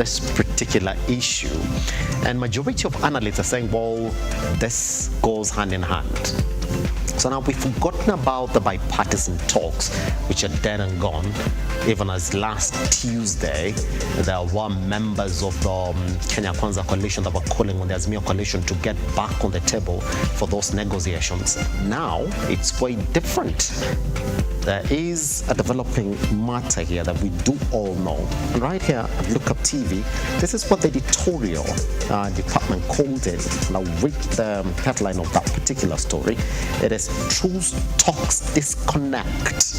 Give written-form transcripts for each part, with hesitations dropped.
this particular issue. And majority of analysts are saying, well, this goes hand in hand. So now we've forgotten about the bipartisan talks, which are dead and gone. Even as last Tuesday, there were members of the Kenya Kwanza coalition that were calling on the Azimio coalition to get back on the table for those negotiations. Now it's quite different. There is a developing matter here that we do all know. And right here at Lookuptv, this is what the editorial department called it. And I'll read the headline of that particular story. It is Truth Talks Disconnect.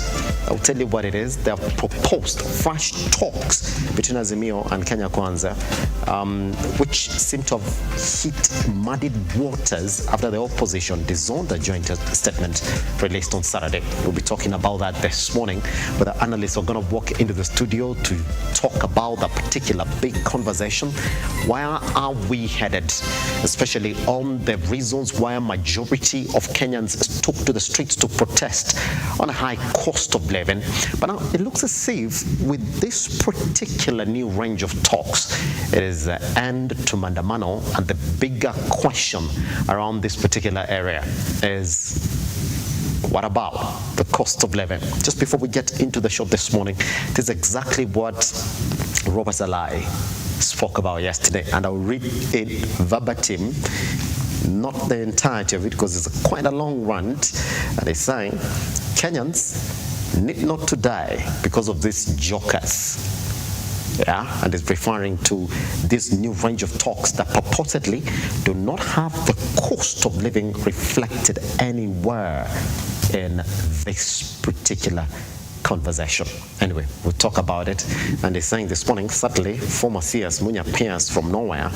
I'll tell you what it is. They have proposed fresh talks between Azimio and Kenya Kwanza, which seem to have hit muddied waters after the opposition disowned a joint statement released on Saturday. We'll be talking about that this morning, but the analysts are going to walk into the studio to talk about that particular big conversation. Where are we headed, especially on the reasons why a majority of Kenyans took to the streets to protest on a high cost of living. But now it looks as if with this particular new range of talks, it is the end to Mandamano, and the bigger question around this particular area is, what about the cost of living? Just before we get into the show this morning, this is exactly what Robert Salai spoke about yesterday, and I'll read it verbatim, not the entirety of it because it's quite a long rant. And he's saying, Kenyans need not to die because of these jokers. Yeah, and is referring to this new range of talks that purportedly do not have the cost of living reflected anywhere in this particular conversation. Anyway, we'll talk about it. And he's saying this morning, sadly, former CS Munya appears from nowhere.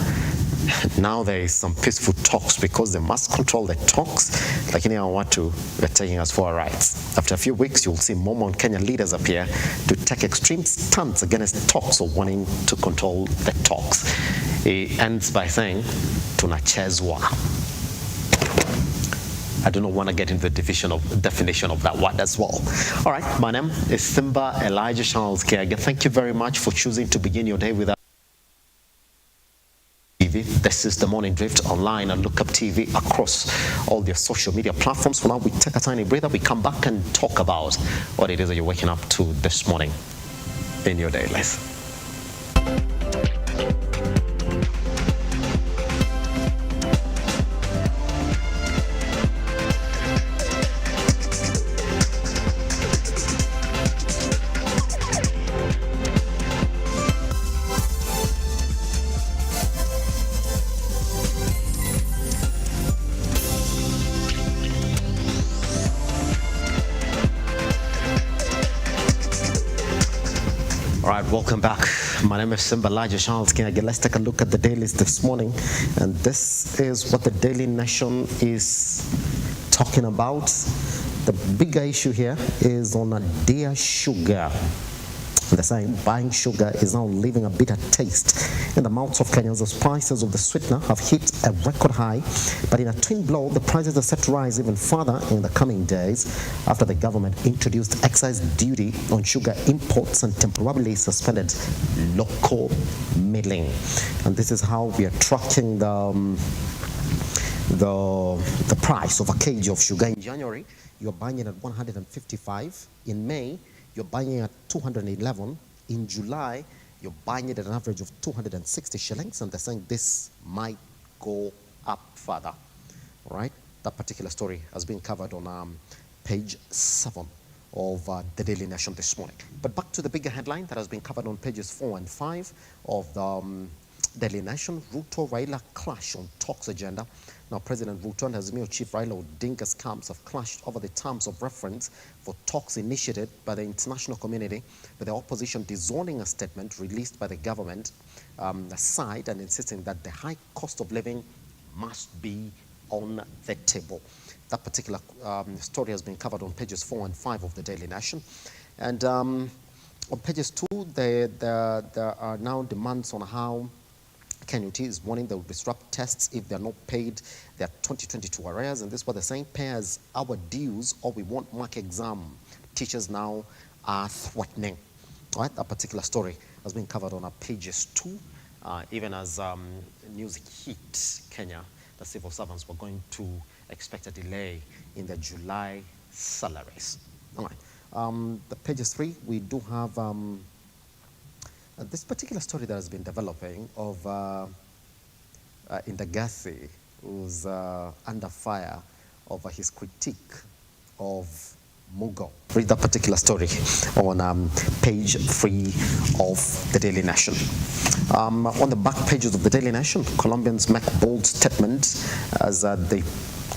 Now there is some peaceful talks because they must control the talks. Lakini hawa watu are taking us for our rights. After a few weeks, you'll see more Mount Kenya leaders appear to take extreme stance against talks or wanting to control the talks. He ends by saying, tunachezwa. I do not want to get into the definition of that word as well. All right, my name is Simba Elijah Charles Kiage. Thank you very much for choosing to begin your day with us. This is the Morning Drift online and Lookuptv across all their social media platforms. For now, we take a tiny breather. We come back and talk about what it is that you're waking up to this morning in your day life. All right, welcome back. My name is Simba Elijah Charles Kiage. Let's take a look at the dailies this morning. And this is what the Daily Nation is talking about. The bigger issue here is on a dear sugar. They're saying buying sugar is now leaving a bitter taste in the mouths of Kenyans as prices of the sweetener have hit a record high. But in a twin blow, the prices are set to rise even further in the coming days after the government introduced excise duty on sugar imports and temporarily suspended local milling. And this is how we are tracking the price of a kg of sugar. In January, you're buying it at 155. In May, you're buying it at 211. In July, you're buying it at an average of 260 shillings, and they're saying this might go up further. All right, that particular story has been covered on page 7 of the Daily Nation this morning. But back to the bigger headline that has been covered on pages 4 and 5 of the Daily Nation. RUTO Raila clash on talks agenda. Now, President Ruto and Azimio Chief Raila Odinga's camps have clashed over the terms of reference for talks initiated by the international community, with the opposition disowning a statement released by the government side and insisting that the high cost of living must be on the table. That particular story has been covered on pages 4 and 5 of the Daily Nation. And on pages 2, there are now demands on how KNUT is warning they will disrupt tests if they're not paid their 2022 arrears. And this is what they're saying: pay us our dues or we won't mark exam. Teachers now are threatening. All right, that particular story has been covered on our pages 2 even as news hit Kenya, the civil servants were going to expect a delay in the July salaries. All right. The pages 3, we do have this particular story that has been developing of Indagasi, who's under fire over his critique of Mugo. Read that particular story on page 3 of the Daily Nation. On the back pages of the Daily Nation, Colombians make bold statements as they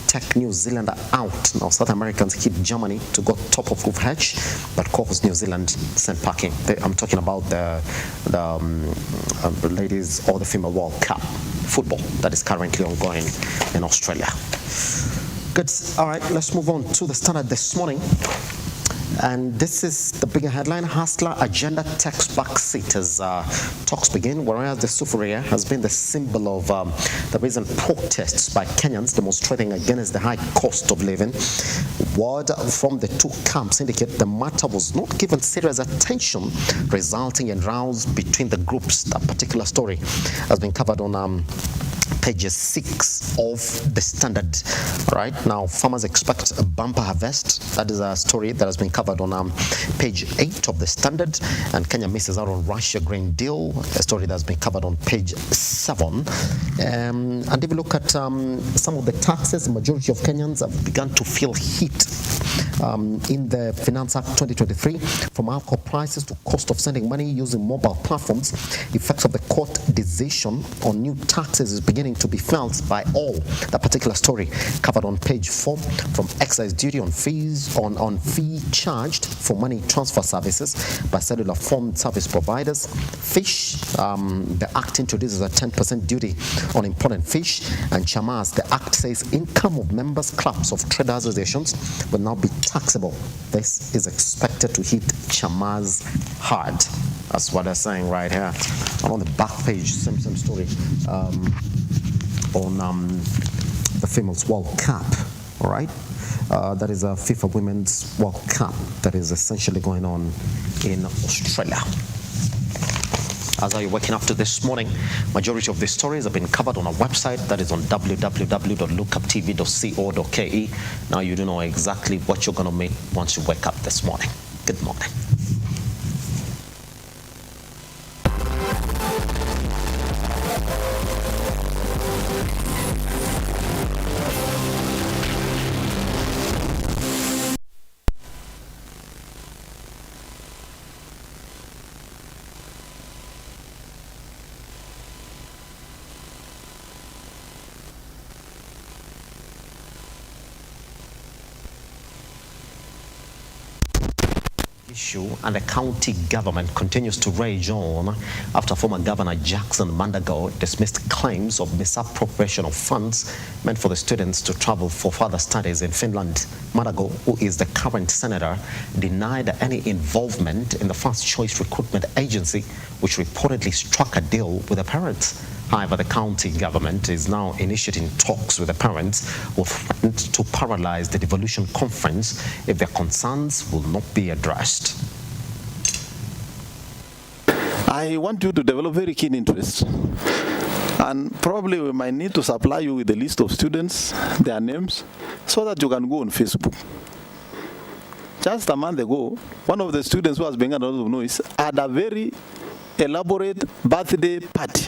take New Zealand out. Now, South Americans hit Germany to go top of Group H, but cause New Zealand sent packing. I'm talking about the ladies or the female World Cup football that is currently ongoing in Australia. Good. All right, let's move on to the Standard this morning. And this is the bigger headline: Hustler agenda takes backseat as talks begin, whereas the Sufuria has been the symbol of the recent protests by Kenyans demonstrating against the high cost of living. Word from the two camps indicate the matter was not given serious attention, resulting in rows between the groups. That particular story has been covered on pages 6 of the Standard. Right now, farmers expect a bumper harvest. That is a story that has been covered on page 8 of the Standard. And Kenya misses out on Russia grain deal, a story that has been covered on page 7. And if you look at some of the taxes, the majority of Kenyans have begun to feel heat in the Finance Act 2023, from alcohol prices to cost of sending money using mobile platforms. Effects of the court decision on new taxes is beginning to be felt by all. That particular story covered on page 4, from excise duty on fees on fee charged for money transfer services by cellular phone service providers. Fish, the act introduces a 10% duty on imported fish. And chamas, the act says income of members clubs of trade associations will now be taxable. This is expected to hit chamas hard. That's what they're saying right here. And on the back page, same story on the Females World Cup. All right, that is a FIFA Women's World Cup that is essentially going on in Australia. As are you waking up to this morning, majority of these stories have been covered on our website, that is on www.lookuptv.co.ke. Now you do know exactly what you're going to meet once you wake up this morning. Good morning. Issue and the county government continues to rage on after former Governor Jackson Mandago dismissed claims of misappropriation of funds meant for the students to travel for further studies in Finland. Mandago, who is the current senator, denied any involvement in the first choice recruitment agency, which reportedly struck a deal with the parents. However, the county government is now initiating talks with the parents who threatened to paralyze the devolution conference if their concerns will not be addressed. I want you to develop very keen interest. And probably we might need to supply you with a list of students, their names, so that you can go on Facebook. Just a month ago, one of the students who was being a lot of noise had a very elaborate birthday party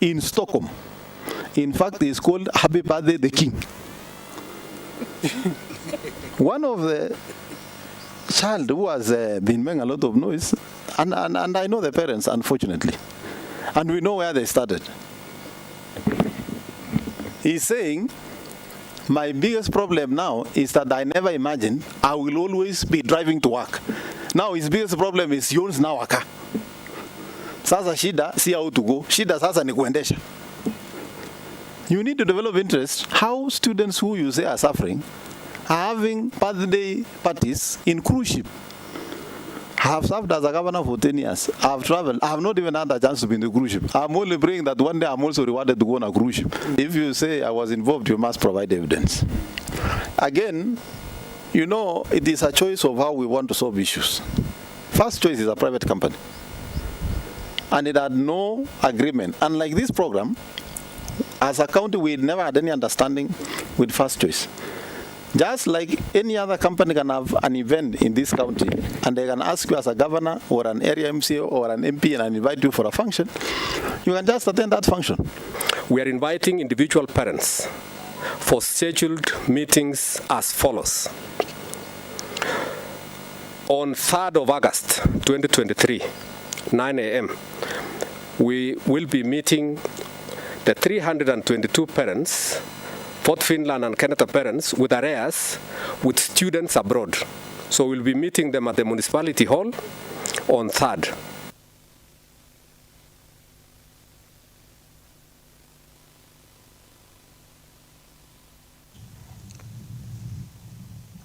in Stockholm. In fact, it's called Happy Birthday the King. One of the child who has been making a lot of noise, and I know the parents, unfortunately, and we know where they started. He's saying, my biggest problem now is that I never imagined I will always be driving to work. Now his biggest problem is he owns now a car. Sasa shida si how to go. Shida sasa ni kuendesha. You need to develop interest. How students who you say are suffering are having birthday parties in cruise ship. I have served as a governor for 10 years. I have traveled. I have not even had a chance to be in the cruise ship. I'm only praying that one day I'm also rewarded to go on a cruise ship. If you say I was involved, you must provide evidence. Again, you know, it is a choice of how we want to solve issues. First choice is a private company. and it had no agreement. Unlike this program, as a county, we never had any understanding with First Choice. Just like any other company can have an event in this county, and they can ask you as a governor or an area MCO or an MP and invite you for a function, you can just attend that function. We are inviting individual parents for scheduled meetings as follows. On 3rd of August 2023, 9 a.m., we will be meeting the 322 parents, Fort Finland and Canada parents with arrears with students abroad. So we'll be meeting them at the municipality hall on 3rd.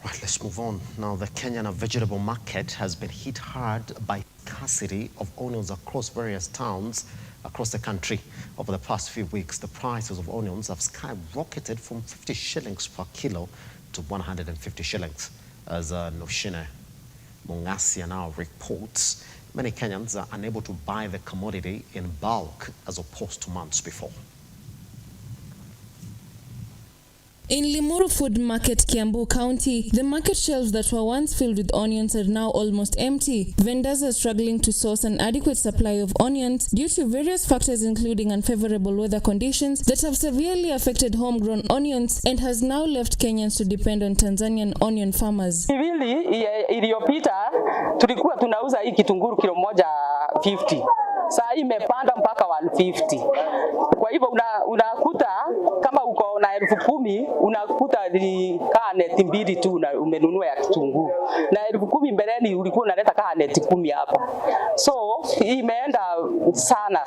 Right, let's move on. Now, the Kenyan vegetable market has been hit hard by scarcity of onions across various towns across the country. Over the past few weeks, the prices of onions have skyrocketed from 50 shillings per kilo to 150 shillings. As Noshine Mungasia now reports, many Kenyans are unable to buy the commodity in bulk as opposed to months before. In Limuru Food Market, Kiambu County, the market shelves that were once filled with onions are now almost empty. Vendors are struggling to source an adequate supply of onions due to various factors including unfavorable weather conditions that have severely affected homegrown onions and has now left Kenyans to depend on Tanzanian onion farmers. Hili iliyopita tulikuwa tunauza hii kitunguru kilo moja 50. Saa hii imepanda mpaka 150. Kwa hivyo unakuta kama uko na 10,000 unakuta ni kaa neti mbili tu umenunua ya kitunguu. Na 10,000 mbeleni ulikuwa unaleta kaa neti 10 hapa. So imeenda sana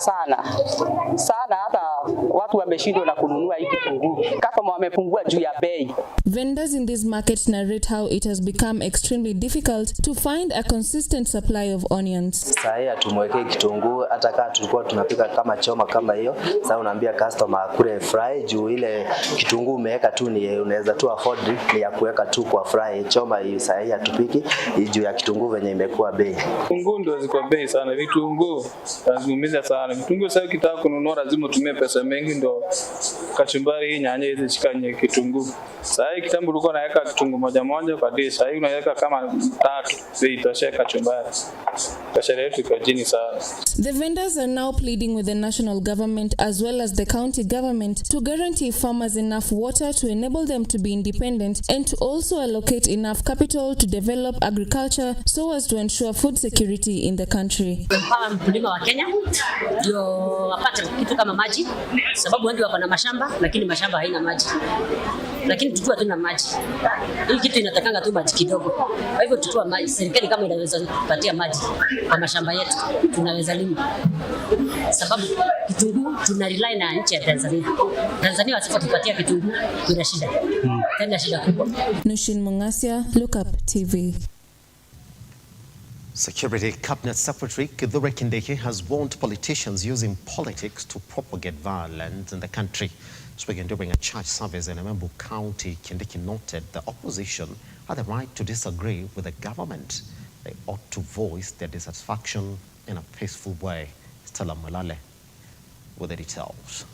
hata watu wameshindwa na kununua hii kitunguu. Kama wamepungua juu ya bei. Vendors in this market narrate how it has become extremely difficult to find a consistent supply of onions. Saa hii tumwekee kitunguu hata kama tulikuwa tunapika kama choma kama hiyo. Sasa unaambia customer akule fry juu ile kitunguu umeweka tu ni unaweza tu afford ni ya kuweka tu kwa fry. Choma hii saa hii hatupiki juu ya kitunguu venye imekuwa bei. Kitunguu ndio ziko bei sana. Vitunguu lazimumiza sana. Vitunguu sasa ukitaka kununua lazima utumie pesa mengi ndio kachumbari hii nyanya hizi chikanye kitunguu. Saa hii kitambo ulikuwa unaweka kitunguu moja kwa dish. Saa hii unaweka kama 3 bei tosha kachumbari. Pesa yetu iko chini sana. The vendors are now pleading with the national government as well as the county government to guarantee farmers enough water to enable them to be independent and to also allocate enough capital to develop agriculture so as to ensure food security in the country. Kama mkulima wa Kenya ndio wapate kitu kama maji, sababu wengi wako na mashamba lakini mashamba haina maji. Lakini tukiwa tuna maji, hii kitu inatakanga tu maji kidogo. Kwa hivyo tukiwa maji, serikali kama inaweza kupatia maji kwa mashamba yetu, tunaweza lima. Sababu kitunguu tuna rely na nchi ya Tanzania. Tanzania wasipotupatia kitunguu kuna shida. Tena shida kubwa. Nushin Mungasia, Lookuptv. Security Cabinet Secretary Kithure Kindiki has warned politicians using politics to propagate violence in the country. Speaking during a church service in Embu County, Kindiki noted the opposition had the right to disagree with the government. They ought to voice their dissatisfaction in a peaceful way. Stella Malale with the details.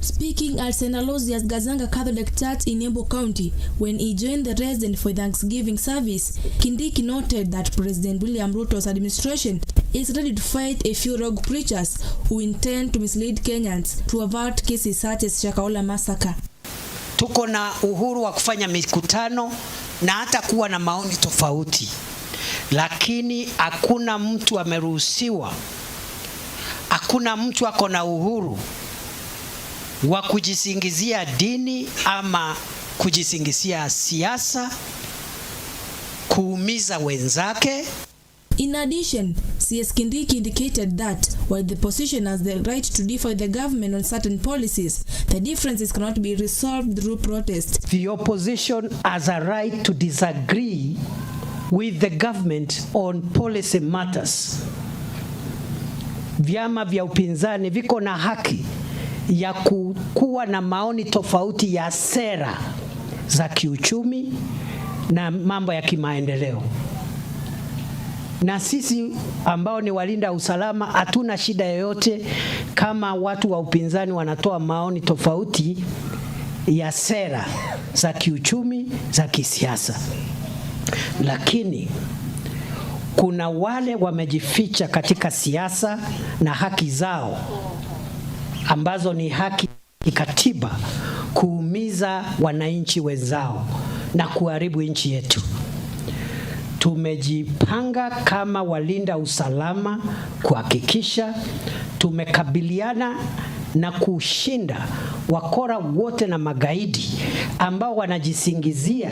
Speaking at St. Aloysius Gazanga Catholic Church in Embu County when he joined the residents for Thanksgiving service, Kindiki noted that President William Ruto's administration is ready to fight a few rogue preachers who intend to mislead Kenyans to avert cases such as Shakahola massacre. Tuko na uhuru wa kufanya mikutano na hata kuwa na maoni tofauti, lakini hakuna mtu ameruhusiwa, hakuna mtu ako na uhuru wa kujisingizia dini ama kujisingizia siasa, kuumiza wenzake. In addition, CS Kindiki indicated that while the opposition has the right to differ the government on certain policies, the differences cannot be resolved through protest. The opposition has a right to disagree with the government on policy matters. Vyama vya upinzani viko na haki ya kuwa na maoni tofauti ya sera za kiuchumi na mambo ya kimaendeleo. Na sisi ambao ni walinda usalama hatuna shida yoyote kama watu wa upinzani wanatoa maoni tofauti ya sera za kiuchumi, za kisiasa. Lakini kuna wale wamejificha katika siasa na haki zao ambazo ni haki kikatiba, kuumiza wananchi wenzao na kuharibu nchi yetu. Tumejipanga kama walinda usalama kuhakikisha tumekabiliana na kushinda wakora wote na magaidi ambao wanajisingizia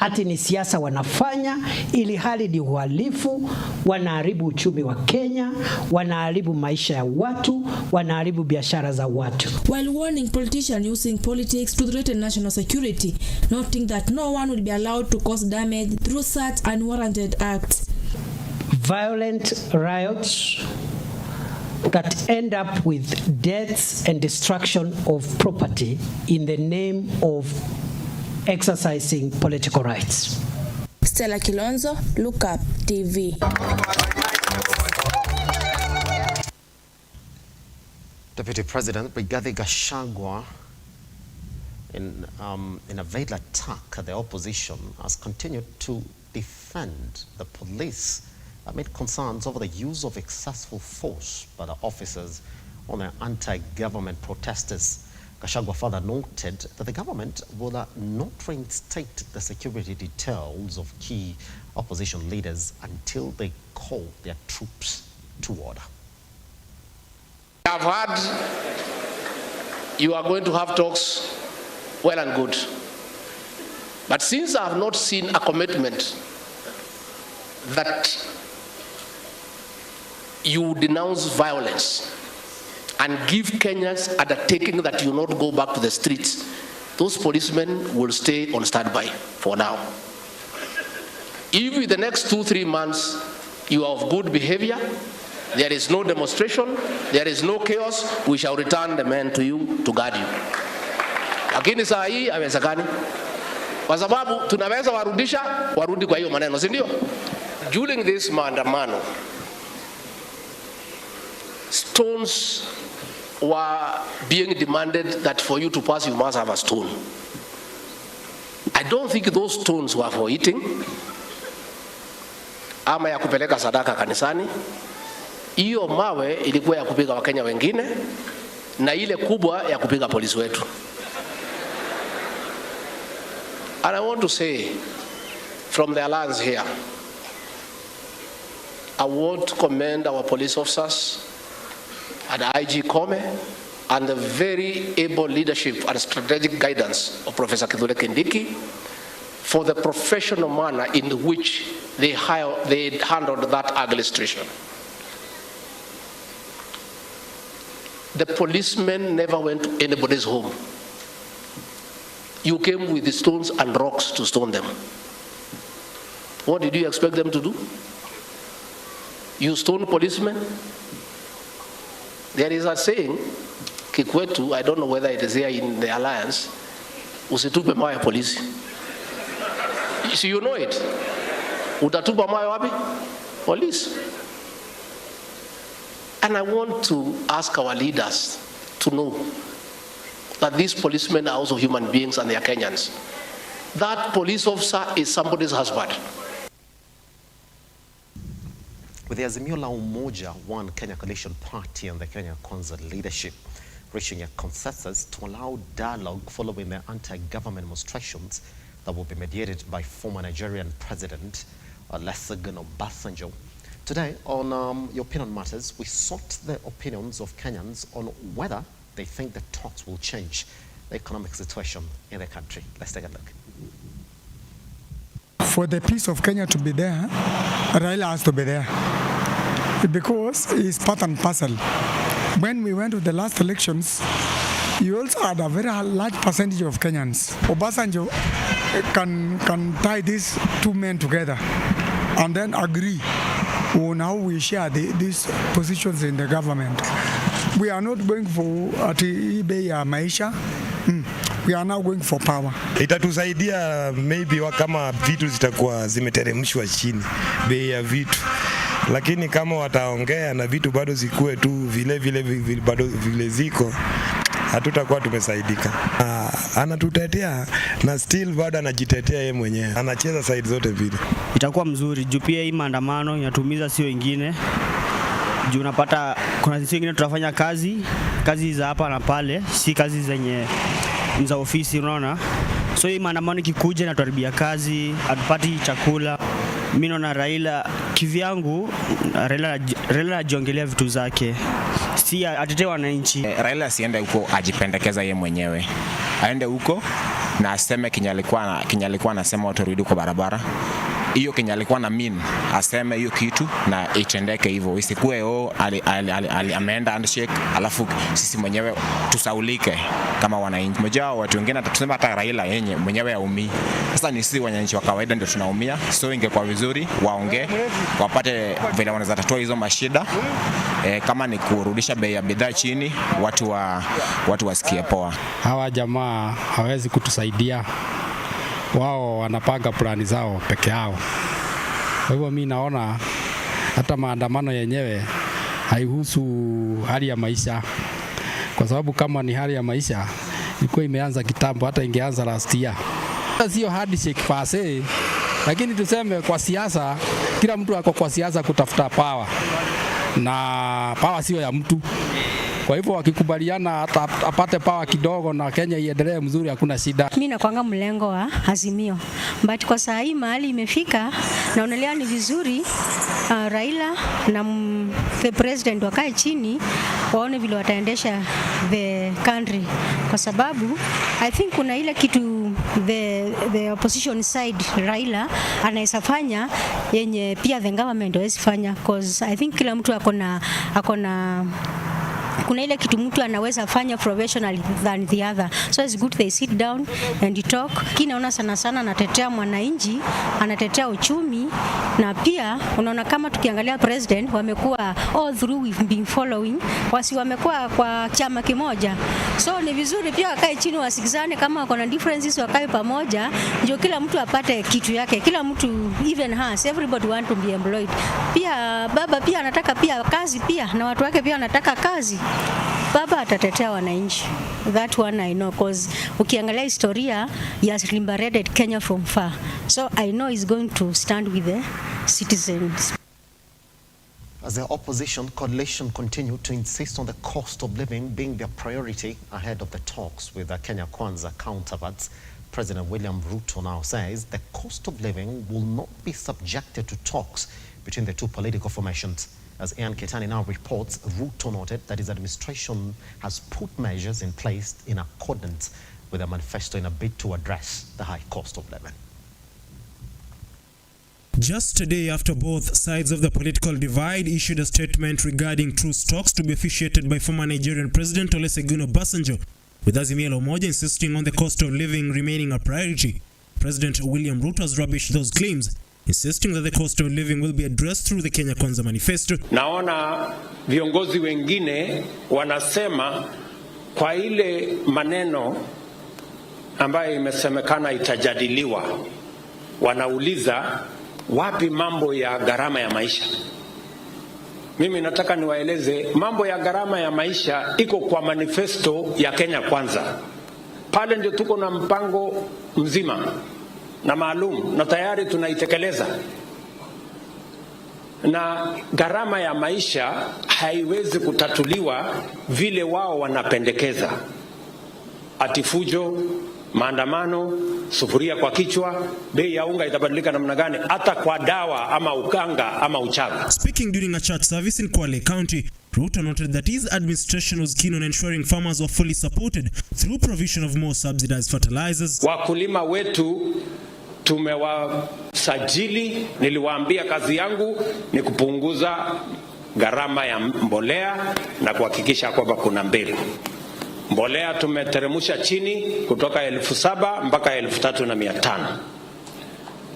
ati ni siasa wanafanya, ili hali ni uhalifu. Wanaharibu uchumi wa Kenya, wanaharibu maisha ya watu, wanaharibu biashara za watu. While warning politicians using politics to threaten national security, noting that no one will be allowed to cause damage through such unwarranted acts. Violent riots that end up with deaths and destruction of property in the name of exercising political rights. Stella Kilonzo, Lookuptv. Deputy President Rigathi Gachagua, in a veiled attack at the opposition, has continued to defend the police amid concerns over the use of excessive force by the officers on the anti-government protesters. Gachagua further noted that the government will not reinstate the security details of key opposition leaders until they call their troops to order. I've heard you are going to have talks, well and good. But since I have not seen a commitment that you denounce violence and give Kenyans undertaking that you not go back to the streets, those policemen will stay on standby for now. If in the next 2-3 months you are of good behavior, there is no demonstration, there is no chaos, we shall return the men to you to guard you. Lakini saa hii haiwezekani, kwa sababu tunaweza warudi kwa hiyo maneno, si ndio? During this maandamano, stones were being demanded that for you to pass you must have a stone. I don't think those stones were for eating ama ya kupeleka sadaka kanisani. Hiyo mawe ilikuwa ya kupiga Wakenya wengine na ile kubwa ya kupiga polisi wetu. And I want to say from the alliance here, I want to commend our police officers and IG Kome and the very able leadership and strategic guidance of Professor Kithure Kindiki for the professional manner in which they handled that ugly situation. The policemen never went to anybody's home. You came with the stones and rocks to stone them. What did you expect them to do? You stone policemen? There is a saying, Kikwetu, I don't know whether it is here in the alliance, usitupe mawe polisi. So you know it. Utatupa mawe wapi? Police. And I want to ask our leaders to know that these policemen are also human beings and they are Kenyans. That police officer is somebody's husband. With the Azimio la Umoja, One Kenya Coalition Party and the Kenya Kwanza leadership reaching a consensus to allow dialogue following the anti-government demonstrations that will be mediated by former Nigerian President Olusegun Obasanjo. Today, on Your Opinion Matters, we sought the opinions of Kenyans on whether they think the talks will change the economic situation in the country. Let's take a look. For the peace of Kenya to be there, Raila has to be there because it's part and parcel. When we went to the last elections, you also had a very large percentage of Kenyans. Obasanjo can tie these two men together and then agree on how we share these positions in the government. We are not going for bei ya maisha. We are now going for power. Itatusaidia maybe kama vitu zitakuwa zimeteremshwa chini, bei ya vitu. lakini kama wataongea na vitu bado zikuwe tu vile bado vile ziko, hatutakuwa tumesaidika. Anatutetea na still bado anajitetea yeye mwenyewe, anacheza side zote mbili. Itakuwa mzuri juu pia hii maandamano inatumiza sio wengine, juu unapata kuna sisi wengine tunafanya kazi za hapa na pale, si kazi zenye za ofisi, unaona. So hii maandamano kikuja na tuharibia kazi, hatupati chakula. Mimi naona Raila kivyangu, Raila anajiongelea vitu zake, si atetee wananchi. Raila asiende huko ajipendekeza yeye mwenyewe, aende huko na aseme kinyalikuwa anasema watu rudi kwa barabara. Hiyo kinyalikuwa na aseme hiyo kitu na itendeke hivyo, isikuwe ameenda handshake alafu sisi mwenyewe tusaulike kama wananchi. Mmoja watu wengine atatusema hata Raila yenye mwenyewe aumii. Sasa ni sisi wananchi wa kawaida ndio tunaumia. So ingekuwa vizuri waongee, wapate vile wanaweza tatua hizo mashida. Kama ni kurudisha bei ya bidhaa chini, watu wasikie poa. Hawa jamaa hawezi kutusaidia. Wao wanapanga plani zao peke yao. Kwa hivyo mimi naona hata maandamano yenyewe haihusu hali ya maisha, kwa sababu kama ni hali ya maisha ilikuwa imeanza kitambo, hata ingeanza last year. Sio handshake pase, lakini tuseme kwa siasa, kila mtu ako kwa siasa kutafuta power, na power sio ya mtu. Kwa hivyo wakikubaliana apate pawa kidogo na Kenya iendelee mzuri, hakuna shida. Mimi nakwanga mlengo wa azimio, but kwa saa hii mahali imefika, naonelea ni vizuri Raila na the president wakae chini waone vile wataendesha the country, kwa sababu I think kuna ile kitu the opposition side Raila anaweza fanya yenye pia the government hawezi fanya, because I think kila mtu akona kuna ile kitu mtu anaweza fanya professionally than the other. So it's good they sit down and talk. Kinaona sana anatetea mwananchi, anatetea uchumi, na pia unaona kama tukiangalia president wamekuwa all through we've been following, wamekuwa kwa chama kimoja. So ni vizuri pia wakae chini wasikizane, kama kuna differences wakae pamoja, ndio kila mtu apate kitu yake. Kila mtu, even us, everybody want to be employed. Pia baba pia anataka pia kazi pia, na watu wake pia wanataka kazi. Baba atatetea wananchi. That one I know, because ukiangalia historia, he has liberated Kenya from far. So I know he's going to stand with the citizens. As the opposition coalition continued to insist on the cost of living being their priority ahead of the talks with the Kenya Kwanza counterparts, President William RUTO now says the cost of living will not be subjected to talks between the two political formations. As Ian Ketani now reports, RUTO noted that his administration has put measures in place in accordance with the manifesto in a bid to address the high cost of living. Just a day after both sides of the political divide issued a statement regarding truce talks to be officiated by former Nigerian President Olusegun Obasanjo, with Azimio Umoja insisting on the cost of living remaining a priority, President William RUTO has rubbished those claims, insisting that the cost of living will be addressed through the Kenya Kwanza manifesto. Naona viongozi wengine wanasema kwa ile maneno ambayo imesemekana itajadiliwa, wanauliza wapi mambo ya gharama ya maisha. Mimi nataka niwaeleze mambo ya gharama ya maisha iko kwa manifesto ya Kenya Kwanza. Pale ndio tuko na mpango mzima na maalum na tayari tunaitekeleza. Na gharama ya maisha haiwezi kutatuliwa vile wao wanapendekeza. Atifujo, maandamano, sufuria kwa kichwa, bei ya unga itabadilika namna gani, hata kwa dawa ama ukanga ama uchawi. Speaking during a church service in Kwale County, RUTO noted that his administration was keen on ensuring farmers were fully supported through provision of more subsidized fertilizers. Wakulima wetu tumewasajili, niliwaambia kazi yangu ni kupunguza gharama ya mbolea na kuhakikisha kwamba kuna mbegu. Mbolea tumeteremsha chini kutoka 7,000 mpaka 3,500.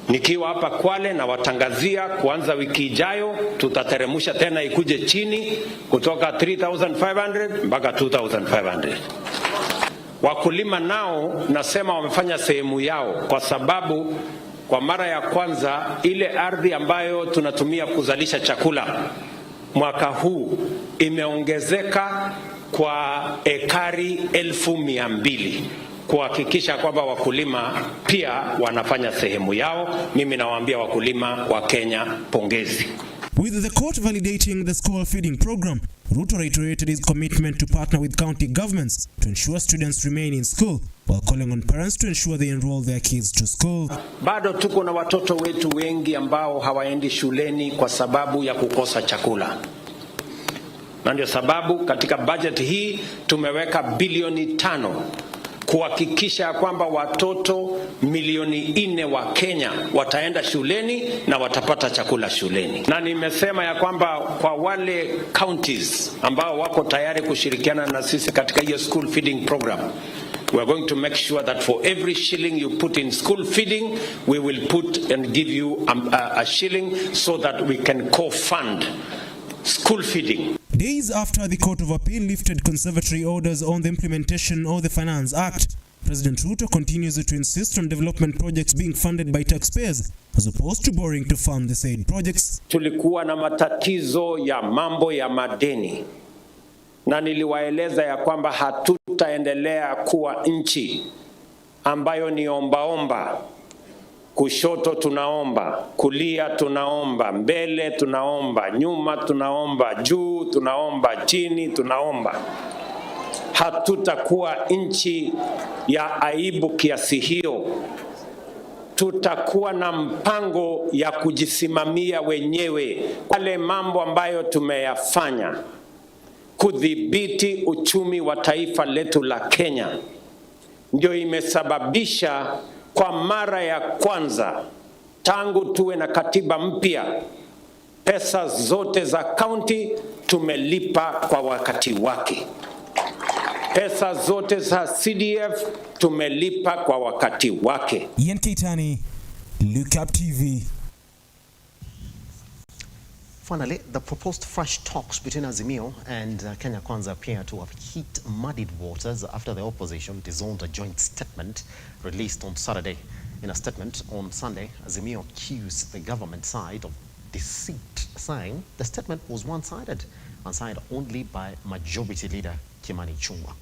Nikiwa hapa Kwale na watangazia kuanza wiki ijayo tutateremsha tena ikuje chini kutoka 3,500 mpaka 2,500. Wakulima nao nasema wamefanya sehemu yao, kwa sababu kwa mara ya kwanza ile ardhi ambayo tunatumia kuzalisha chakula mwaka huu imeongezeka kwa ekari 1,200 kuhakikisha kwamba wakulima pia wanafanya sehemu yao. Mimi nawaambia wakulima wa Kenya pongezi. With the court validating the school feeding program, RUTO reiterated his commitment to partner with county governments to ensure students remain in school, while calling on parents to ensure they enroll their kids to school. Bado tuko na watoto wetu wengi ambao hawaendi shuleni kwa sababu ya kukosa chakula. Na ndio sababu katika budget hii tumeweka bilioni 5 kuhakikisha kwamba watoto milioni 4 wa Kenya wataenda shuleni na watapata chakula shuleni. Na nimesema ya kwamba kwa wale counties ambao wako tayari kushirikiana na sisi katika hiyo school feeding program, we are going to make sure that for every shilling you put in school feeding, we will put and give you a shilling so that we can co-fund school feeding. Days after the Court of Appeal lifted conservatory orders on the implementation of the Finance Act, President Ruto continues to insist on development projects being funded by taxpayers as opposed to borrowing to fund the said projects. Tulikuwa na matatizo ya mambo ya madeni, na niliwaeleza ya kwamba hatutaendelea kuwa nchi ambayo ni ombaomba. Kushoto tunaomba, kulia tunaomba, mbele tunaomba, nyuma tunaomba, juu tunaomba, chini tunaomba. Hatutakuwa nchi ya aibu kiasi hiyo. Tutakuwa na mpango ya kujisimamia wenyewe. Wale mambo ambayo tumeyafanya kudhibiti uchumi wa taifa letu la Kenya ndio imesababisha kwa mara ya kwanza tangu tuwe na katiba mpya, pesa zote za kaunti tumelipa kwa wakati wake. Pesa zote za CDF tumelipa kwa wakati wake. Ian Keitani, Lookuptv. Finally, the proposed fresh talks between Azimio and Kenya Kwanza appear to have hit muddied waters after the opposition disowned a joint statement released on Saturday. In a statement on Sunday, Azimio accused the government side of deceit, saying the statement was one-sided and signed only by Majority Leader Kimani Ichung'wah.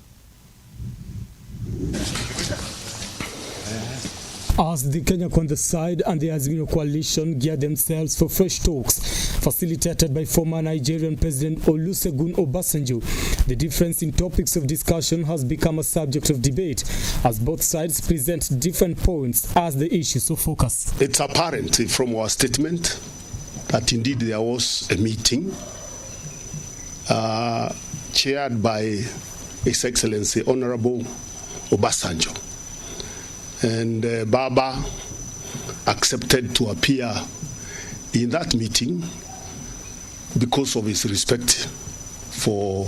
As the Kenya Kwanza side and the Azimio coalition gear themselves for fresh talks facilitated by former Nigerian President Olusegun Obasanjo, the difference in topics of discussion has become a subject of debate as both sides present different points as the issues of focus. It's apparent from our statement that indeed there was a meeting chaired by His Excellency Honorable Obasanjo. And Baba accepted to appear in that meeting because of his respect for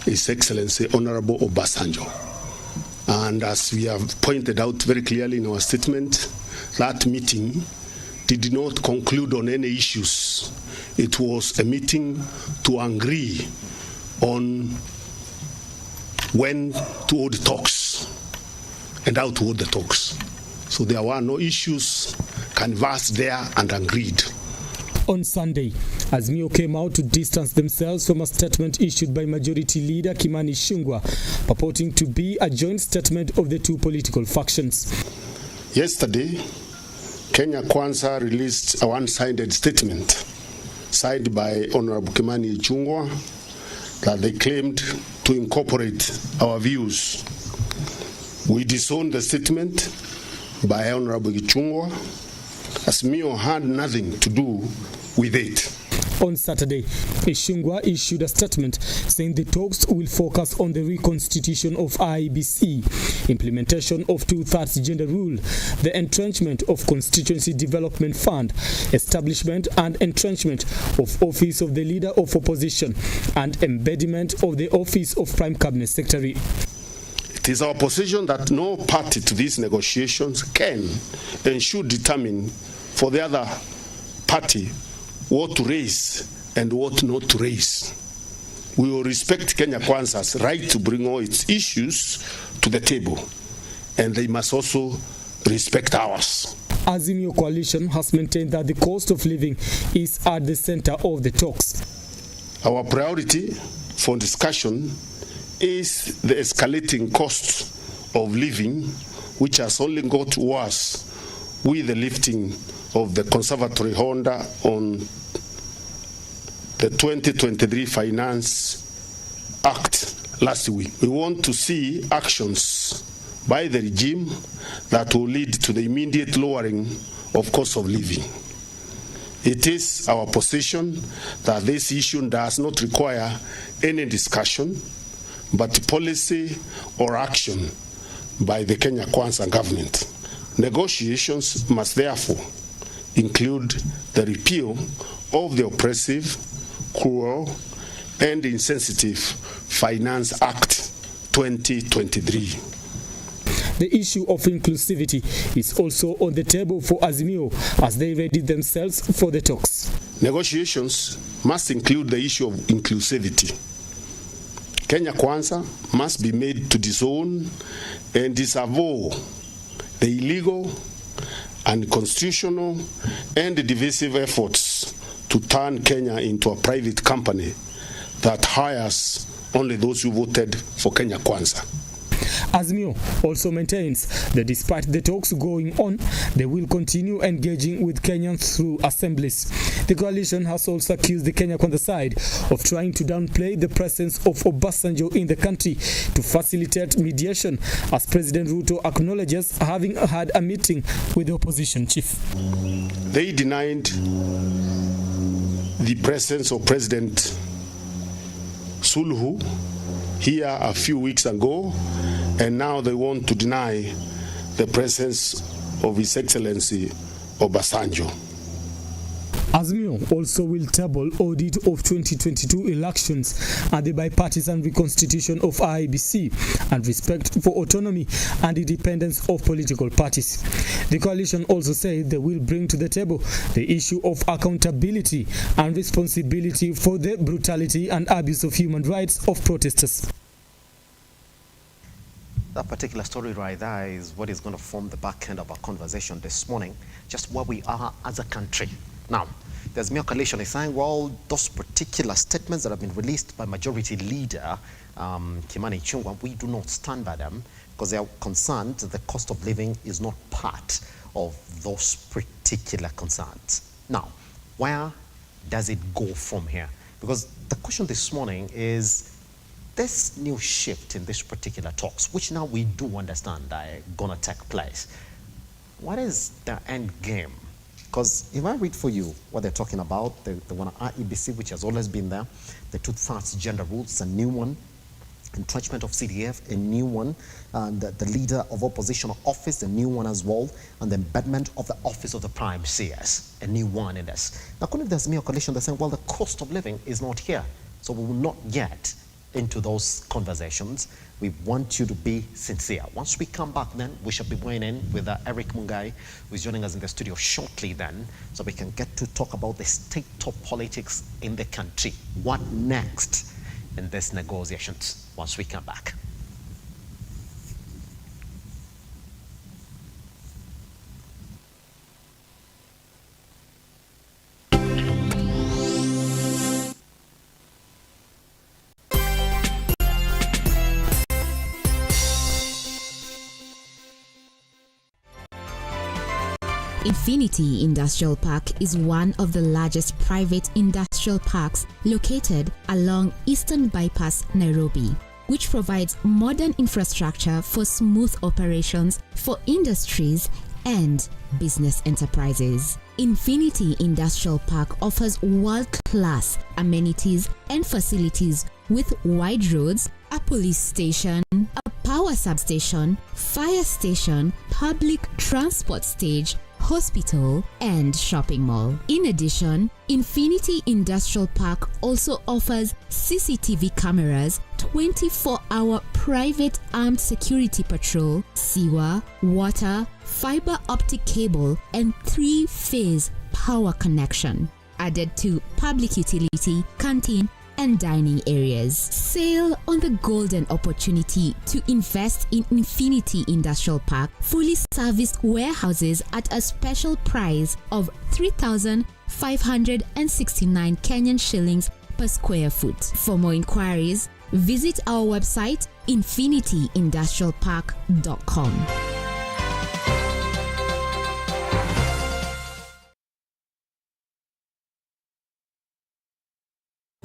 His Excellency Honorable Obasanjo. And as we have pointed out very clearly in our statement, that meeting did not conclude on any issues. It was a meeting to agree on when to hold talks and how to hold the talks. So there were no issues canvassed there and agreed. On Sunday, Azimio came out to distance themselves from a statement issued by Majority Leader Kimani Ichung'wah, purporting to be a joint statement of the two political factions. Yesterday, Kenya Kwanza released a one-sided statement signed by Honorable Kimani Ichung'wah that they claimed to incorporate our views. We disowned the statement by Honorable Ichung'wah. Azimio had nothing to do with it. On Saturday, Ichung'wah issued a statement saying the talks will focus on the reconstitution of IEBC, implementation of 2/3 gender rule, the entrenchment of Constituency Development Fund, establishment and entrenchment of Office of the Leader of Opposition, and embedment of the Office of Prime Cabinet Secretary. It is our position that no party to these negotiations can and should determine for the other party what to raise and what not to raise. We will respect Kenya Kwanza's right to bring all its issues to the table, and they must also respect ours. Azimio coalition has maintained that the cost of living is at the center of the talks. Our priority for discussion is the escalating cost of living, which has only got worse with the lifting of the conservatory order on the 2023 Finance Act last week. We want to see actions by the regime that will lead to the immediate lowering of cost of living. It is our position that this issue does not require any discussion, but policy or action by the Kenya Kwanza government. Negotiations must therefore include the repeal of the oppressive, cruel, and insensitive Finance Act 2023. The issue of inclusivity is also on the table for Azimio as they ready themselves for the talks. Negotiations must include the issue of inclusivity. Kenya Kwanza must be made to disown and disavow the illegal, unconstitutional, and divisive efforts to turn Kenya into a private company that hires only those who voted for Kenya Kwanza. Azimio also maintains that despite the talks going on, they will continue engaging with Kenyans through assemblies. The coalition has also accused the Kenya Kwanza side of trying to downplay the presence of Obasanjo in the country to facilitate mediation, as President RUTO acknowledges having had a meeting with the opposition chief. They denied the presence of President Suluhu here a few weeks ago, and now they want to deny the presence of His Excellency Obasanjo. Azimio also will table audit of 2022 elections and the bipartisan reconstitution of IEBC and respect for autonomy and independence of political parties. The coalition also said they will bring to the table the issue of accountability and responsibility for the brutality and abuse of human rights of protesters. That particular story right there is what is going to form the back end of our conversation this morning, just where we are as a country. Now, there's mere coalition is saying, well, those particular statements that have been released by Majority Leader Kimani Ichung'wah, we do not stand by them because they are concerned that the cost of living is not part of those particular concerns. Now, where does it go from here? Because the question this morning is this new shift in this particular talks, which now we do understand are going to take place. What is the end game? Because if I read for you what they're talking about, the one IEBC, which has always been there, the 2/3 gender rules, a new one, entrenchment of CDF, a new one, and the leader of opposition office, a new one as well, and the embedment of the office of the prime CS, a new one in this. Now, according to the Azimio coalition, they're saying, well, the cost of living is not here, so we will not get into those conversations. We want you to be sincere. Once we come back then, we shall be weighing in with Eric Mungai, who is joining us in the studio shortly then, so we can get to talk about the state of politics in the country. What next in these negotiations once we come back? Infinity Industrial Park is one of the largest private industrial parks located along Eastern Bypass, Nairobi, which provides modern infrastructure for smooth operations for industries and business enterprises. Infinity Industrial Park offers world-class amenities and facilities with wide roads, a police station, a power substation, fire station, public transport stage, hospital, and shopping mall. In addition, Infinity Industrial Park also offers CCTV cameras, 24-hour private armed security patrol, sewer, water, fiber optic cable, and 3-phase power connection. Added to public utility, canteen, and dining areas. Sail on the golden opportunity to invest in Infinity Industrial Park, fully serviced warehouses at a special price of 3,569 Kenyan shillings per square foot. For more inquiries, visit our website infinityindustrialpark.com.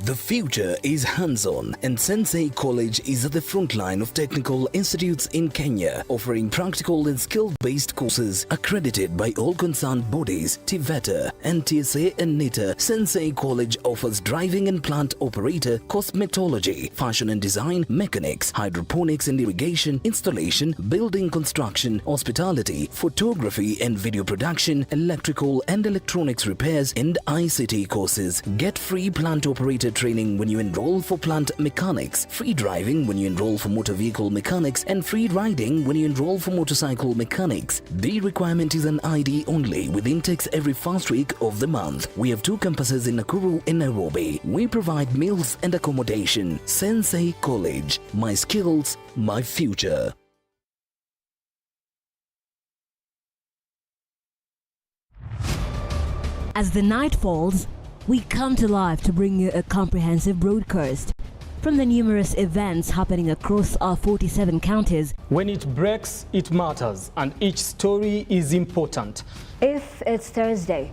The future is hands-on, and Sensei College is at the front line of technical institutes in Kenya, offering practical and skill-based courses accredited by all concerned bodies, TVETA, NTSA and NITA. Sensei College offers driving and plant operator, cosmetology, fashion and design, mechanics, hydroponics and irrigation, installation, building construction, hospitality, photography and video production, electrical and electronics repairs, and ICT courses. Get free plant operator training when you enroll for plant mechanics, free driving when you enroll for motor vehicle mechanics, and free riding when you enroll for motorcycle mechanics. The requirement is an ID only, with intakes every first week of the month. We have 2 campuses in Nakuru and Nairobi. We provide meals and accommodation. Sensei College. My skills, my future. As the night falls, we come to life to bring you a comprehensive broadcast from the numerous events happening across our 47 counties. When it breaks, it matters, and each story is important. If it's Thursday,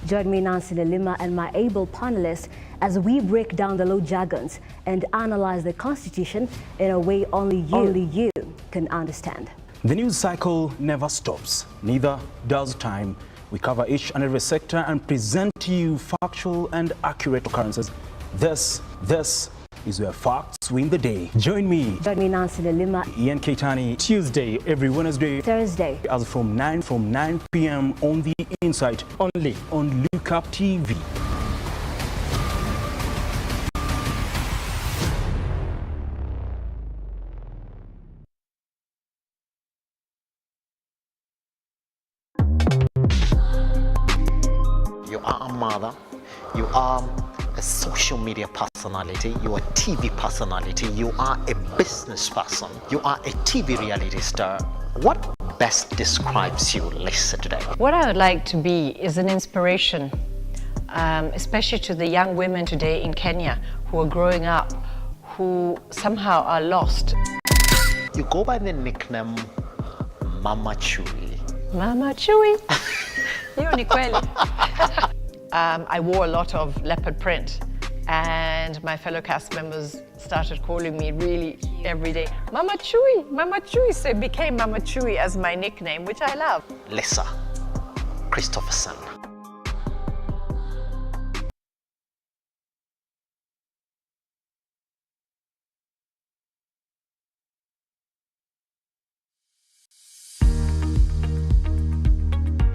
join me, Nancy Lima, and my able panelists as we break down the law jargons and analyze the Constitution in a way only you can understand. The news cycle never stops, neither does time. We cover each and every sector and present to you factual and accurate occurrences. This is where facts win the day. Join me, Nancy Lima, Ian Keitani, Tuesday, every Wednesday, Thursday, as from 9 p.m. on The Insight, only on Lookuptv. You are a mother, you are a social media personality, you are a TV personality, you are a business person, you are a TV reality star. What best describes you, Lisa, today? What I would like to be is an inspiration, especially to the young women today in Kenya who are growing up, who somehow are lost. You go by the nickname Mama Chui. Mama Chui. Hiyo ni kweli. I wore a lot of leopard print, and my fellow cast members started calling me really every day, Mama Chui, Mama Chui. So it became Mama Chui as my nickname, which I love. Lisa Christopherson.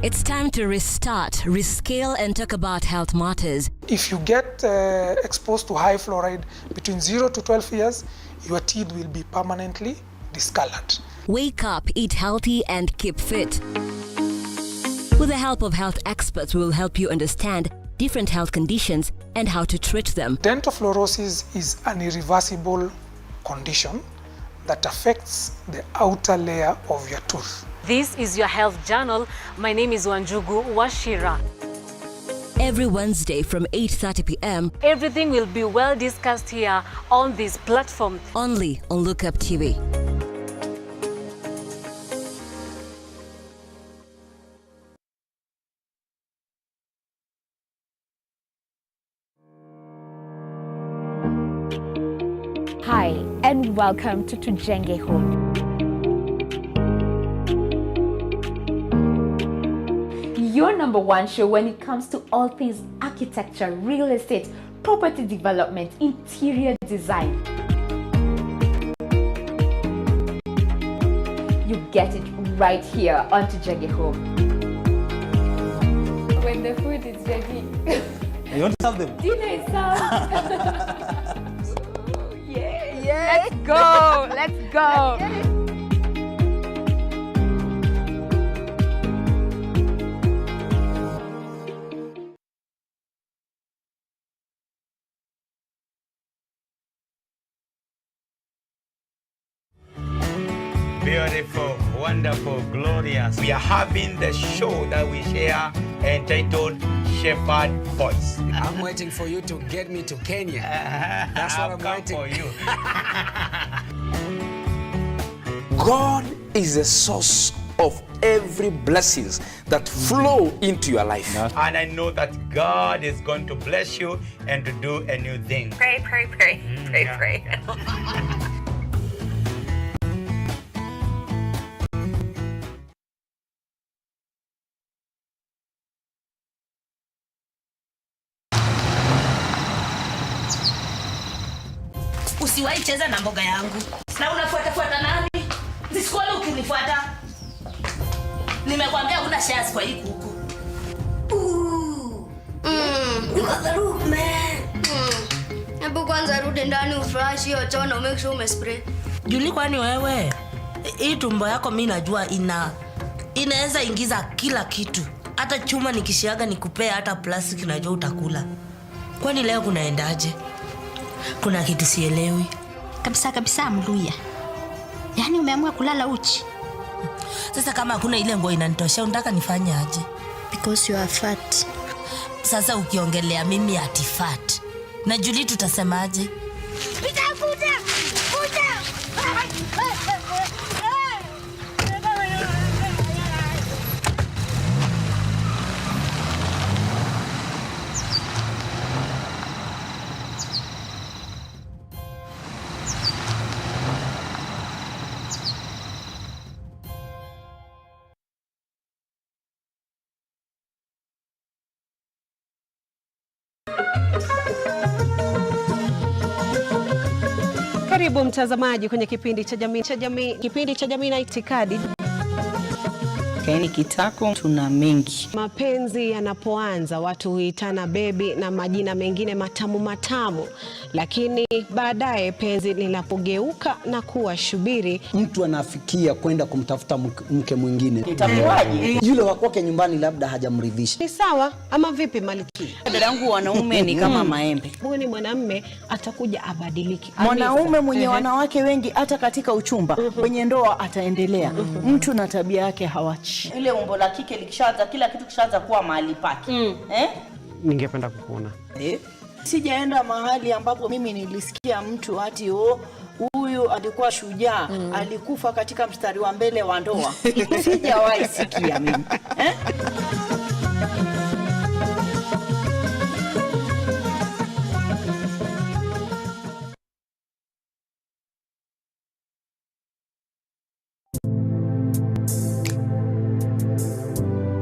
It's time to restart, rescale, and talk about health matters. If you get exposed to high fluoride between 0 to 12 years, your teeth will be permanently discolored. Wake up, eat healthy, and keep fit. With the help of health experts, we will help you understand different health conditions and how to treat them. Dental fluorosis is an irreversible condition that affects the outer layer of your tooth. This is your health journal. My name is Wanjugu Washira. Every Wednesday from 8:30 p.m. Everything will be well discussed here on this platform. Only on Lookuptv. Hi, and welcome to Tujenge Home. Your #1 show when it comes to all things architecture, real estate, property development, interior design. You get it right here on Tujenge Home. When the food is ready. You want to serve them? Dinner is served. Yeah. Let's go. Let's go. beautiful, wonderful, glorious. We are having the show that we share entitled Shepherd Voice. I'm waiting for you to get me to Kenya. That's what I'm waiting for you. God is the source of every blessings that flow into your life. And I know that God is going to bless you and to do a new thing. Pray, pray, pray, pray, pray. Usiwahi cheza na mboga yangu. Na unafuata nani? Nisikuone ukinifuata. Nimekwambia una shares kwa hii kuku. You got the roof, man. Hebu kwanza rudi ndani ufresh hiyo choo na make sure umespray. Juli, kwani wewe? Hii tumbo yako mimi najua inaweza ingiza kila kitu. Hata chuma nikishiaga nikupea hata plastic najua utakula. Kwani leo kunaendaje? Kuna kitu sielewi. Kabisa Mluya. Yaani umeamua kulala uchi. Sasa kama hakuna ile nguo inanitosha unataka nifanye aje? Because you are fat. Sasa ukiongelea mimi ati fat. Na Julie tutasemaje? Kuja. Karibu mtazamaji kwenye kipindi cha jamii na itikadi. Kaini kitako tuna mengi. Mapenzi yanapoanza watu huitana bebi na majina mengine matamu, lakini baadaye penzi linapogeuka na kuwa shubiri, mtu anafikia kwenda kumtafuta mke mwingine. Itakuwaje? Yule wa kwake nyumbani labda hajamridhisha. Ni sawa ama vipi Maliki? Dadangu, wanaume ni kama maembe. Huyu ni mwanamume atakuja abadiliki. Mwanaume mwenye wanawake wengi hata katika uchumba, kwenye ndoa ataendelea. Mtu na tabia yake hawachi. Ile umbo la kike likishaanza kila kitu kishaanza kuwa mahali pake. Ningependa kukuona. Sijaenda mahali ambapo mimi nilisikia mtu ati huyu alikuwa shujaa, alikufa katika mstari wa mbele wa ndoa. Sijawahi sikia mimi.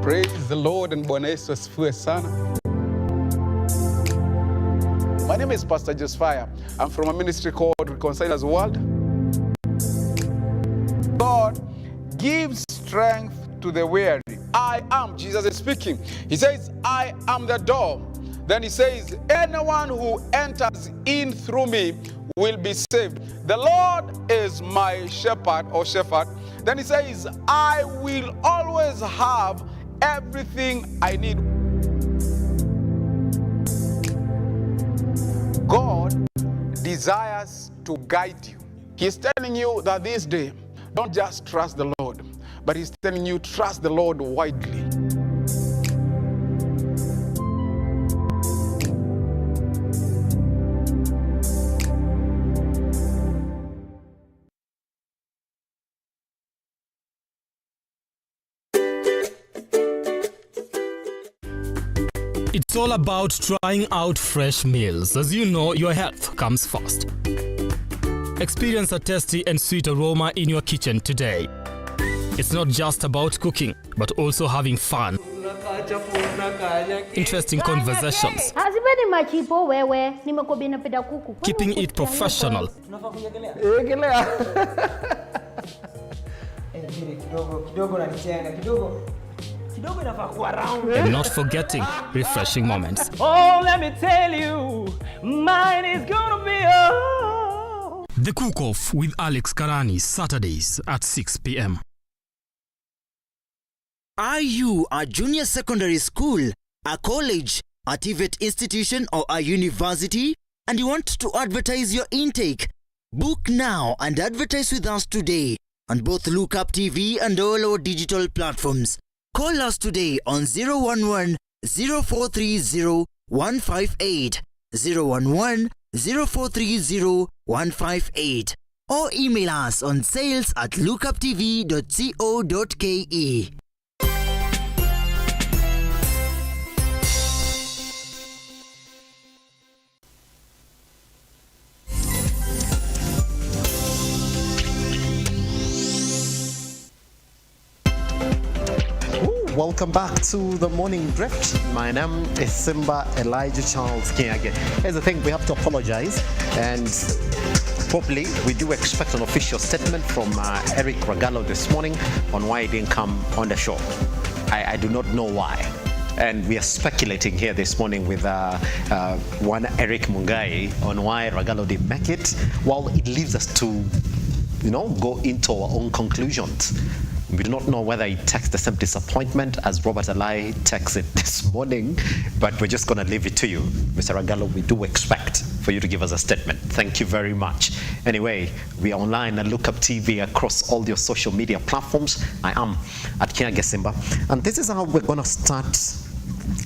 Praise the Lord and Bwana Yesu asifiwe sana. My name is Pastor Joseph. I'm from a ministry called Reconcilers World. God gives strength to the weary. I am, Jesus is speaking. He says, I am the door. Then he says, anyone who enters in through me will be saved. The Lord is my shepherd or shepherd. Then he says, I will always have everything I need. God desires to guide you. He's telling you that this day, don't just trust the Lord, but he's telling you, trust the Lord widely. It's all about trying out fresh meals. As you know, your health comes first. Experience a tasty and sweet aroma in your kitchen today. It's not just about cooking, but also having fun, interesting conversations, keeping it professional, and not forgetting refreshing moments. Oh, let me tell you, mine is gonna be The Cook-Off with Alex Karani, Saturdays at 6 p.m. Are you a junior secondary school, a college, a TVET institution or a university, and you want to advertise your intake? Book now and advertise with us today. on both Lookuptv and all our digital platforms. Call us today on 011 0430 158, 011 0430 158, or email us on sales@lookuptv.co.ke. Welcome back to the Morning Drift. My name is Simba Kiage. Here's the thing, we have to apologize, and probably we do expect an official statement from Eric Ragalo this morning on why he didn't come on the show. I do not know why. And we are speculating here this morning with one Eric Mungai on why Ragalo didn't make it. Well, it leaves us to, go into our own conclusions. We do not know whether he takes the same disappointment as Robert Alai takes it this morning, but we're just going to leave it to you. Mr. Ragalo, we do expect for you to give us a statement. Thank you very much. Anyway, we are online at Lookuptv across all your social media platforms. I am at Kiage Simba. And this is how we're going to start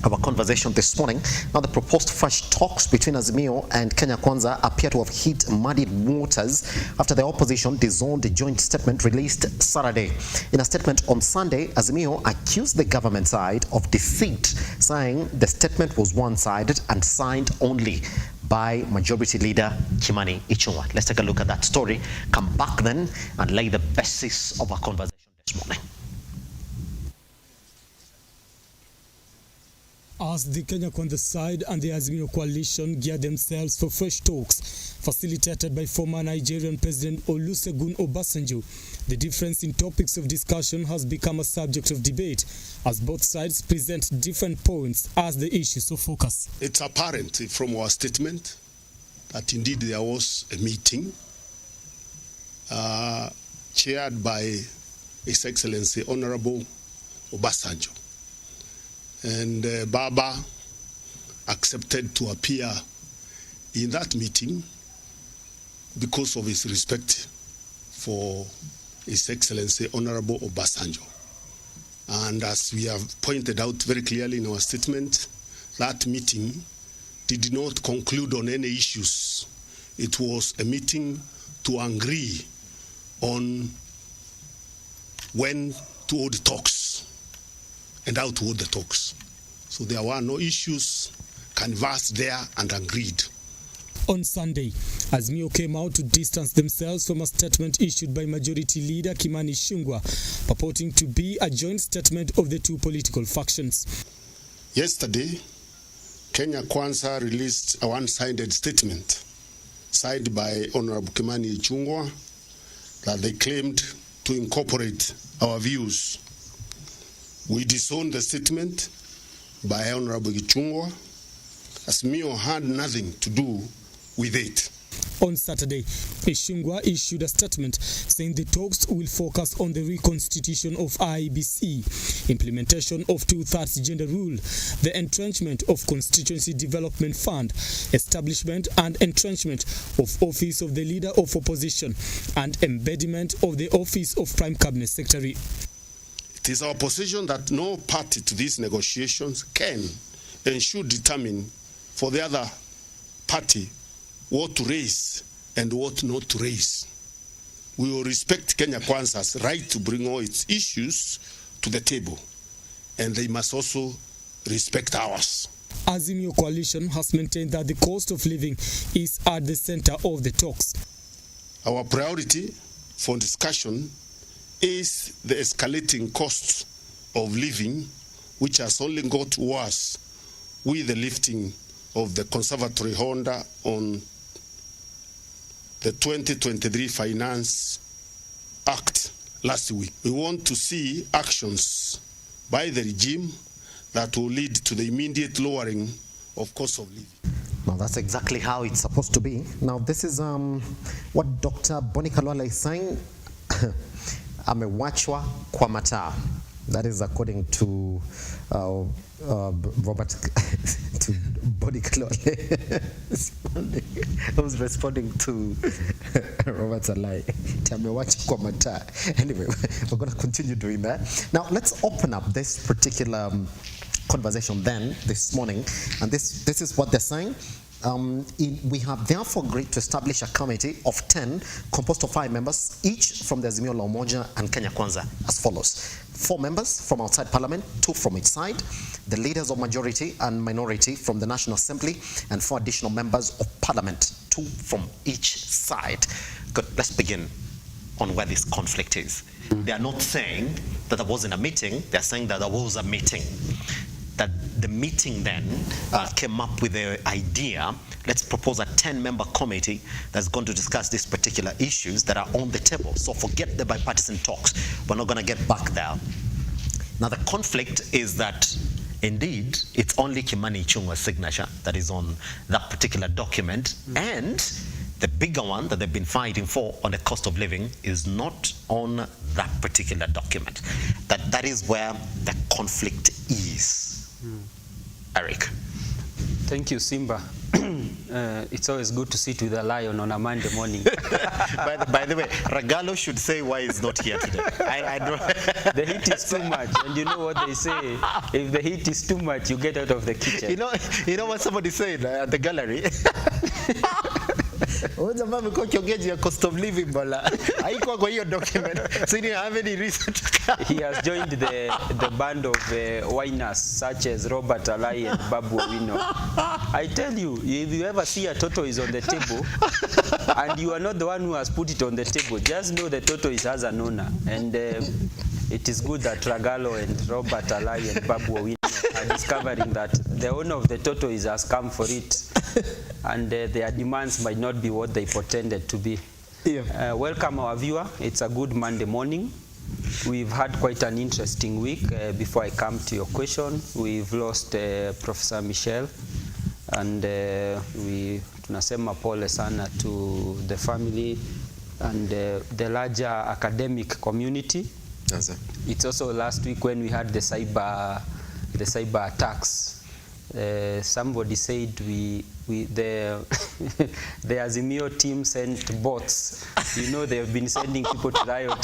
our conversation this morning. Now, the proposed fresh talks between Azimio and Kenya Kwanza appear to have hit muddied waters after the opposition disowned a joint statement released Saturday. In a statement on Sunday, Azimio accused the government side of deceit, saying the statement was one-sided and signed only by Majority Leader Kimani Ichung'wah. Let's take a look at that story, come back then and lay the basis of our conversation this morning. As the Kenya Kwanza side and the Azimio coalition gear themselves for fresh talks facilitated by former Nigerian President Olusegun Obasanjo, the difference in topics of discussion has become a subject of debate as both sides present different points as the issues of focus. It's apparent from our statement that indeed there was a meeting chaired by His Excellency Honorable Obasanjo. And Baba accepted to appear in that meeting because of his respect for His Excellency Honorable Obasanjo. And as we have pointed out very clearly in our statement, that meeting did not conclude on any issues. It was a meeting to agree on when to hold talks and how to hold the talks. So there were no issues canvassed there and agreed. On Sunday, Azimio came out to distance themselves from a statement issued by Majority Leader Kimani Ichung'wah, purporting to be a joint statement of the two political factions. Yesterday, Kenya Kwanza released a one-sided statement signed by Honorable Kimani Ichung'wah that they claimed to incorporate our views. We disowned the statement by Honorable Ichung'wah. Azimio had nothing to do with it. On Saturday, Ichung'wah issued a statement saying the talks will focus on the reconstitution of IEBC, implementation of 2/3 gender rule, the entrenchment of Constituency Development Fund, establishment and entrenchment of Office of the Leader of Opposition, and embedment of the Office of Prime Cabinet Secretary. It is our position that no party to these negotiations can and should determine for the other party what to raise and what not to raise. We will respect Kenya Kwanza's right to bring all its issues to the table, and they must also respect ours. Azimio coalition has maintained that the cost of living is at the center of the talks. Our priority for discussion is the escalating costs of living, which has only got worse with the lifting of the conservatory order on the 2023 Finance Act last week. We want to see actions by the regime that will lead to the immediate lowering of cost of living. Now, that's exactly how it's supposed to be. Now, this is what Dr. Boni Kalwala is saying. Amewachwa kwa mataa. That is according to Robert to responding clearly. I was responding to Robert Alai. Anyway, we're going to continue doing that. Now, let's open up this particular conversation then this morning, and this is what they're saying. We have therefore agreed to establish a committee of 10 composed of 5 members, each from the Azimio la Umoja and Kenya Kwanza, as follows: 4 members from outside Parliament, 2 from each side, the leaders of majority and minority from the National Assembly, and 4 additional members of Parliament, 2 from each side. Good, let's begin on where this conflict is. They are not saying that there wasn't a meeting, they're saying that there was a meeting. That the meeting then came up with the idea, let's propose a 10-member committee that's going to discuss these particular issues that are on the table. So forget the bipartisan talks. We're not going to get back there. Now the conflict is that indeed it's only Kimani Ichung'wa's signature that is on that particular document, and the bigger one that they've been fighting for on the cost of living is not on that particular document. That is where the conflict is. Eric. Thank you, Simba. It's always good to sit with a lion on a Monday morning. by the way, Ragalo should say why he's not here today. I don't. The heat is too much, and you know what they say: if the heat is too much, you get out of the kitchen. You know what somebody said at the gallery. Cost of living, document. So he didn't have any reason to. He has joined the band of whiners such as Robert Alai and Babu Owino. I tell you, if you ever see a tortoise on the table and you are not the one who has put it on the table, just know the tortoise has an owner. And it is good that Ragalo and Robert Alai and Babu Owino are discovering that the owner of the tortoise has come for it. And their demands might not be what they pretended to be. Yeah. Welcome our viewer. It's a good Monday morning. We've had quite an interesting week. Before I come to your question, we've lost Professor Michelle, and we tunasema pole sana to the family and the larger academic community. It's also last week when we had the cyber attacks. Somebody said the Azimio team sent bots. You know, they've been sending people to riot.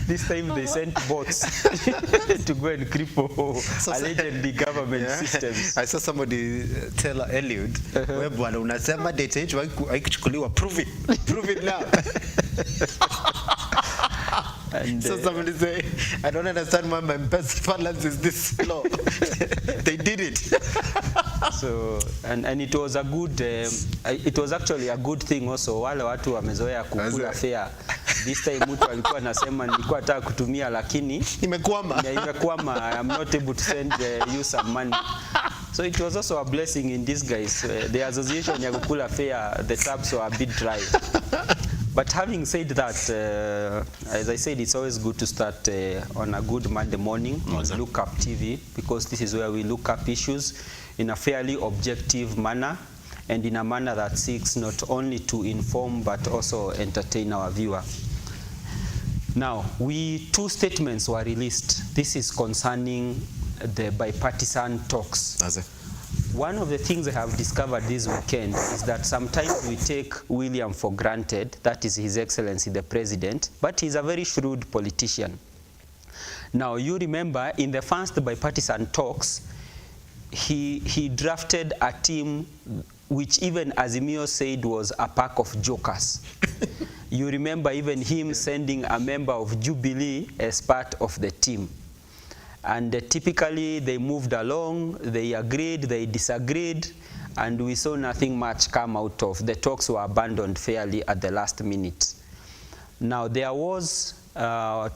This time they sent bots to go and cripple allegedly government systems. I saw somebody tell Eliud, bwana unasema data yetu haikuchukuliwa, prove it now. And so somebody say, I don't understand why my best balance is this low. They did it. So and it was a good it was actually a good thing also. Wale watu wamezoea kukula fare. This time mtu alikuwa anasema nilikuwa nataka kutumia lakini imekwama. I am not able to send you some money. So it was also a blessing in disguise. The association ya kukula fare, the tabs were a bit dry. But having said that, as I said, it's always good to start on a good Monday morning on Lookuptv, because this is where we look up issues in a fairly objective manner and in a manner that seeks not only to inform but also entertain our viewer. Now, 2 statements were released. This is concerning the bipartisan talks. One of the things I have discovered this weekend is that sometimes we take William for granted, that is His Excellency the President, but he's a very shrewd politician. Now, you remember in the first bipartisan talks, he drafted a team which even Azimio said was a pack of jokers. You remember even him sending a member of Jubilee as part of the team. And typically they moved along, they agreed, they disagreed, and we saw nothing much come out of. The talks were abandoned fairly at the last minute. Now there was,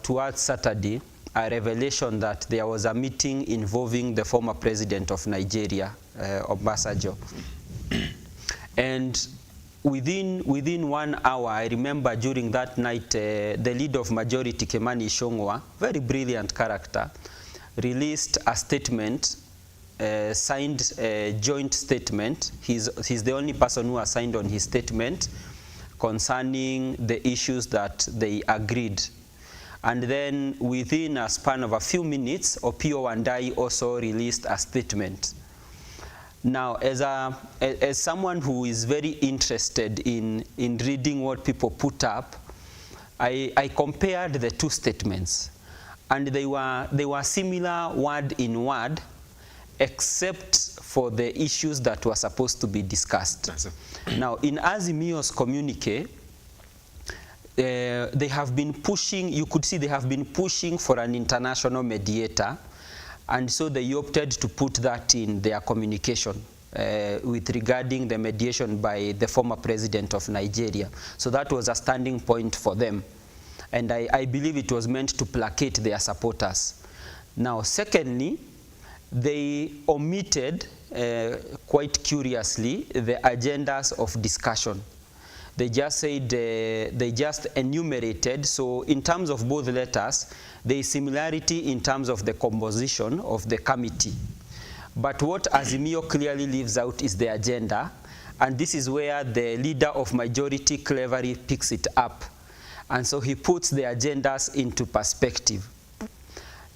towards Saturday, a revelation that there was a meeting involving the former president of Nigeria, Obasanjo. And within 1 hour, I remember during that night, the leader of majority, Kimani Ichung'wa, very brilliant character, released a statement, signed a joint statement. He's the only person who has signed on his statement concerning the issues that they agreed. And then within a span of a few minutes, Opiyo Wandayi also released a statement. Now, as someone who is very interested in reading what people put up, I compared the two statements, and they were similar word in word, except for the issues that were supposed to be discussed. Now, in Azimio's communique, they have been pushing, you could see they have been pushing for an international mediator, and so they opted to put that in their communication with regarding the mediation by the former president of Nigeria. So that was a standing point for them. And I believe it was meant to placate their supporters. Now, secondly, they omitted, quite curiously, the agendas of discussion. They just said, they just enumerated, so in terms of both letters, there is similarity in terms of the composition of the committee. But what Azimio clearly leaves out is the agenda, and this is where the leader of majority cleverly picks it up. And so he puts the agendas into perspective.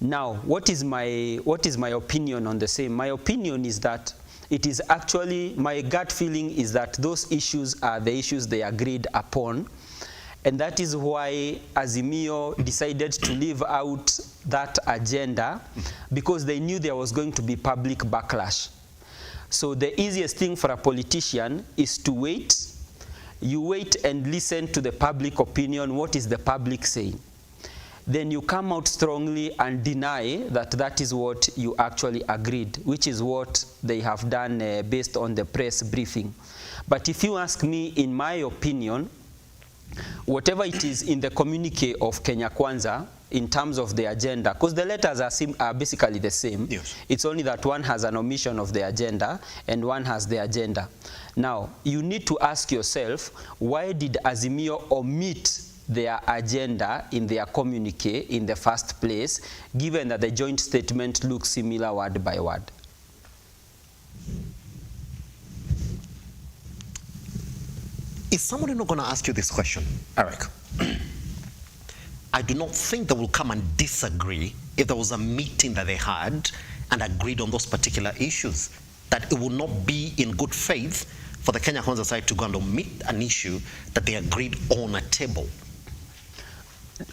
Now, what is my opinion on the same? My opinion is that it is actually, my gut feeling is that those issues are the issues they agreed upon, and that is why Azimio decided to leave out that agenda, because they knew there was going to be public backlash. So the easiest thing for a politician is to wait. You wait and listen to the public opinion. What is the public saying? Then you come out strongly and deny that that is what you actually agreed, which is what they have done based on the press briefing. But if you ask me, in my opinion, whatever it is in the communique of Kenya Kwanza in terms of the agenda, because the letters are basically the same. Yes. It's only that one has an omission of the agenda and one has the agenda. Now, you need to ask yourself, why did Azimio omit their agenda in their communique in the first place, given that the joint statement looks similar word by word? Is somebody not going to ask you this question, Eric? I do not think they will come and disagree if there was a meeting that they had and agreed on those particular issues, that it will not be in good faith for the Kenya Kwanza side to go and omit an issue that they agreed on a table.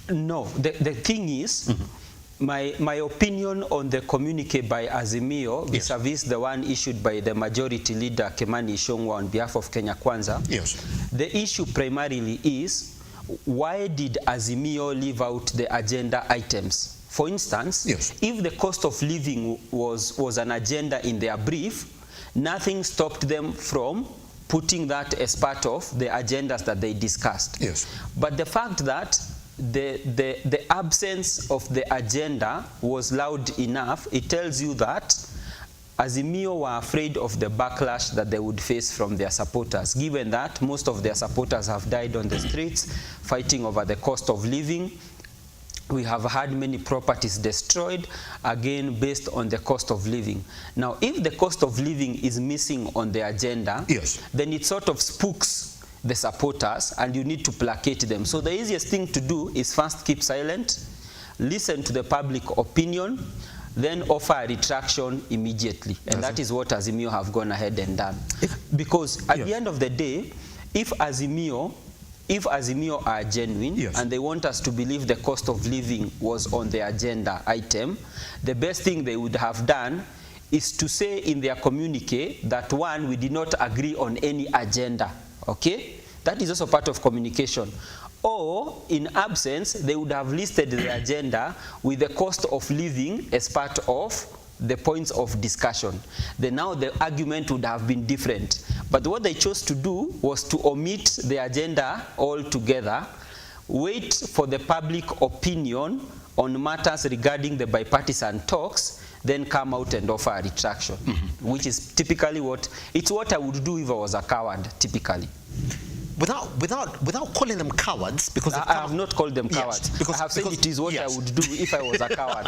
No, the thing is, my opinion on the communique by Azimio vis-a-vis the one issued by the majority leader Kimani Ichung'wah on behalf of Kenya Kwanza, the issue primarily is, why did Azimio leave out the agenda items? For instance, if the cost of living was an agenda in their brief, nothing stopped them from putting that as part of the agendas that they discussed. But the fact that the absence of the agenda was loud enough, it tells you that Azimio were afraid of the backlash that they would face from their supporters, given that most of their supporters have died on the streets fighting over the cost of living. We have had many properties destroyed, again based on the cost of living. Now, if the cost of living is missing on the agenda, then it sort of spooks the supporters, and you need to placate them. So the easiest thing to do is first keep silent, listen to the public opinion, then offer a retraction immediately. And that is what Azimio have gone ahead and done. Because at the end of the day, if Azimio are genuine and they want us to believe the cost of living was on the agenda item, the best thing they would have done is to say in their communique that, one, we did not agree on any agenda. Okay? That is also part of communication. Or, in absence, they would have listed the agenda with the cost of living as part of the points of discussion. Then now the argument would have been different. But what they chose to do was to omit the agenda altogether, wait for the public opinion on matters regarding the bipartisan talks, then come out and offer a retraction, which is typically what I would do if I was a coward, typically. without calling them cowards, because I have not called them cowards. Yes, because, I have said it is what I would do if I was a coward.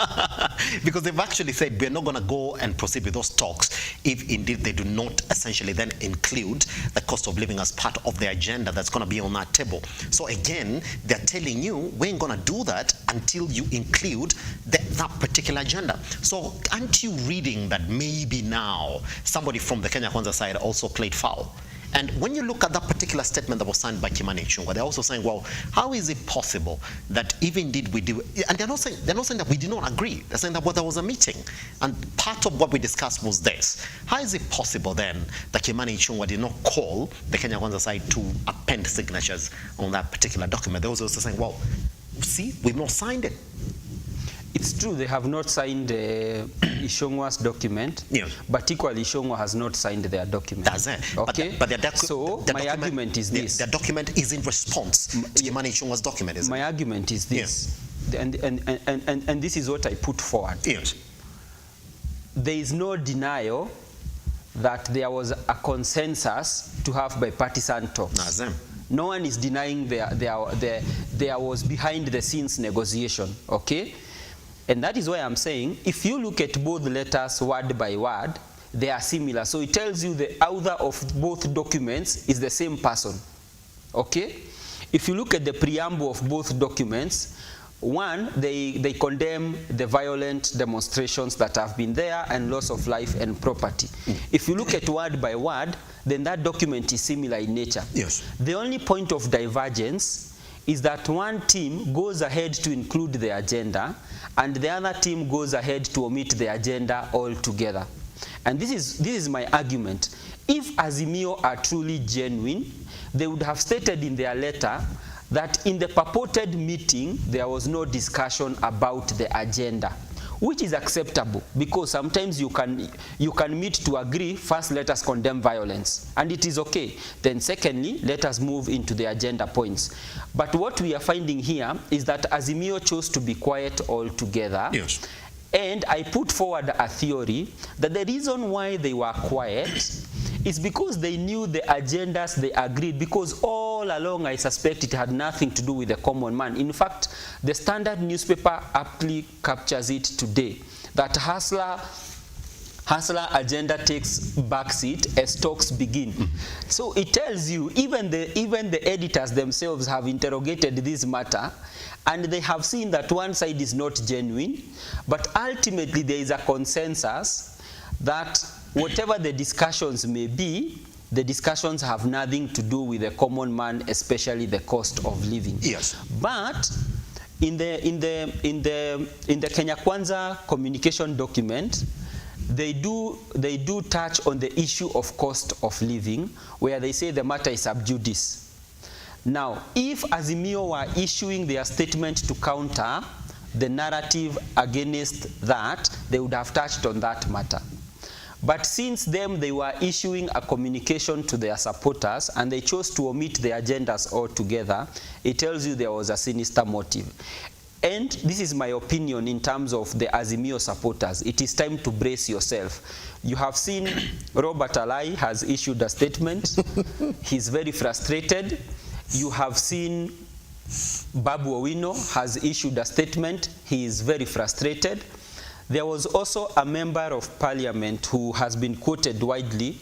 Because they've actually said we're not going to go and proceed with those talks if indeed they do not essentially then include the cost of living as part of the agenda that's going to be on that table. So again, they're telling you we ain't going to do that until you include that particular agenda. So aren't you reading that maybe now somebody from the Kenya Kwanza side also played foul? And when you look at that particular statement that was signed by Kimani Ichung'wah, they're also saying, well, how is it possible that even did we do, and they're not saying that we did not agree. They're saying that there was a meeting, and part of what we discussed was this. How is it possible then that Kimani Ichung'wah did not call the Kenya Kwanza side to append signatures on that particular document? They were also saying, well, see, we've not signed it. It's true they have not signed Ichung'wah's document, but equally Ichung'wah has not signed their document. That's it. Okay. But so my argument is this. The document is in response to Kimani Ichung'wah's document, isn't it? My argument is this, and this is what I put forward. Yes. There is no denial that there was a consensus to have bipartisan talks. No one is denying there was behind the scenes negotiation, okay? And that is why I'm saying, if you look at both letters word by word, they are similar. So it tells you the author of both documents is the same person, okay? If you look at the preamble of both documents, one, they condemn the violent demonstrations that have been there and loss of life and property. If you look at word by word, then that document is similar in nature. Yes. The only point of divergence is that one team goes ahead to include the agenda and the other team goes ahead to omit the agenda altogether. And this is my argument. If Azimio are truly genuine, they would have stated in their letter that in the purported meeting there was no discussion about the agenda, which is acceptable because sometimes you can meet to agree. First, let us condemn violence, and it is okay. Then secondly, let us move into the agenda points. But what we are finding here is that Azimio chose to be quiet altogether. Yes. And I put forward a theory that the reason why they were quiet is because they knew the agendas they agreed, because all along I suspect it had nothing to do with the common man. In fact, the Standard newspaper aptly captures it today, that hustler agenda takes backseat as talks begin. So it tells you even the editors themselves have interrogated this matter, and they have seen that one side is not genuine, but ultimately there is a consensus that whatever the discussions may be, the discussions have nothing to do with the common man, especially the cost of living. Yes. But in the Kenya Kwanza communication document, they do touch on the issue of cost of living, where they say the matter is sub judice. Now, if Azimio were issuing their statement to counter the narrative against that, they would have touched on that matter. But since they were issuing a communication to their supporters and they chose to omit the agendas altogether, it tells you there was a sinister motive. And this is my opinion in terms of the Azimio supporters. It is time to brace yourself. You have seen Robert Alai has issued a statement. He's very frustrated. You have seen Babu Owino has issued a statement. He is very frustrated. There was also a member of parliament who has been quoted widely,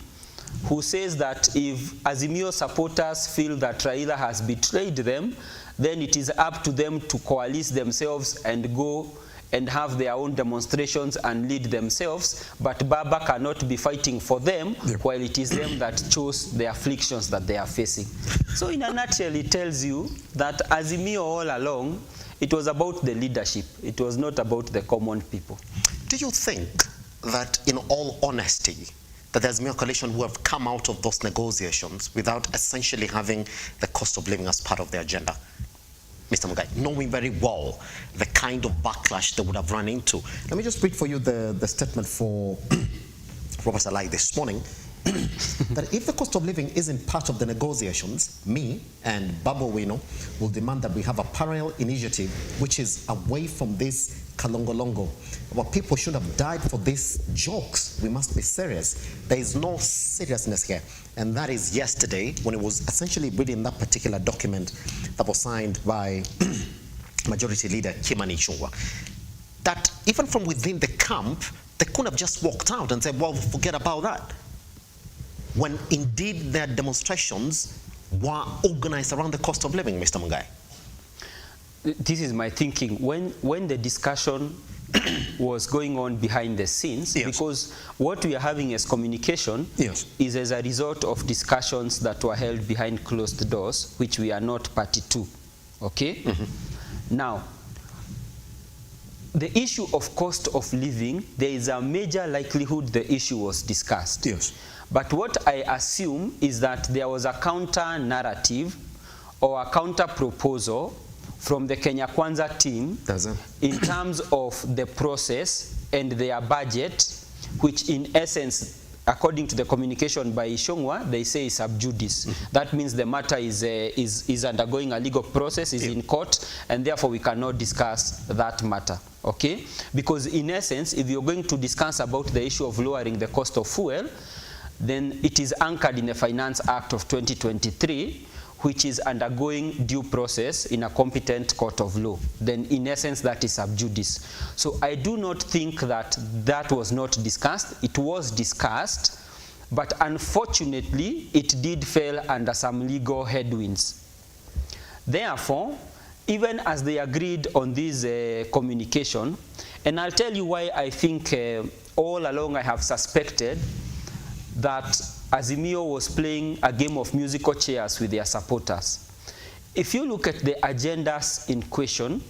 who says that if Azimio supporters feel that Raila has betrayed them, then it is up to them to coalesce themselves and go and have their own demonstrations and lead themselves, but Baba cannot be fighting for them while it is them that chose the afflictions that they are facing. So in a nutshell, it tells you that Azimio all along, it was about the leadership. It was not about the common people. Do you think that, in all honesty, that there's Azimio coalition who have come out of those negotiations without essentially having the cost of living as part of their agenda? Mr. Mugai, knowing very well the kind of backlash they would have run into. Let me just read for you the statement for Robert Alai this morning. That if the cost of living isn't part of the negotiations, me and Babu Owino will demand that we have a parallel initiative which is away from this Kalongolongo. Well, people should have died for these jokes. We must be serious. There is no seriousness here. And that is yesterday when it was essentially reading that particular document that was signed by Majority Leader Kimani Ichung'wah. That even from within the camp, they couldn't have just walked out and said, well, forget about that. When indeed their demonstrations were organized around the cost of living, Mr. Mungai. This is my thinking. When the discussion was going on behind the scenes, yes, because what we are having as communication, yes, is as a result of discussions that were held behind closed doors, which we are not party to. Okay? Mm-hmm. Now, the issue of cost of living, there is a major likelihood the issue was discussed. Yes. But what I assume is that there was a counter narrative or a counter proposal from the Kenya Kwanza team in terms of the process and their budget, which in essence, according to the communication by Ichung'wah, they say is sub judice. Mm-hmm. That means the matter is undergoing a legal process, is in court, and therefore we cannot discuss that matter. Okay? Because in essence, if you're going to discuss about the issue of lowering the cost of fuel, then it is anchored in the Finance Act of 2023, which is undergoing due process in a competent court of law. Then in essence, that is sub judice. So I do not think that that was not discussed. It was discussed, but unfortunately, it did fail under some legal headwinds. Therefore, even as they agreed on this communication, and I'll tell you why I think all along I have suspected that Azimio was playing a game of musical chairs with their supporters. If you look at the agendas in question,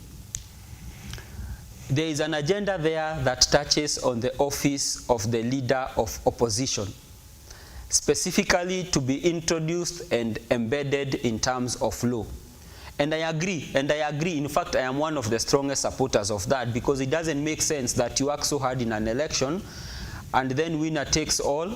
there is an agenda there that touches on the office of the leader of opposition, specifically to be introduced and embedded in terms of law. And I agree, in fact I am one of the strongest supporters of that, because it doesn't make sense that you work so hard in an election and then winner takes all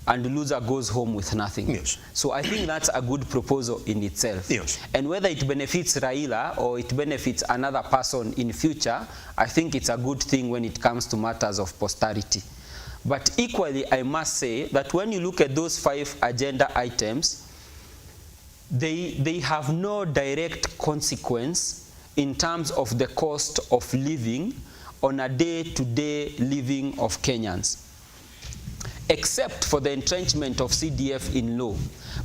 and loser goes home with nothing. Yes. So I think that's a good proposal in itself. Yes. And whether it benefits Raila or it benefits another person in future, I think it's a good thing when it comes to matters of posterity. But equally, I must say that when you look at those 5 agenda items, they have no direct consequence in terms of the cost of living on a day-to-day living of Kenyans, except for the entrenchment of CDF in law.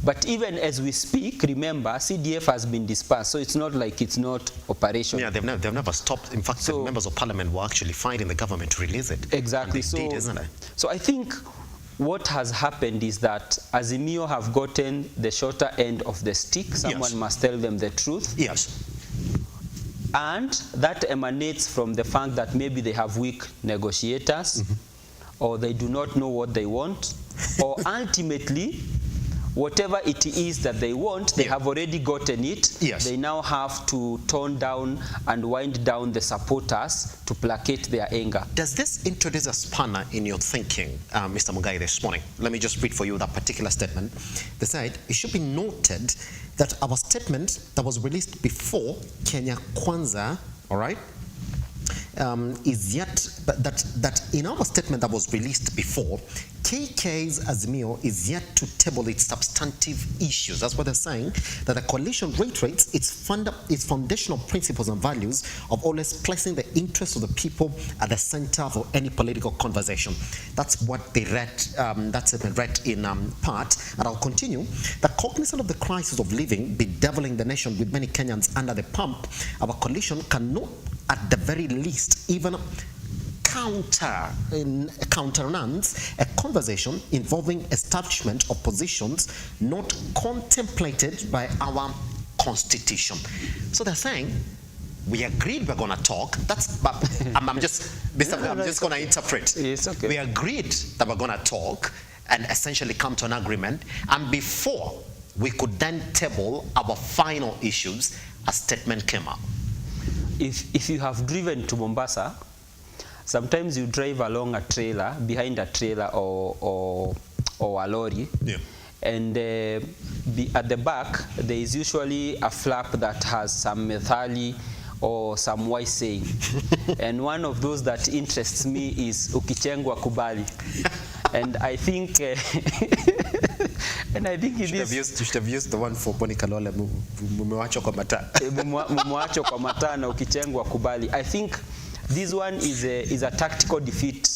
But even as we speak, remember, CDF has been dispersed, so it's not like it's not operational. Yeah, they've never stopped. In fact, the members of parliament were actually fighting the government to release it. Exactly. And they did, isn't it? So I think what has happened is that Azimio have gotten the shorter end of the stick. Someone must tell them the truth. Yes. And that emanates from the fact that maybe they have weak negotiators, or they do not know what they want, or ultimately, whatever it is that they want, they have already gotten it. Yes. They now have to tone down and wind down the supporters to placate their anger. Does this introduce a spanner in your thinking, Mr. Mugai, this morning? Let me just read for you that particular statement. They said, it should be noted that our statement that was released before Kenya Kwanza, all right, is yet that in our statement that was released before, KK's Azimio is yet to table its substantive issues. That's what they're saying, that the coalition reiterates its foundational principles and values of always placing the interests of the people at the center of any political conversation. That's what they read, that statement read in part, and I'll continue. The cognizant of the crisis of living bedeviling the nation with many Kenyans under the pump, our coalition cannot, at the very least, even countenance a conversation involving establishment of positions not contemplated by our constitution. So they're saying, we agreed we're going to talk. That's, I'm just going to interpret. It's okay. We agreed that we're going to talk and essentially come to an agreement. And before we could then table our final issues, a statement came out. If you have driven to Mombasa, sometimes you drive along a trailer, behind a trailer or a lorry, and at the back there is usually a flap that has some methali or some wise saying. And one of those that interests me is ukichengwa kubali. And I think and I think it is. You should have used the one for Boni Kalole, mumewacho kwa mata. Mumewacho kwa mata na ukichengwa kubali. I think this one is a tactical defeat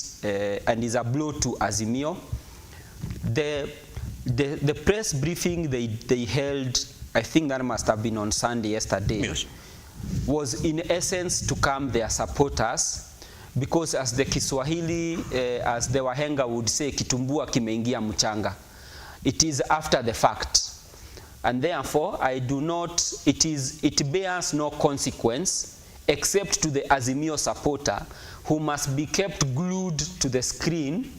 and is a blow to Azimio. The press briefing they held, I think that must have been on Sunday yesterday, yes, was in essence to calm their supporters, because as the Kiswahili, as the Wahenga would say, kitumbua kimeingia mchanga. It is after the fact. And therefore, it bears no consequence except to the Azimio supporter, who must be kept glued to the screen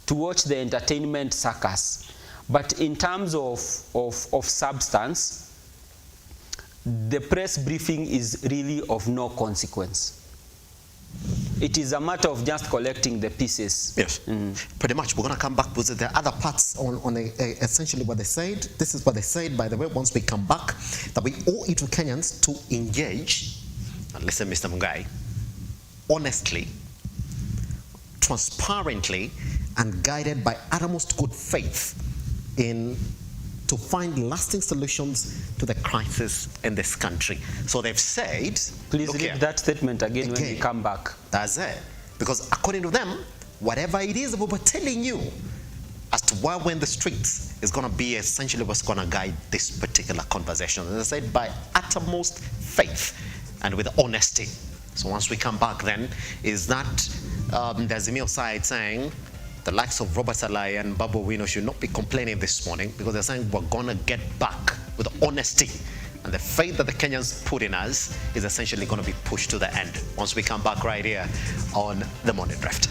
to watch the entertainment circus. But in terms of substance, the press briefing is really of no consequence. It is a matter of just collecting the pieces. Yes, pretty much. We're going to come back with the other parts on essentially what they said. This is what they said, by the way, once we come back, that we owe it to Kenyans to engage, and listen, Mr. Mungai, honestly, transparently, and guided by uttermost good faith to find lasting solutions to the crisis in this country. So they've said... Please read that statement again when we come back. That's it. Because according to them, whatever it is we were telling you as to why we're in the streets is going to be essentially what's going to guide this particular conversation. As I said, by uttermost faith and with honesty. So once we come back then, is that the Azimio side saying the likes of Robert Salai and Babu Wino should not be complaining this morning, because they're saying we're going to get back with honesty. And the faith that the Kenyans put in us is essentially going to be pushed to the end. Once we come back right here on The Morning Drift.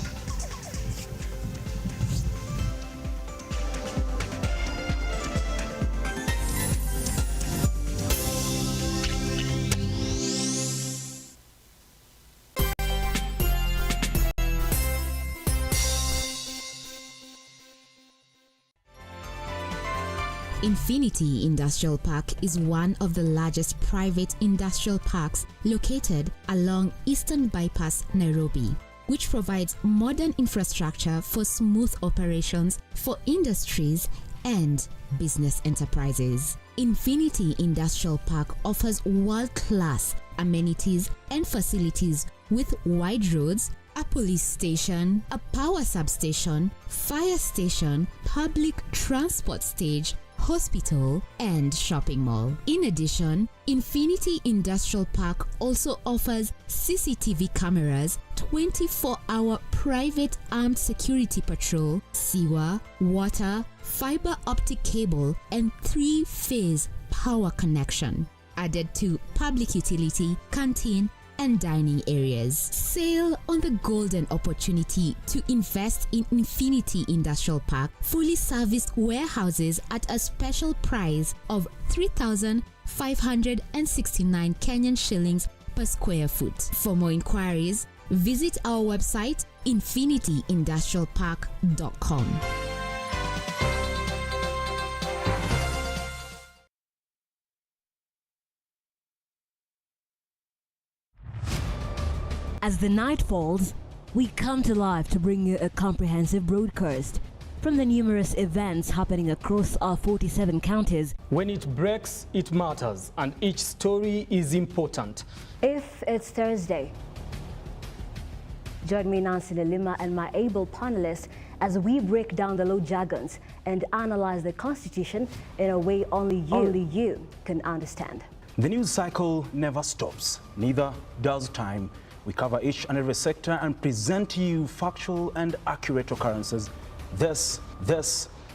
Infinity Industrial Park is one of the largest private industrial parks located along Eastern Bypass, Nairobi, which provides modern infrastructure for smooth operations for industries and business enterprises. Infinity Industrial Park offers world-class amenities and facilities with wide roads, a police station, a power substation, fire station, public transport stage, hospital, and shopping mall. In addition, Infinity Industrial Park also offers CCTV cameras, 24-hour private armed security patrol, sewer, water, fiber optic cable, and 3-phase power connection, added to public utility, canteen, and dining areas. Sail on the golden opportunity to invest in Infinity Industrial Park fully serviced warehouses at a special price of 3,569 Kenyan shillings per square foot. For more inquiries, visit our website infinityindustrialpark.com. As the night falls, we come to life to bring you a comprehensive broadcast from the numerous events happening across our 47 counties. When it breaks, it matters, and each story is important. If it's Thursday, join me, Nancy Lima, and my able panelists as we break down the law jargons and analyze the Constitution in a way only you can understand. The news cycle never stops, neither does time. We cover each and every sector and present to you factual and accurate occurrences. This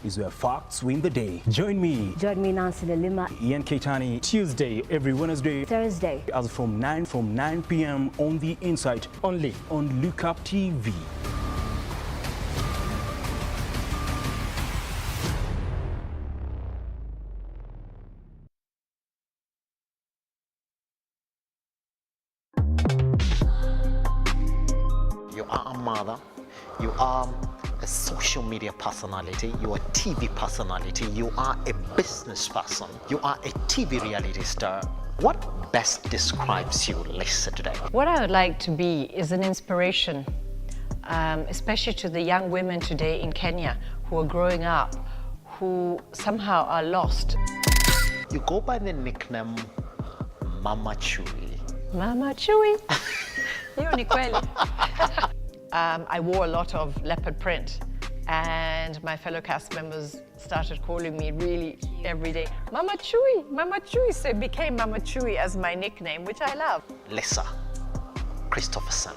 is where facts win the day. Join me, Nancy Lima, Ian Keitani, Tuesday, every Wednesday, Thursday, as from 9 p.m. on The Insight, only on Lookuptv. You are a mother, you are a social media personality, you are a TV personality, you are a business person, you are a TV reality star. What best describes you, Lisa, today? What I would like to be is an inspiration, especially to the young women today in Kenya who are growing up, who somehow are lost. You go by the nickname Mama Chui. Mama Chui. Hiyo ni kweli. I wore a lot of leopard print, and my fellow cast members started calling me really every day, Mama Chui, Mama Chui. So it became Mama Chui as my nickname, which I love. Lisa Christopherson.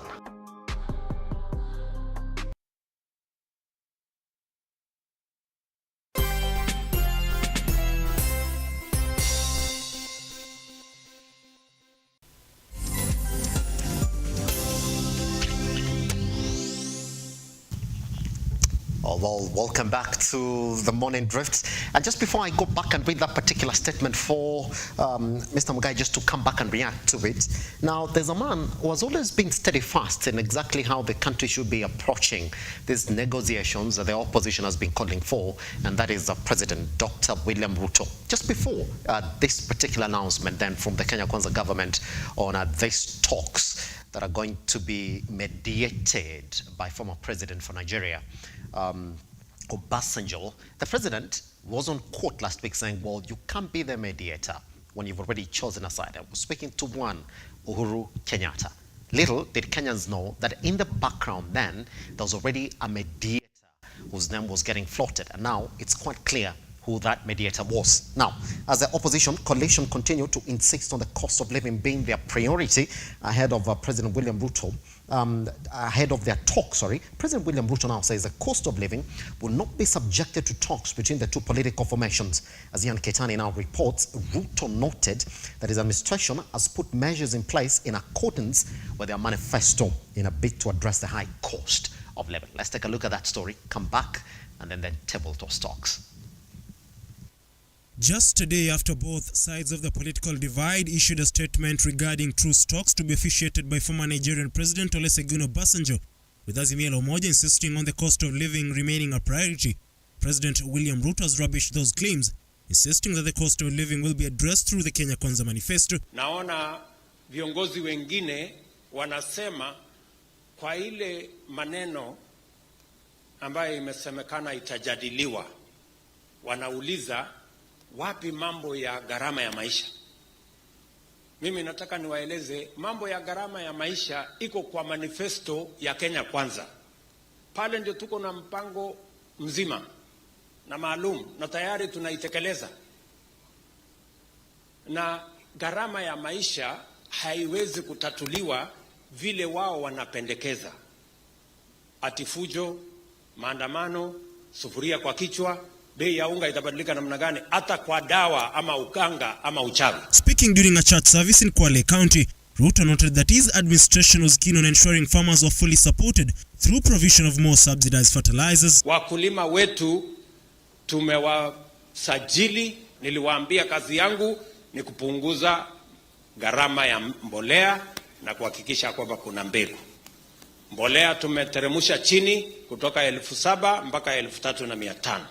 Oh, well, welcome back to the Morning Drift. And just before I go back and read that particular statement for Mr. Mugai just to come back and react to it. Now, there's a man who has always been steadfast in exactly how the country should be approaching these negotiations that the opposition has been calling for, and that is President Dr. William Ruto. Just before this particular announcement then from the Kenya Kwanza government on these talks that are going to be mediated by former president for Nigeria, Obasanjo, the president was on court last week saying, well, you can't be the mediator when you've already chosen a side. I was speaking to one, Uhuru Kenyatta. Little did Kenyans know that in the background then, there was already a mediator whose name was getting floated. And now it's quite clear who that mediator was. Now, as the opposition coalition continued to insist on the cost of living being their priority ahead of President William Ruto, ahead of their talk, President William Ruto now says the cost of living will not be subjected to talks between the two political formations. As Ian Ketani now reports, Ruto noted that his administration has put measures in place in accordance with their manifesto in a bid to address the high cost of living. Let's take a look at that story, come back, and then table those talks. Just a day after both sides of the political divide issued a statement regarding truce talks to be officiated by former Nigerian President Olusegun Obasanjo, with Azimio Umoja insisting on the cost of living remaining a priority, President William Ruto has rubbished those claims, insisting that the cost of living will be addressed through the Kenya Kwanza manifesto. Naona viongozi wengine wanasema kwa ile maneno ambayo imesemekana itajadiliwa, wanauliza wapi mambo ya gharama ya maisha. Mimi nataka niwaeleze mambo ya gharama ya maisha iko kwa manifesto ya Kenya Kwanza. Pale ndio tuko na mpango mzima na maalum na tayari tunaitekeleza. Na gharama ya maisha haiwezi kutatuliwa vile wao wanapendekeza. Atifujo, maandamano, sufuria kwa kichwa, bei ya unga itabadilika namna gani hata kwa dawa ama uganga ama uchawi. Speaking during a church service in Kwale County, Ruto noted that his administration was keen on ensuring farmers were fully supported through provision of more subsidized fertilizers. Wakulima wetu tumewasajili, niliwaambia kazi yangu ni kupunguza gharama ya mbolea na kuhakikisha kwamba kuna mbegu. Mbolea tumeteremusha chini kutoka 7,000 mpaka 3,500.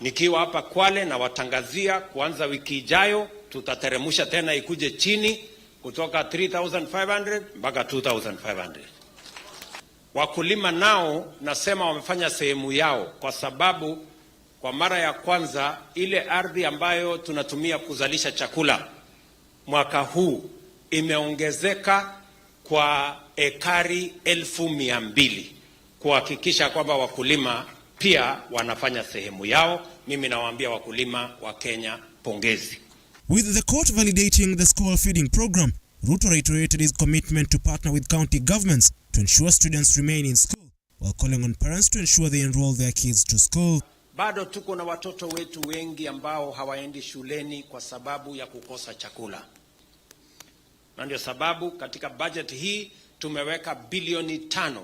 Nikiwa hapa Kwale na watangazia kuanza wiki ijayo tutateremusha tena ikuje chini kutoka 3,500 mpaka 2,500. Wakulima nao nasema wamefanya sehemu yao, kwa sababu kwa mara ya kwanza ile ardhi ambayo tunatumia kuzalisha chakula mwaka huu imeongezeka kwa ekari 1,200 kuhakikisha kwamba wakulima pia wanafanya sehemu yao. Mimi nawaambia wakulima wa Kenya pongezi. With the court validating the school feeding program, Ruto reiterated his commitment to partner with county governments to ensure students remain in school, while calling on parents to ensure they enroll their kids to school. Bado tuko na watoto wetu wengi ambao hawaendi shuleni kwa sababu ya kukosa chakula. Na ndio sababu katika budget hii tumeweka bilioni 5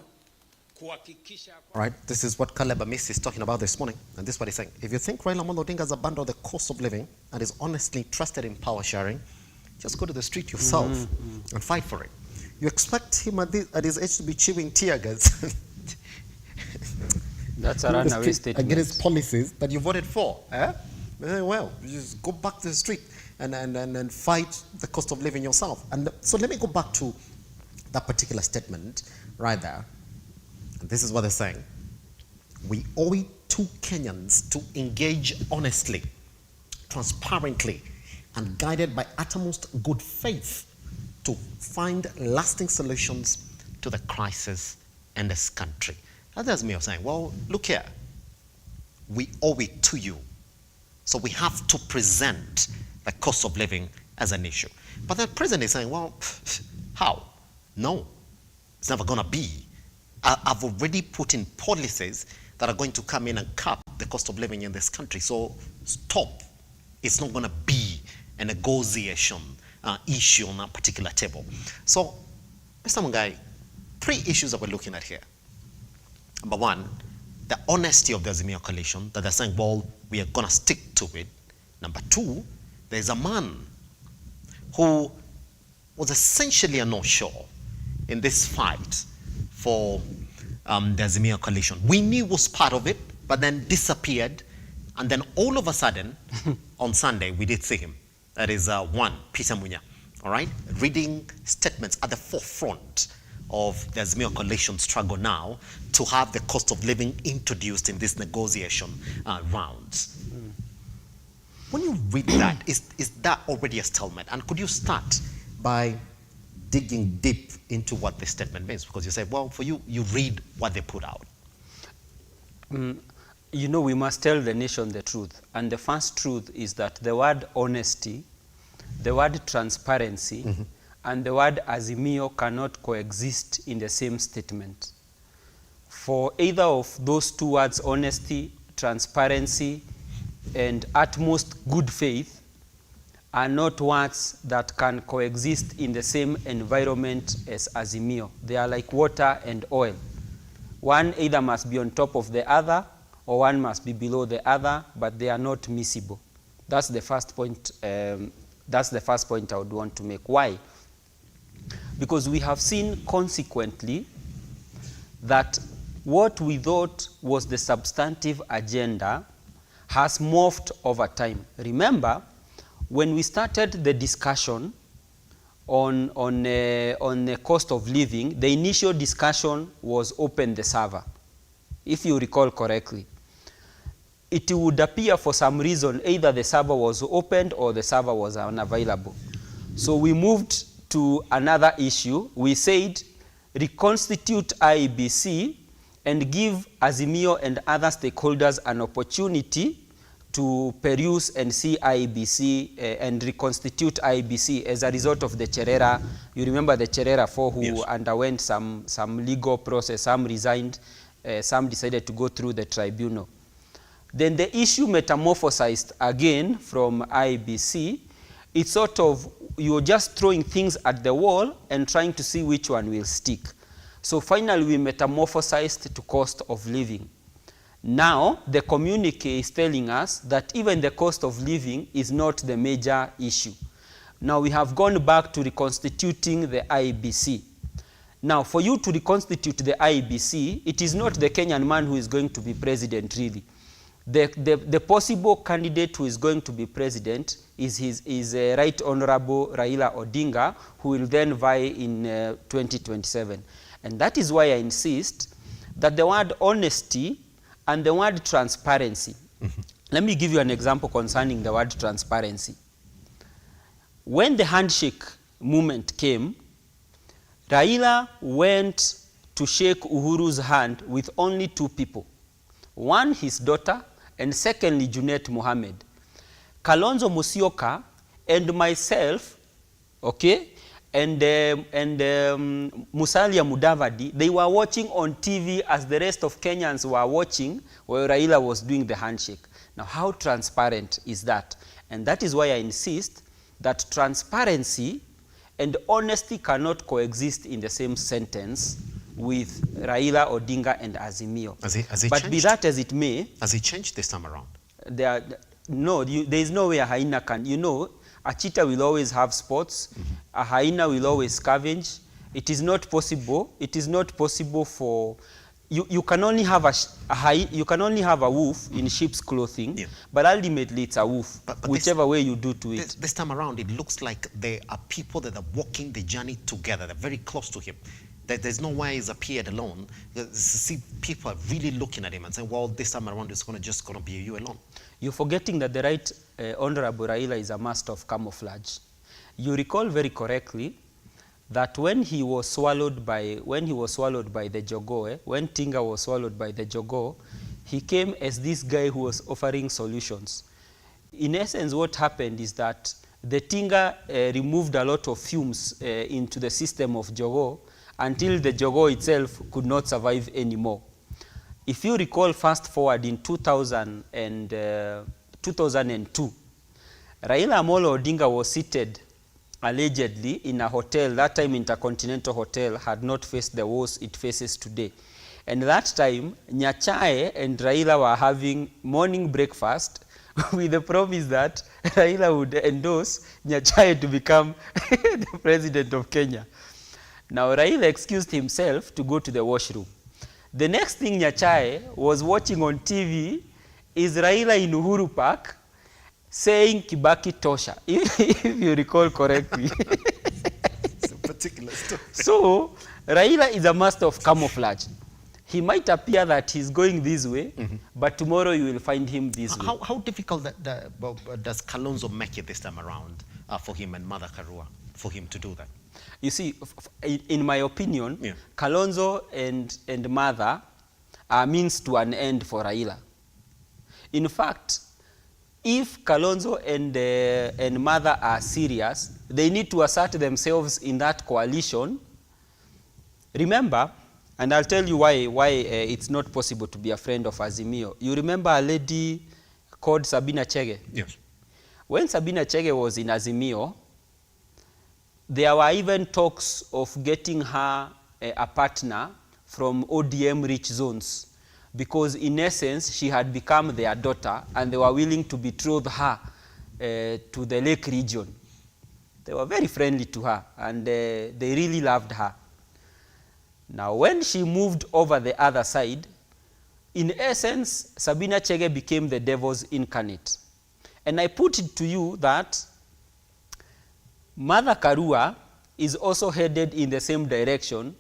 kuhakikisha. All right, this is what Caleb Amis is talking about this morning, and this is what he's saying. If you think Raila Amolo Odinga has abandoned the cost of living and is honestly trusted in power sharing, just go to the street yourself and fight for it. You expect him at his age to be chewing tear gas? That's a runaway statement. Against policies that you voted for. Well, you just go back to the street and fight the cost of living yourself. And so let me go back to that particular statement right there. And this is what they're saying. We owe it to Kenyans to engage honestly, transparently, and guided by utmost good faith to find lasting solutions to the crisis in this country. That's me saying, well, look here, we owe it to you. So we have to present the cost of living as an issue. But the president is saying, well, how? No, it's never going to be. I've already put in policies that are going to come in and cap the cost of living in this country. So stop. It's not going to be a negotiation issue on a particular table. So, Mr. Mungai, 3 issues that we're looking at here. Number 1, the honesty of the Azimio coalition, that they're saying, well, we are going to stick to it. Number 2, there's a man who was essentially a no-show in this fight for the Azimio coalition. We knew was part of it, but then disappeared. And then all of a sudden, on Sunday, we did see him. That is Peter Munya, all right? Reading statements at the forefront of the Azimio coalition struggle now to have the cost of living introduced in this negotiation rounds. When you read that, is that already a stalemate? And could you start by digging deep into what this statement means? Because you say, well, for you, you read what they put out. You know, we must tell the nation the truth. And the first truth is that the word honesty, the word transparency, and the word azimio cannot coexist in the same statement. For either of those 2 words, honesty, transparency, and utmost good faith, are not words that can coexist in the same environment as azimio. They are like water and oil. One either must be on top of the other, or one must be below the other, but they are not miscible. That's the first point. That's the first point I would want to make. Why? Because we have seen consequently that what we thought was the substantive agenda has morphed over time. Remember, when we started the discussion on the cost of living, the initial discussion was open the server, if you recall correctly. It would appear for some reason either the server was opened or the server was unavailable. So we moved to another issue. We said reconstitute IEBC and give Azimio and other stakeholders an opportunity to peruse and see IEBC and reconstitute IEBC as a result of the Cherera. You remember the Cherera 4 who underwent some legal process, some resigned, some decided to go through the tribunal. Then the issue metamorphosized again from IEBC. It's sort of, you're just throwing things at the wall and trying to see which one will stick. So finally we metamorphosized to cost of living. Now the communique is telling us that even the cost of living is not the major issue. Now we have gone back to reconstituting the IEBC. Now for you to reconstitute the IEBC, it is not the Kenyan man who is going to be president really. The possible candidate who is going to be president is Right Honorable Raila Odinga, who will then vie in 2027. And that is why I insist that the word honesty and the word transparency. Let me give you an example concerning the word transparency. When the handshake movement came, Raila went to shake Uhuru's hand with only 2 people. One, his daughter, and secondly, Junet Mohammed. Kalonzo Musyoka and myself, okay, and Musalia Mudavadi, they were watching on TV as the rest of Kenyans were watching while Raila was doing the handshake. Now, how transparent is that? And that is why I insist that transparency and honesty cannot coexist in the same sentence with Raila Odinga and Azimio. Has it but changed? Be that as it may, has it changed this time around? There is no way a hyena can. You know, a cheetah will always have spots. A hyena will always scavenge. It is not possible. It is not possible for you can only have you can only have a wolf in sheep's clothing, but ultimately it's a wolf, whichever way you do to it. This time around, it looks like there are people that are walking the journey together. They're very close to him. There's no way he's appeared alone. See, people are really looking at him and saying, well, this time around it's just going to be you alone. You're forgetting that the right Honorable Raila is a master of camouflage. You recall very correctly that when he was swallowed by the Jogoo, when Tinga was swallowed by the Jogoo, he came as this guy who was offering solutions. In essence, what happened is that the Tinga removed a lot of fumes into the system of Jogoo until the Jogoo itself could not survive anymore. If you recall, fast forward in 2002, Raila Amolo Odinga was seated allegedly in a hotel. That time Intercontinental Hotel had not faced the wars it faces today. And that time, Nyachae and Raila were having morning breakfast with the promise that Raila would endorse Nyachae to become the president of Kenya. Now, Raila excused himself to go to the washroom. The next thing Nyachae was watching on TV is Raila in Uhuru Park saying Kibaki Tosha, if you recall correctly. It's a particular story. So, Raila is a master of camouflage. He might appear that he's going this way, but tomorrow you will find him this way. How difficult does Kalonzo make it this time around for him and Mother Karua, for him to do that? You see, in my opinion, Kalonzo and Mother are means to an end for Raila. In fact, if Kalonzo and Mother are serious, they need to assert themselves in that coalition. Remember, and I'll tell you why it's not possible to be a friend of Azimio. You remember a lady called Sabina Chege? Yes. When Sabina Chege was in Azimio, there were even talks of getting her a partner from ODM rich zones, because in essence she had become their daughter and they were willing to betroth her to the Lake region. They were very friendly to her and they really loved her. Now when she moved over the other side, in essence Sabina Chege became the devil's incarnate. And I put it to you that Mother Karua is also headed in the same direction,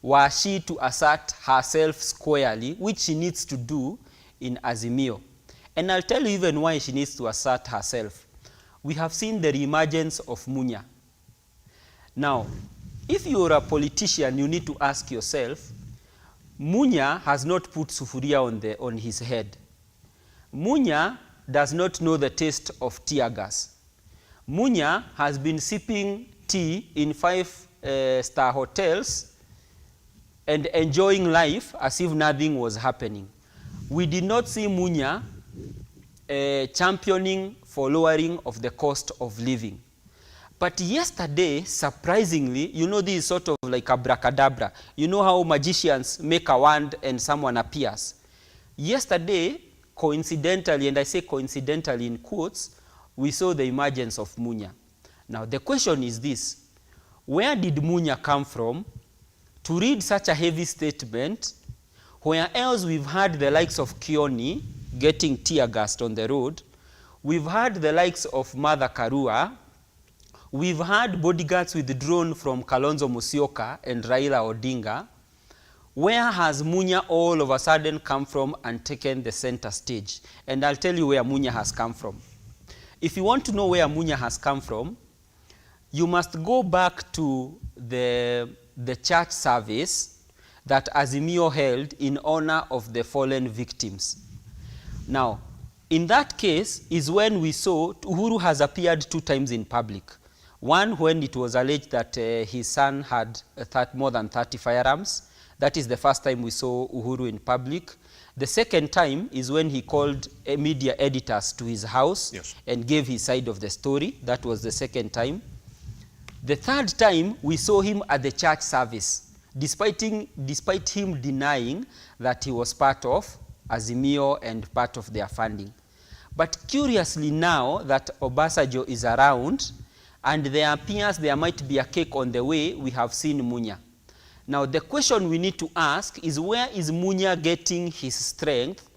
were she to assert herself squarely, which she needs to do in Azimio. And I'll tell you even why she needs to assert herself. We have seen the reemergence of Munya. Now, if you're a politician, you need to ask yourself, Munya has not put sufuria on his head. Munya does not know the taste of tear gas. Munya has been sipping tea in 5-star hotels and enjoying life as if nothing was happening. We did not see Munya championing for lowering of the cost of living. But yesterday, surprisingly, you know, this is sort of like abracadabra. You know how magicians make a wand and someone appears. Yesterday, coincidentally, and I say coincidentally in quotes, we saw the emergence of Munya. Now the question is this: where did Munya come from to read such a heavy statement, where else we've had the likes of Kioni getting tear gassed on the road, we've had the likes of Mother Karua, we've had bodyguards withdrawn from Kalonzo Musyoka and Raila Odinga. Where has Munya all of a sudden come from and taken the center stage? And I'll tell you where Munya has come from. If you want to know where Munya has come from, you must go back to the church service that Azimio held in honor of the fallen victims. Now, in that case is when we saw Uhuru has appeared 2 times in public. One, when it was alleged that his son had more than 30 firearms. That is the first time we saw Uhuru in public. The second time is when he called media editors to his house and gave his side of the story. That was the second time. The third time, we saw him at the church service, despite him denying that he was part of Azimio and part of their funding. But curiously now that Obasanjo is around and there appears there might be a cake on the way, we have seen Munya. Now, the question we need to ask is, where is Munya getting his strength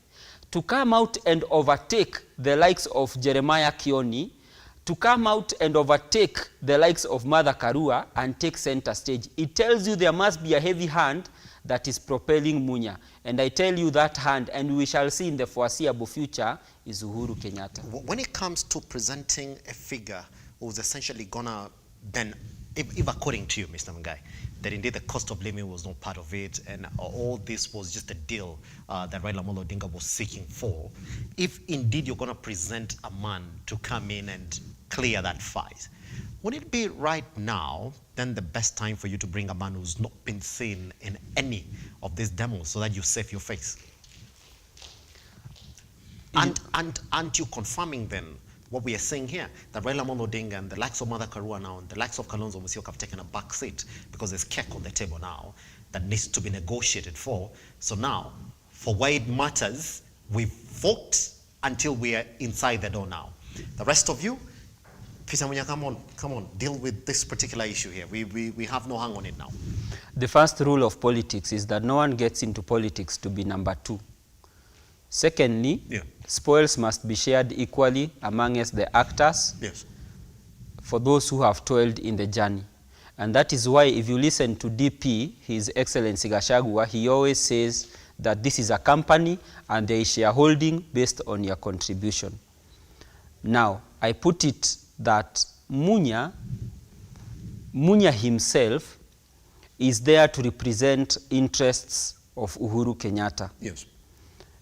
to come out and overtake the likes of Jeremiah Kioni, to come out and overtake the likes of Martha Karua and take center stage? It tells you there must be a heavy hand that is propelling Munya. And I tell you that hand, and we shall see in the foreseeable future, is Uhuru Kenyatta. When it comes to presenting a figure who's essentially gonna then, if according to you, Mr. Mungai, that indeed the cost of living was not part of it, and all this was just a deal that Raila Amolo Odinga was seeking for, if indeed you're going to present a man to come in and clear that fight, would it be right now then the best time for you to bring a man who's not been seen in any of these demos so that you save your face? And aren't you confirming then what we are saying here, that Raila Amolo Odinga and the likes of Martha Karua now and the likes of Kalonzo Musyoka have taken a back seat because there's cake on the table now that needs to be negotiated for? So now, for where it matters, we've fought until we are inside the door now. The rest of you, Peter Munya, come on, deal with this particular issue here. We have no hang on it now. The first rule of politics is that no one gets into politics to be number two. Secondly, spoils must be shared equally amongst the actors, for those who have toiled in the journey. And that is why if you listen to DP, His Excellency Gachagua, he always says that this is a company and there is shareholding based on your contribution. Now, I put it that Munya himself is there to represent interests of Uhuru Kenyatta. Yes.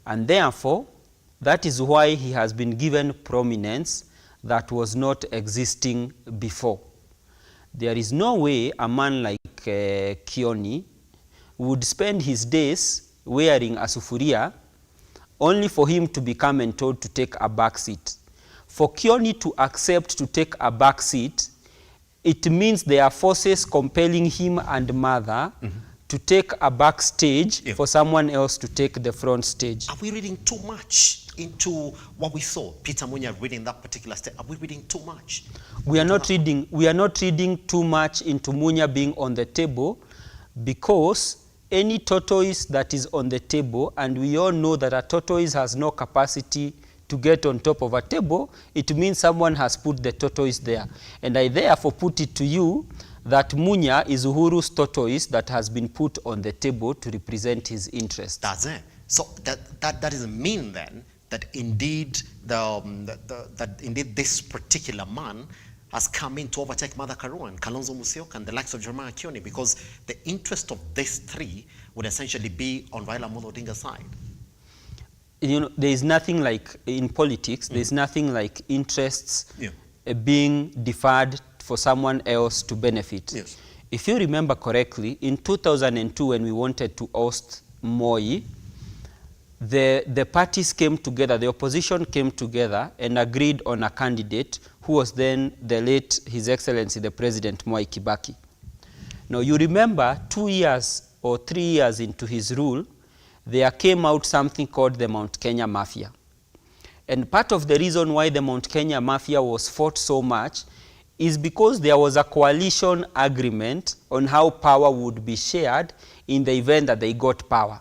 And therefore, that is why he has been given prominence that was not existing before. There is no way a man like Kioni would spend his days wearing a sufuria only for him to be come and told to take a back seat. For Kioni to accept to take a back seat, it means there are forces compelling him and Mother to take a backstage for someone else to take the front stage. Are we reading too much into what we saw? Peter Munya reading that particular state. Are we reading too much? We are not reading too much into Munya being on the table, because any tortoise that is on the table, and we all know that a tortoise has no capacity to get on top of a table, it means someone has put the tortoise there. And I therefore put it to you that Munya is Uhuru's tortoise that has been put on the table to represent his interests. That's it. So that doesn't mean then that indeed this particular man has come in to overtake Martha Karua and Kalonzo Musyoka and the likes of Jeremiah Kioni, because the interest of these three would essentially be on Raila Amolo Odinga's side. You know, there is nothing like, in politics, there is nothing like interests being deferred for someone else to benefit. Yes. If you remember correctly, in 2002 when we wanted to oust Moi, the parties came together, the opposition came together and agreed on a candidate who was then the late His Excellency the President Mwai Kibaki. Now you remember 2 years or 3 years into his rule, there came out something called the Mount Kenya Mafia. And part of the reason why the Mount Kenya Mafia was fought so much is because there was a coalition agreement on how power would be shared in the event that they got power.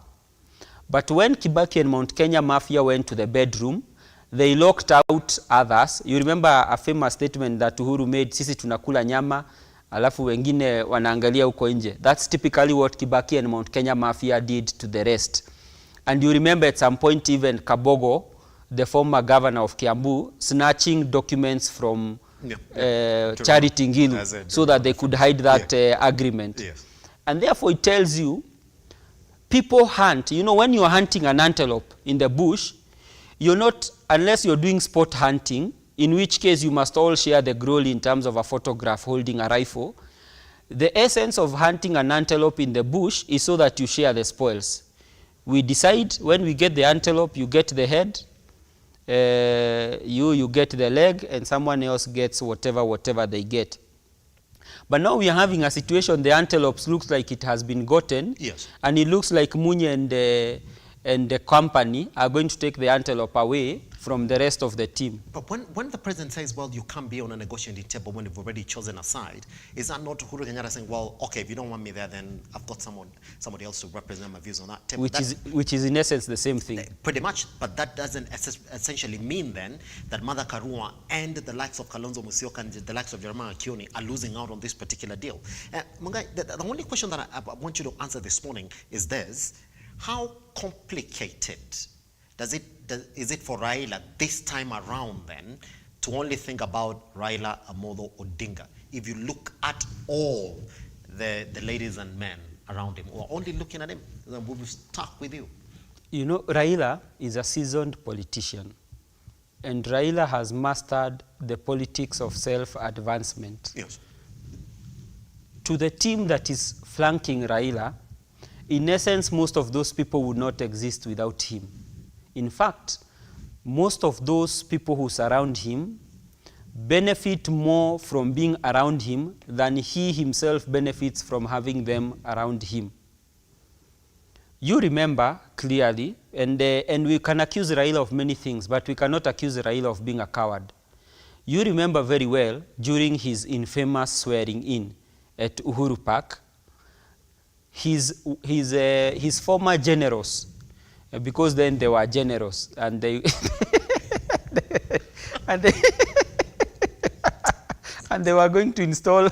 But when Kibaki and Mount Kenya Mafia went to the bedroom, they locked out others. You remember a famous statement that Uhuru made, sisi tunakula nyama, alafu wengine wanaangalia huko nje. That's typically what Kibaki and Mount Kenya Mafia did to the rest. And you remember at some point even Kabogo, the former governor of Kiambu, snatching documents from Charity Ngilu so that they could hide that agreement. Yes. And therefore it tells you, people hunt. You know, when you're hunting an antelope in the bush, you're not, unless you're doing sport hunting, in which case you must all share the glory in terms of a photograph holding a rifle. The essence of hunting an antelope in the bush is so that you share the spoils. We decide when we get the antelope, you get the head, you get the leg, and someone else gets whatever they get. But now we are having a situation, the antelopes looks like it has been gotten, and it looks like Munya and the company are going to take the antelope away from the rest of the team. But when the president says, well, you can't be on a negotiating table when you've already chosen a side, is that not Uhuru Kenyatta saying, well, okay, if you don't want me there, then I've got somebody else to represent my views on that table? Which is in essence the same thing. Pretty much, but that doesn't essentially mean then that Martha Karua and the likes of Kalonzo Musyoka and the likes of Jeremiah Kioni are losing out on this particular deal. Mungai, the only question that I want you to answer this morning is this: how complicated is it for Raila this time around then to only think about Raila Amolo Odinga? If you look at all the ladies and men around him, or only looking at him, then we'll be stuck with you. You know, Raila is a seasoned politician, and Raila has mastered the politics of self-advancement. Yes. To the team that is flanking Raila, in essence, most of those people would not exist without him. In fact, most of those people who surround him benefit more from being around him than he himself benefits from having them around him. You remember clearly, and we can accuse Raila of many things, but we cannot accuse Raila of being a coward. You remember very well during his infamous swearing in at Uhuru Park, his former generals, because then they were generous, and they and they were going to install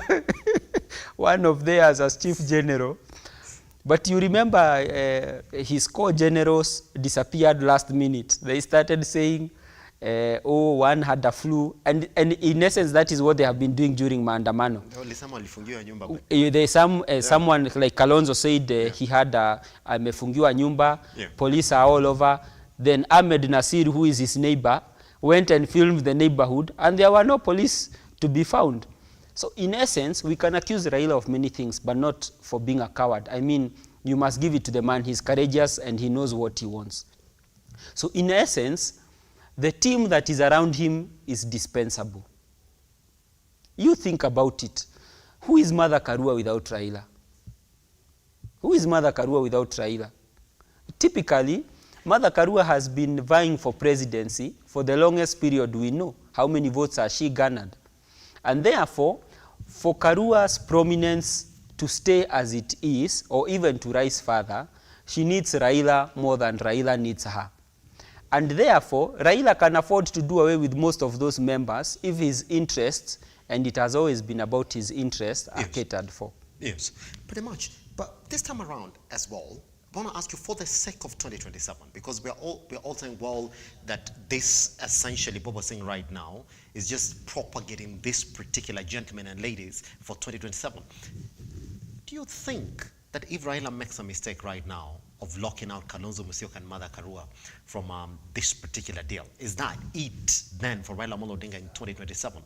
one of theirs as chief general. But you remember his core generals disappeared last minute. They started saying, oh, one had a flu. And in essence, that is what they have been doing during maandamano. Someone like Kalonzo said he had amefungiwa nyumba, police are all over. Then Ahmed Nasir, who is his neighbor, went and filmed the neighborhood, and there were no police to be found. So in essence, we can accuse Raila of many things, but not for being a coward. I mean, you must give it to the man. He's courageous and he knows what he wants. So in essence, the team that is around him is dispensable. You think about it. Who is Martha Karua without Raila? Who is Martha Karua without Raila? Typically, Martha Karua has been vying for presidency for the longest period we know. How many votes has she garnered? And therefore, for Karua's prominence to stay as it is, or even to rise further, she needs Raila more than Raila needs her. And therefore, Raila can afford to do away with most of those members if his interests, and it has always been about his interests, are catered for. Yes, pretty much. But this time around as well, I want to ask you, for the sake of 2027, because we're all saying, well, that this essentially, what we're saying right now, is just propagating this particular gentlemen and ladies for 2027. Do you think that if Raila makes a mistake right now of locking out Kalonzo Musyoka and Martha Karua from this particular deal, is that it then for Raila Amolo Odinga in 2027,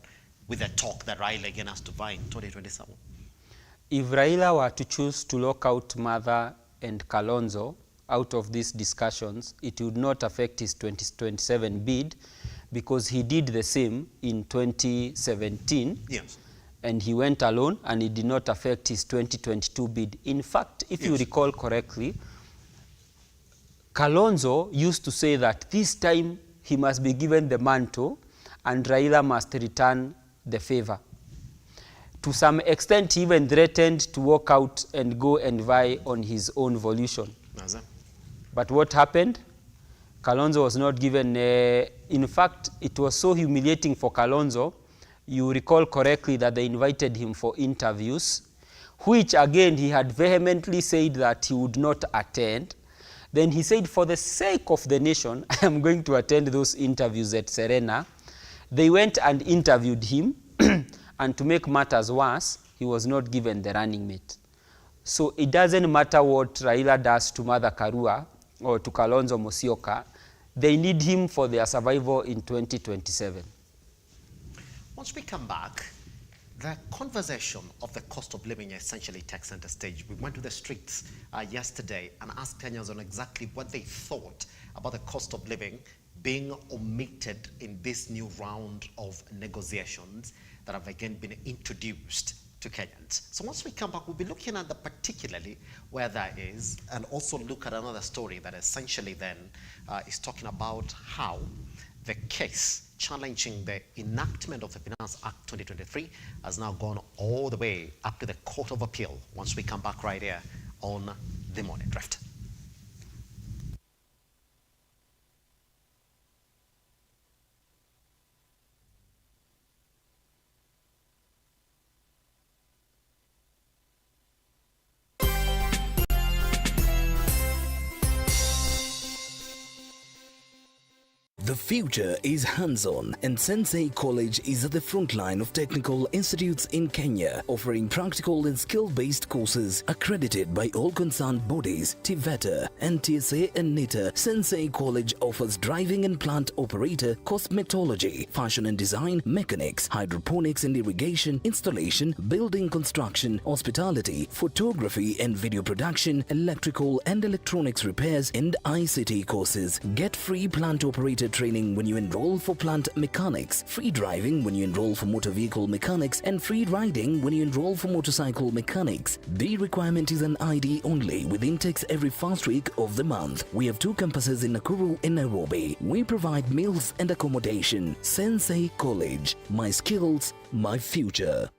with the talk that Raila again has to vie in 2027? If Raila were to choose to lock out Martha and Kalonzo out of these discussions, it would not affect his 2027 bid, because he did the same in 2017. Yes. And he went alone, and it did not affect his 2022 bid. In fact, if you recall correctly, Kalonzo used to say that this time he must be given the mantle and Raila must return the favor. To some extent, he even threatened to walk out and go and vie on his own volition. But what happened? Kalonzo was not given, in fact, it was so humiliating for Kalonzo. You recall correctly that they invited him for interviews, which again he had vehemently said that he would not attend. Then he said, for the sake of the nation, I am going to attend those interviews at Serena. They went and interviewed him, and to make matters worse, he was not given the running mate. So it doesn't matter what Raila does to Martha Karua or to Kalonzo Musyoka, they need him for their survival in 2027. Once we come back, the conversation of the cost of living essentially takes center stage. We went to the streets yesterday and asked Kenyans on exactly what they thought about the cost of living being omitted in this new round of negotiations that have again been introduced to Kenyans. So once we come back, we'll be looking at particularly where that is, and also look at another story that essentially then is talking about how The case challenging the enactment of the Finance Act 2023 has now gone all the way up to the Court of Appeal once we come back right here on The Morning Drift. The future is hands-on, and Sensei College is at the front line of technical institutes in Kenya, offering practical and skill-based courses accredited by all concerned bodies, TVETA, NTSA and NITA. Sensei College offers driving and plant operator, cosmetology, fashion and design, mechanics, hydroponics and irrigation, installation, building construction, hospitality, photography and video production, electrical and electronics repairs, and ICT courses. Get free plant operator training when you enroll for plant mechanics, free driving when you enroll for motor vehicle mechanics, and free riding when you enroll for motorcycle mechanics. The requirement is an ID only, with intakes every first week of the month. We have 2 campuses in Nakuru and Nairobi. We provide meals and accommodation. Sensei College. My skills, my future.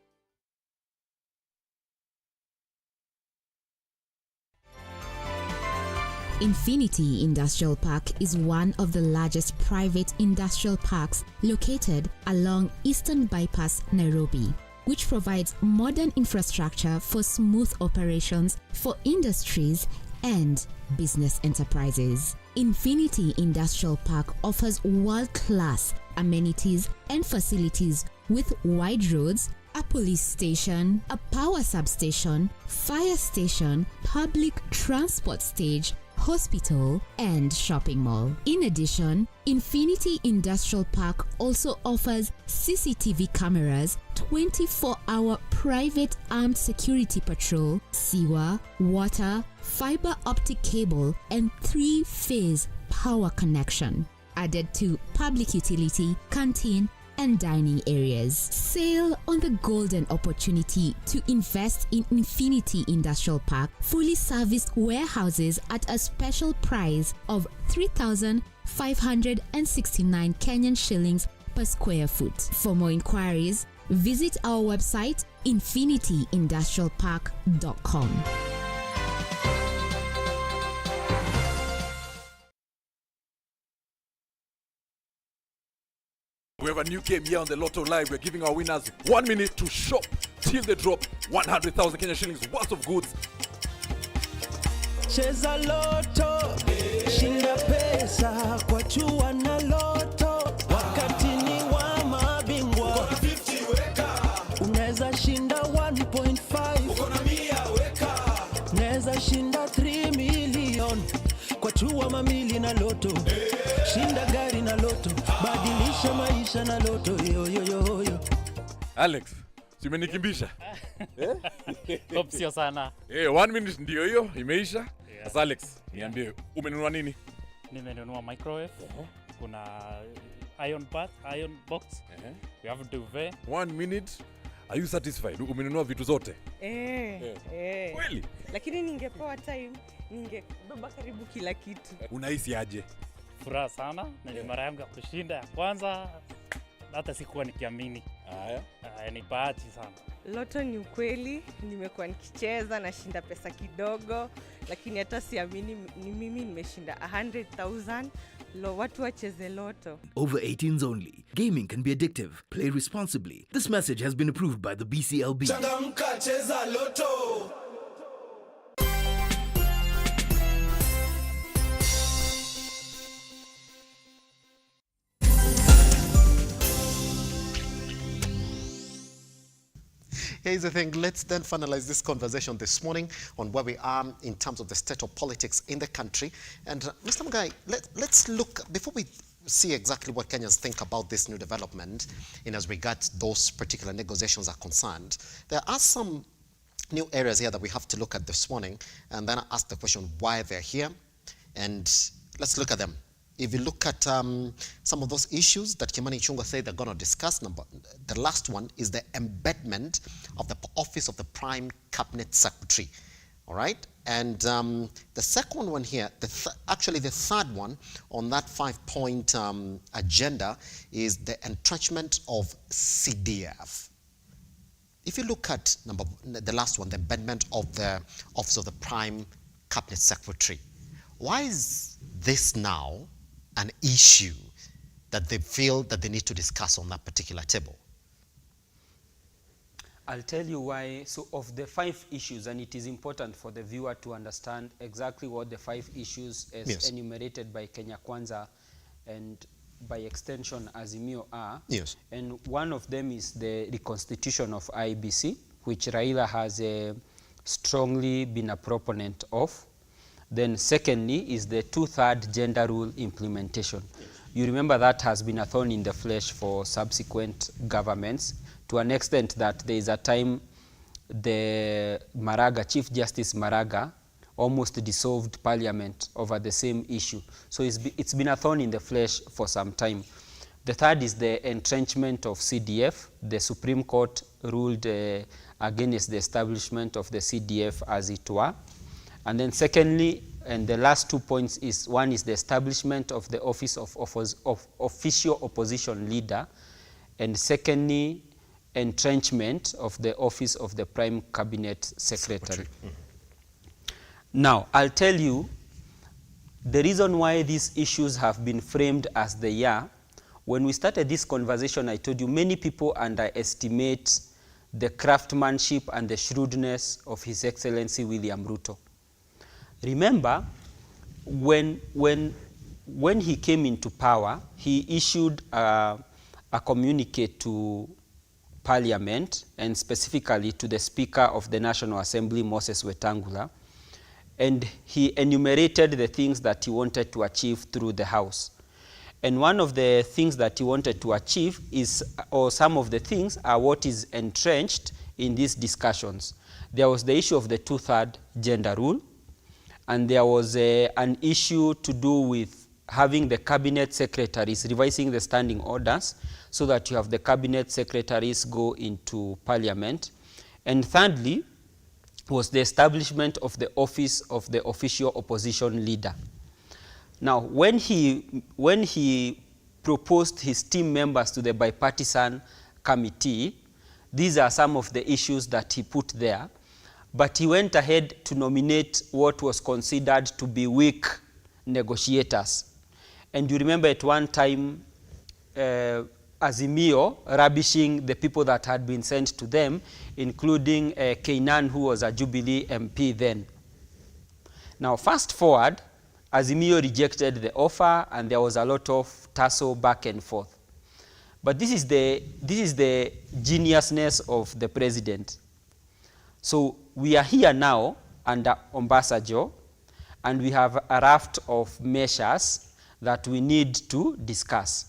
Infinity Industrial Park is one of the largest private industrial parks located along Eastern Bypass, Nairobi, which provides modern infrastructure for smooth operations for industries and business enterprises. Infinity Industrial Park offers world-class amenities and facilities with wide roads, a police station, a power substation, fire station, public transport stage, hospital, and shopping mall. In addition, Infinity Industrial Park also offers CCTV cameras, 24-hour private armed security patrol, sewer, water, fiber optic cable, and 3-phase power connection, added to public utility, canteen, and dining areas. Sail on the golden opportunity to invest in Infinity Industrial Park, fully serviced warehouses at a special price of 3,569 Kenyan shillings per square foot. For more inquiries, visit our website infinityindustrialpark.com. We have a new game here on the Lotto Live. We're giving our winners 1 minute to shop till they drop 100,000 Kenya shillings worth of goods. Cheza Loto, shinda pesa kwa chua na Loto, wakati ni wa mabingwa. Unaweza shinda 1.5, uko na 100 weka. Unaweza shinda 3 million kwa chua mamili na Loto. Shinda gari na Loto, badilisha maisha na Loto. Yo yo yo yo. Alex, si umenikimbisha? Top sio sana. 1 minute ndio hiyo imeisha. Sasa Alex, niambie umenunua nini? Nimenunua microwave. Kuna iron box. We have duvet. 1 minute. Are you satisfied? Umenunua vitu zote? Kweli? Lakini ningepewa time, ningebeba karibu kila kitu. Unahisi aje? Furaha sana, na ni mara yangu ya kushinda ya kwanza, hata sikuwa nikiamini. Ni bahati sana. Loto ni ukweli, nimekuwa nikicheza na shinda pesa kidogo, lakini hata siamini ni mimi nimeshinda 100,000. Watu wacheze Loto. Over 18s only. Gaming can be addictive. Play responsibly. This message has been approved by the BCLB. Changamka, cheza Loto. Here's the thing, let's then finalize this conversation this morning on where we are in terms of the state of politics in the country. And Mr. Mugai, let's look, before we see exactly what Kenyans think about this new development in as regards those particular negotiations are concerned, there are some new areas here that we have to look at this morning, and then ask the question why they're here, and let's look at them. If you look at some of those issues that Kimani Ichung'wah said they're going to discuss, the last one is the embedment of the office of the Prime Cabinet Secretary. All right? And the second one here, actually the third one on that 5-point agenda is the entrenchment of CDF. If you look at the last one, the amendment of the Office of the Prime Cabinet Secretary, why is this now an issue that they feel that they need to discuss on that particular table? I'll tell you why. So of the 5 issues, and it is important for the viewer to understand exactly what the 5 issues as enumerated by Kenya Kwanza and by extension Azimio are. Yes. And one of them is the reconstitution of IEBC, which Raila has strongly been a proponent of. Then secondly is the 2/3 gender rule implementation. You remember that has been a thorn in the flesh for subsequent governments, to an extent that there is a time the Chief Justice Maraga almost dissolved parliament over the same issue. So it's been a thorn in the flesh for some time. The third is the entrenchment of CDF. The Supreme Court ruled against the establishment of the CDF as it were. And then secondly, and the last 2 points is, one is the establishment of the office of official opposition leader, and secondly, entrenchment of the office of the Prime Cabinet Secretary. Now, I'll tell you the reason why these issues have been framed as they are. When we started this conversation, I told you many people underestimate the craftsmanship and the shrewdness of His Excellency William Ruto. Remember, when he came into power, he issued a communique to Parliament, and specifically to the Speaker of the National Assembly, Moses Wetangula, and he enumerated the things that he wanted to achieve through the House. And one of the things that he wanted to achieve is, or some of the things are what is entrenched in these discussions. There was the issue of the 2/3 gender rule, and there was an issue to do with having the cabinet secretaries revising the standing orders so that you have the cabinet secretaries go into parliament. And thirdly was the establishment of the office of the official opposition leader. Now, when he proposed his team members to the bipartisan committee, these are some of the issues that he put there. But he went ahead to nominate what was considered to be weak negotiators. And you remember at one time, Azimio rubbishing the people that had been sent to them, including Keinan, who was a Jubilee MP then. Now, fast forward, Azimio rejected the offer, and there was a lot of tussle back and forth. But this is the geniusness of the president. So we are here now under Obasanjo, and we have a raft of measures that we need to discuss.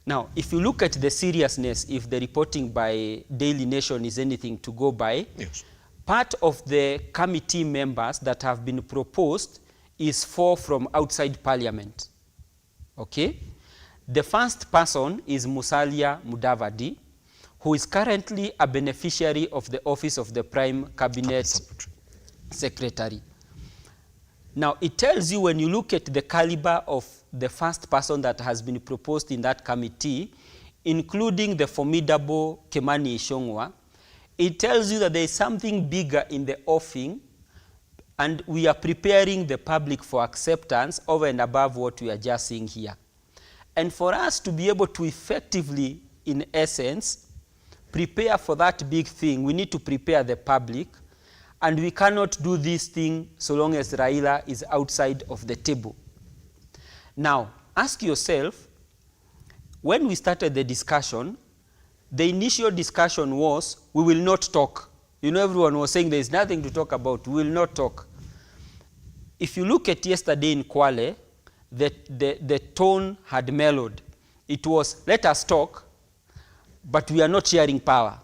Now, if you look at the seriousness, if the reporting by Daily Nation is anything to go by, part of the committee members that have been proposed is 4 from outside parliament. Okay? The first person is Musalia Mudavadi, who is currently a beneficiary of the office of the Prime Cabinet Secretary. Now, it tells you, when you look at the caliber of the first person that has been proposed in that committee, including the formidable Kimani Ichung'wah, it tells you that there is something bigger in the offing, and we are preparing the public for acceptance over and above what we are just seeing here. And for us to be able to effectively, in essence, prepare for that big thing, we need to prepare the public, and we cannot do this thing so long as Raila is outside of the table. Now, ask yourself, when we started the discussion, the initial discussion was, we will not talk. You know, everyone was saying there is nothing to talk about, we will not talk. If you look at yesterday in Kwale, the tone had mellowed. It was, let us talk, but we are not sharing power.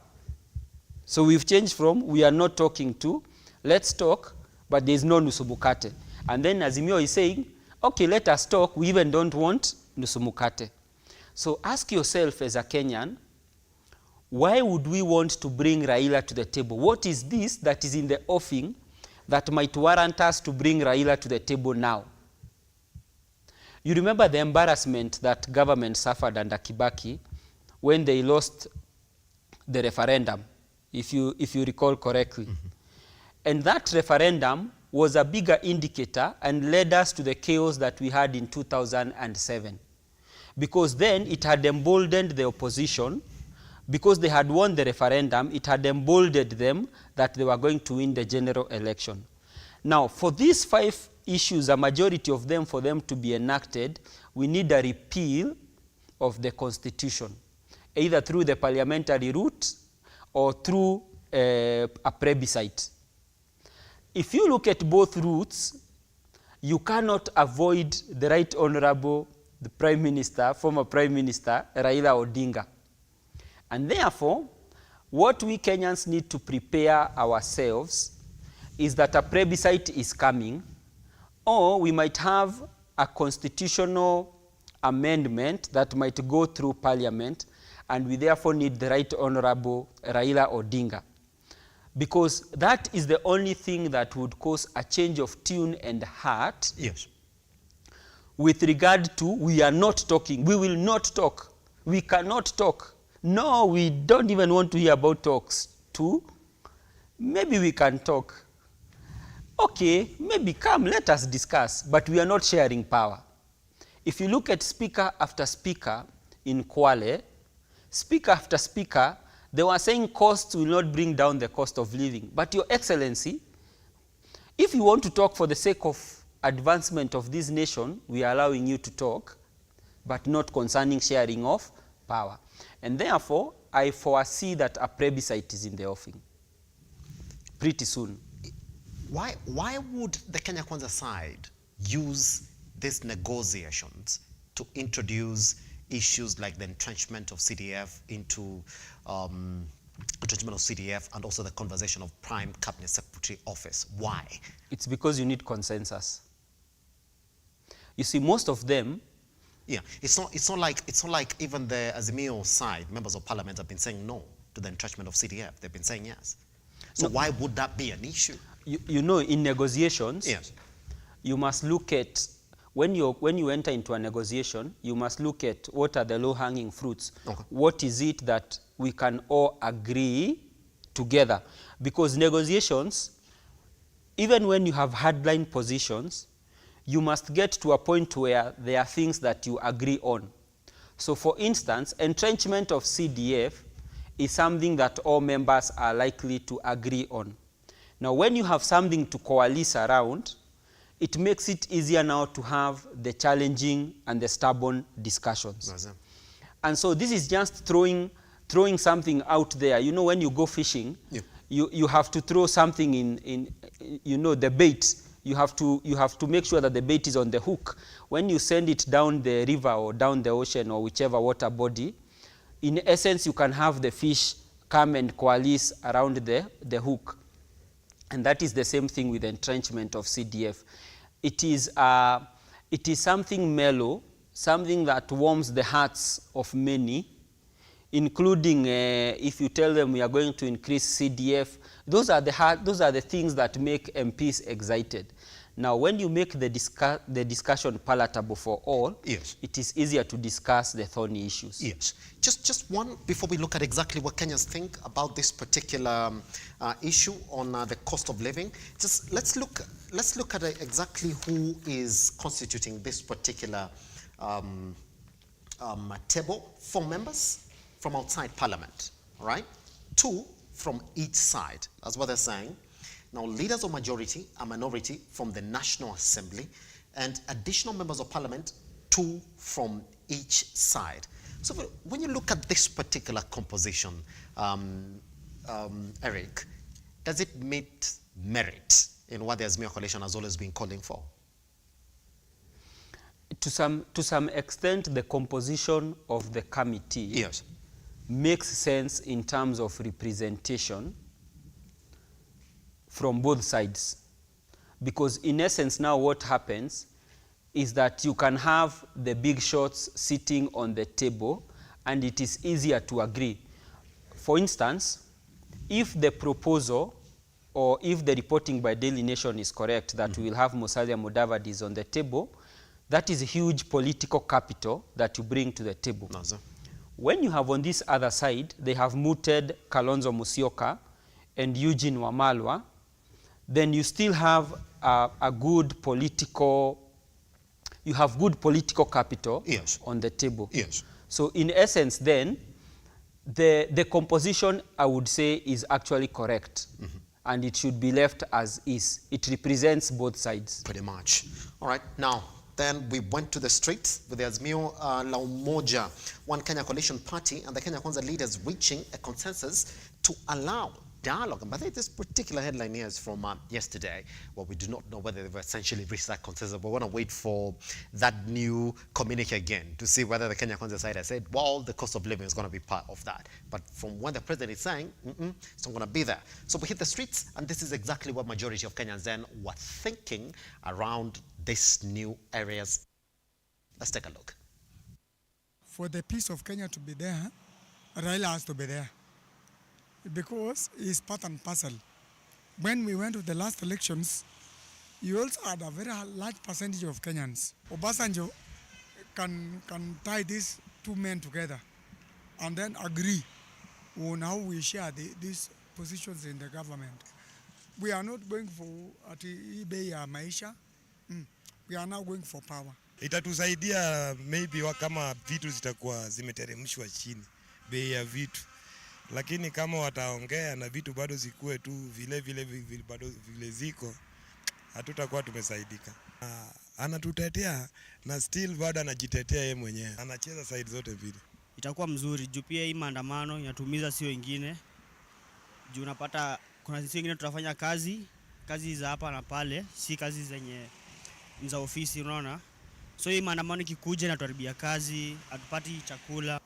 So we've changed from, we are not talking to, let's talk, but there is no nusumukate. And then Azimio is saying, okay, let us talk, we even don't want nusumukate. So ask yourself as a Kenyan, why would we want to bring Raila to the table? What is this that is in the offing that might warrant us to bring Raila to the table now. You remember the embarrassment that government suffered under Kibaki when they lost the referendum, if you recall correctly. And that referendum was a bigger indicator and led us to the chaos that we had in 2007. Because then it had emboldened the opposition. Because they had won the referendum, it had emboldened them that they were going to win the general election. Now, for these 5 issues, a majority of them, for them to be enacted, we need a repeal of the Constitution, either through the parliamentary route or through a plebiscite. If you look at both routes, you cannot avoid the Right Honorable, the Prime Minister, former Prime Minister, Raila Odinga. And therefore, what we Kenyans need to prepare ourselves is that a plebiscite is coming, or we might have a constitutional amendment that might go through Parliament, and we therefore need the Right Honorable Raila Odinga. Because that is the only thing that would cause a change of tune and heart. Yes. With regard to, we are not talking, we will not talk, we cannot talk. No, we don't even want to hear about talks. 2, maybe we can talk. Okay, maybe come, let us discuss, but we are not sharing power. If you look at speaker after speaker in Kwale, speaker after speaker, they were saying costs will not bring down the cost of living. But Your Excellency, if you want to talk for the sake of advancement of this nation, we are allowing you to talk, but not concerning sharing of power. And therefore, I foresee that a plebiscite is in the offing pretty soon. Why would the Kenya Kwanza side use these negotiations to introduce issues like the entrenchment of CDF into entrenchment of CDF and also the conversation of Prime Cabinet Secretary office? Why? It's because you need consensus. You see, most of them. Yeah, it's not like even the Azimio side, members of parliament have been saying no to the entrenchment of CDF. They've been saying yes. So why would that be an issue? You know, in negotiations, yes, you must look at, when you enter into a negotiation, you must look at what are the low-hanging fruits. Okay. What is it that we can all agree together? Because negotiations, even when you have hardline positions, you must get to a point where there are things that you agree on. So for instance, entrenchment of CDF is something that all members are likely to agree on. Now when you have something to coalesce around, it makes it easier now to have the challenging and the stubborn discussions. And so this is just throwing something out there. You know, when you go fishing, yeah, you have to throw something in you know, the bait. You have to make sure that the bait is on the hook. When you send it down the river or down the ocean or whichever water body, in essence, you can have the fish come and coalesce around the hook. And that is the same thing with the entrenchment of CDF. It is something mellow, something that warms the hearts of many, including if you tell them we are going to increase CDF. Those are the things that make MPs excited. Now, when you make the discussion palatable for all, yes, it is easier to discuss the thorny issues. Yes. Just one before we look at exactly what Kenyans think about this particular issue on the cost of living. Just let's look at exactly who is constituting this particular table. 4 members from outside Parliament, all right? 2 from each side. That's what they're saying. Now, leaders of majority are minority from the National Assembly, and additional members of Parliament, 2 from each side. So when you look at this particular composition, Eric, does it meet merit in what the Azimio coalition has always been calling for? To some extent, the composition of the committee, yes, makes sense in terms of representation from both sides. Because in essence now what happens is that you can have the big shots sitting on the table and it is easier to agree. For instance, if the proposal or if the reporting by Daily Nation is correct, that we will have Musalia Mudavadi on the table, that is huge political capital that you bring to the table. When you have on this other side, they have mooted Kalonzo Musyoka and Eugene Wamalwa, then you still have a good political, you have good political capital on the table. So in essence then, the composition, I would say, is actually correct. And it should be left as is. It represents both sides. Pretty much. All right, now, then we went to the streets with the Azimio la Umoja, One Kenya Coalition Party, and the Kenya Kwanza leaders reaching a consensus to allow dialogue. And by the way, this particular headline here is from yesterday. Well, we do not know whether they've essentially reached that consensus, but we want to wait for that new communique again to see whether the Kenya Kwanza side has said, well, the cost of living is going to be part of that. But from what the president is saying, it's not going to be there. So we hit the streets, and this is exactly what majority of Kenyans then were thinking around these new areas. Let's take a look. For the peace of Kenya to be there, Raila has to be there, because it's part and parcel. When we went to the last elections, you also had a very large percentage of Kenyans. Obasanjo can tie these two men together and then agree on how we share these positions in the government. We are not going for bei ya maisha. We are now going for power. Itatusaidia maybe kama vitu zitakuwa zimeteremshwa chini, bei ya vitu. Lakini kama wataongea na vitu bado zikuwe tu vile ziko, hatutakuwa tumesaidika. Anatutetea na still bado anajitetea yeye mwenyewe. Anacheza side zote vile. Itakuwa mzuri juu pia hii maandamano yatumiza sio wengine. Juu unapata kuna sisi wengine tutafanya kazi za hapa na pale, si kazi zenye za ofisi, unaona. So hii maandamano kikuja na tuharibia kazi, hatupati chakula.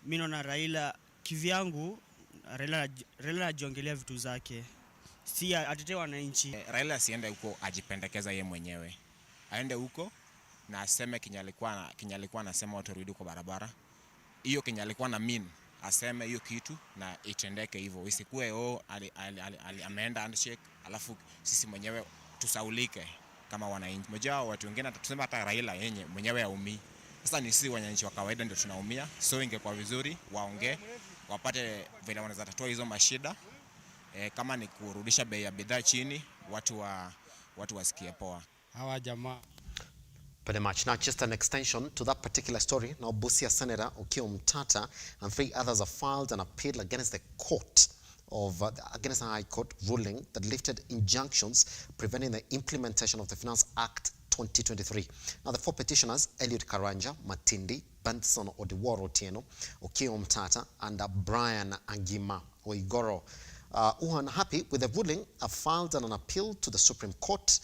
Mimi naona Raila kivyangu, Raila anajiongelea vitu zake, si atetee wananchi. Raila asiende huko ajipendekeza yeye mwenyewe, aende huko na aseme kinya alikuwa anasema watu rudi kwa barabara. Hiyo kinya alikuwa na mean, aseme hiyo kitu na itendeke hivyo, isikuwe ameenda handshake alafu sisi mwenyewe tusaulike kama wananchi. Mmoja watu wengine tuseme hata Raila yenye mwenyewe haumii. Sasa ni sisi wananchi wa kawaida ndio tunaumia. So ingekuwa vizuri waongee, wapate vile wanaweza tatua hizo mashida. Kama ni kurudisha bei ya bidhaa chini, watu wasikie poa. Hawa jamaa. Pretty much. Now, just an extension to that particular story. Now, Busia Senator Okiya Omtata and 3 others have filed an appeal against the court against a High Court ruling that lifted injunctions preventing the implementation of the Finance Act 2023. Now, the 4 petitioners, Eliud Karanja, Matindi, Benson Odiworo Otieno, Okiya Omtata, and Brian Angima Oigoro, who are unhappy with the ruling, have filed an appeal to the Supreme Court.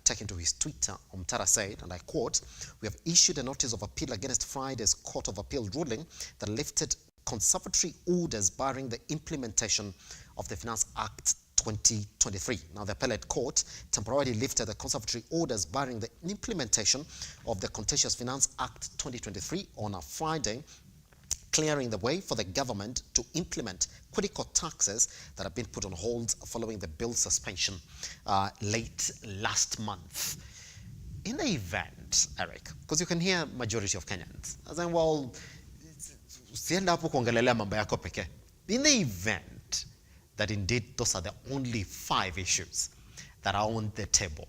Taken to his Twitter, Omtata said, and I quote, "We have issued a notice of appeal against Friday's Court of Appeal ruling that lifted conservatory orders barring the implementation of the Finance Act 2023. Now, the appellate court temporarily lifted the conservatory orders barring the implementation of the contentious Finance Act 2023 on a Friday, clearing the way for the government to implement critical taxes that have been put on hold following the bill's suspension late last month." In the event, Eric, because you can hear majority of Kenyans saying, well, sienda hapo kuongelelea mambo yako pekee. In the event that indeed those are the only 5 issues that are on the table,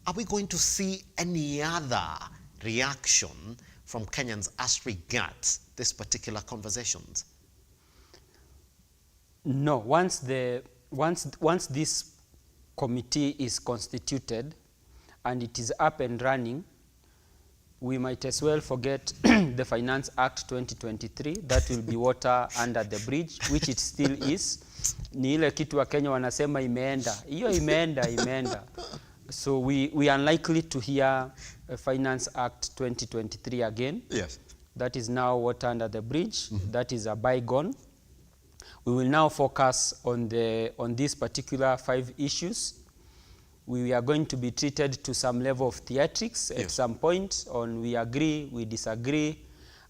are we going to see any other reaction from Kenyans as regards this particular conversations? No, once this committee is constituted and it is up and running, we might as well forget the Finance Act 2023. That will be water under the bridge, which it still is. Ni ile kitu wa Kenya wanasema imeenda. Hiyo imeenda. So we are unlikely to hear a Finance Act 2023 again. Yes. That is now water under the bridge. That is a bygone. We will now focus on these particular 5 issues. We are going to be treated to some level of theatrics at some point on we agree, we disagree.